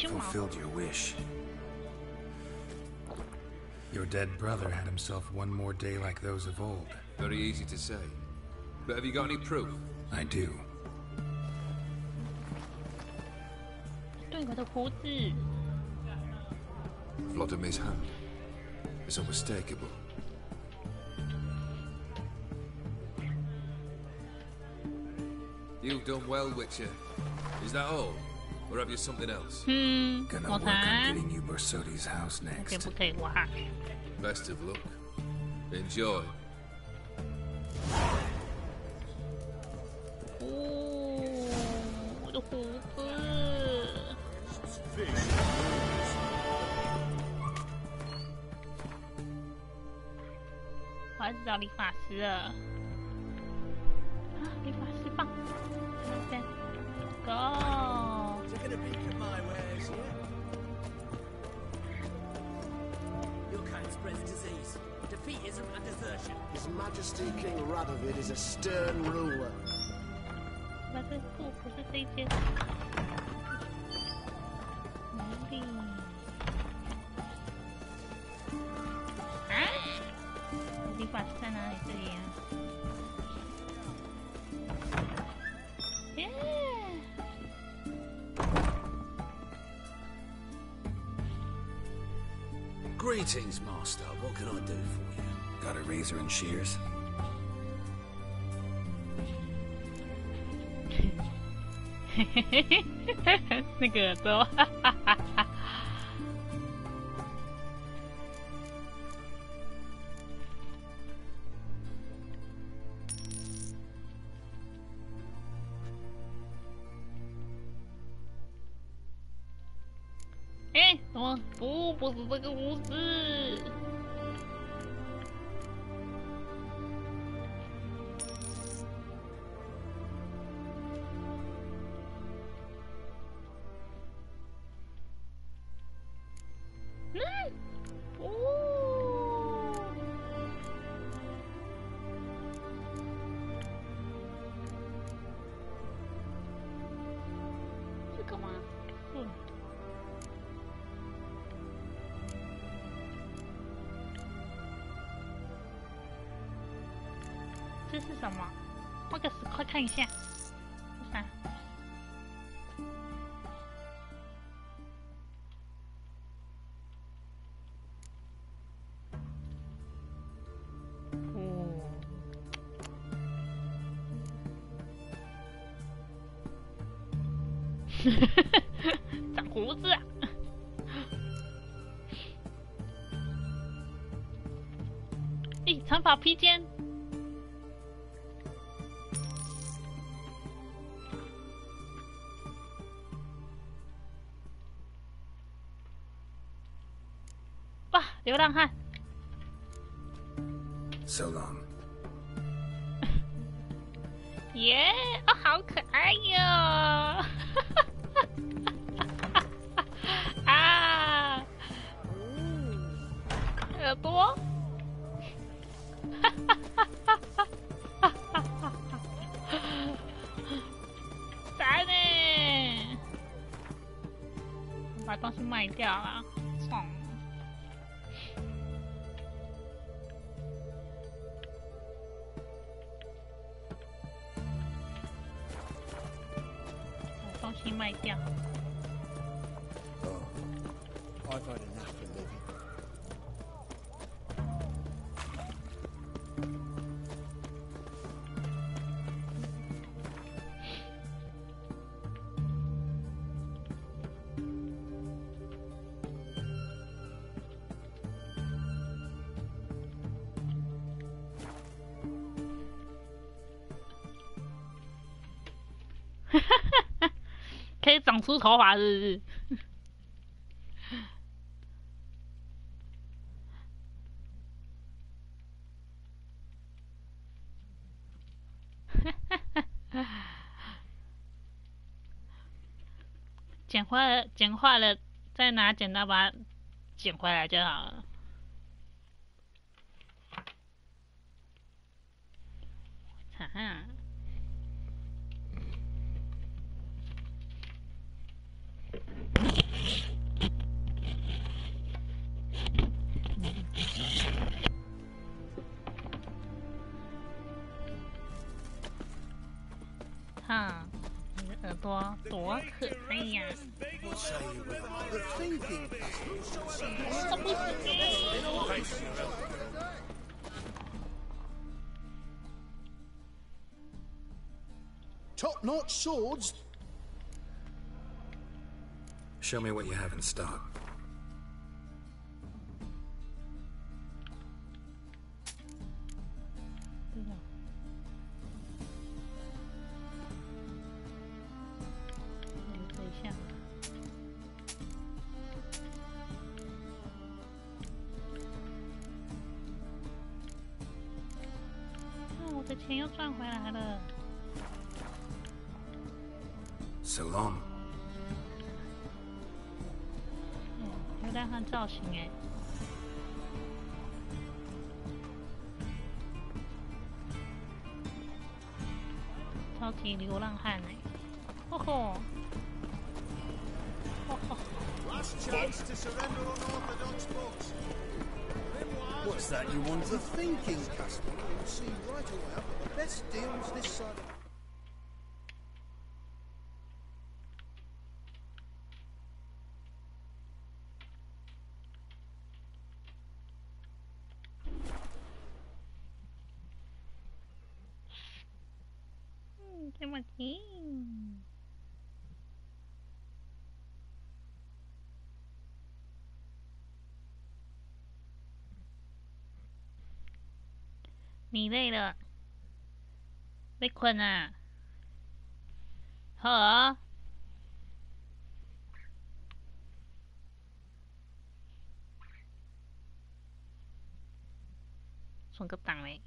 S8: Fulfilled your wish. Your dead brother had himself one more day like those of old.
S18: Very easy to say. But have you got any proof?
S8: I do.
S18: Vladimir's hand. It's unmistakable. You've done well, Witcher. Is that all? Or have you something else?
S8: Gonna work on getting you Bersodi's house next.
S18: Best of luck. Enjoy.
S1: Go.
S15: Taking a peek at my wares, yeah? Your kind spreads disease. Defeatism and desertion.
S14: His Majesty King Radovid is a stern ruler.
S10: Greetings, Master. What can I do for you?
S8: Got a razor and shears?
S1: 这是什么？花个10块看一下。啥？长胡子啊！咦，长发披肩。哇，流浪汉。
S8: So long.
S1: 耶，哦，好可爱哟！啊，耳朵，烦呢！把东西卖掉了，爽。东西卖掉。
S14: I've had enough of living.
S1: 长出头发是不是？剪坏了，再拿剪刀把它剪回来就好了。啊！哈，你的耳朵多可爱呀！我不行。
S14: Top-notch swords.
S8: Show me what you have in stock.
S3: So long.
S1: 有点看造型哎，超级流浪汉哎，吼吼，吼吼。
S6: Last chance to surrender unorthodox books.
S14: What's that you want? The thinking castle. You'll see right away. I've got the best deals this side.
S1: Terima kasih. Ni 累了，被困啊！好，存个档嘞。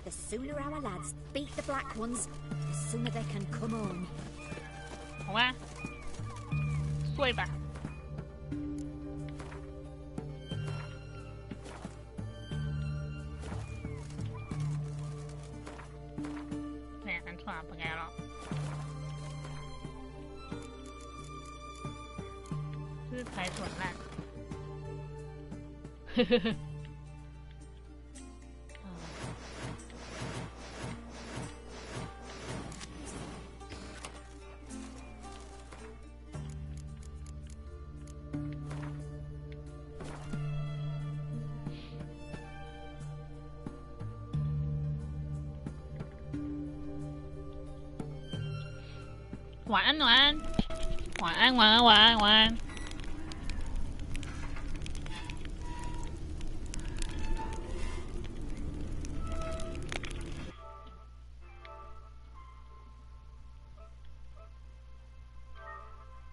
S19: The sooner our lads beat the black ones, the sooner they can come home.
S1: 好吧，睡吧。哎，按错了，不该了。这是台词很烂。呵呵呵。 晚安，晚安，晚安，晚安，晚安，晚安。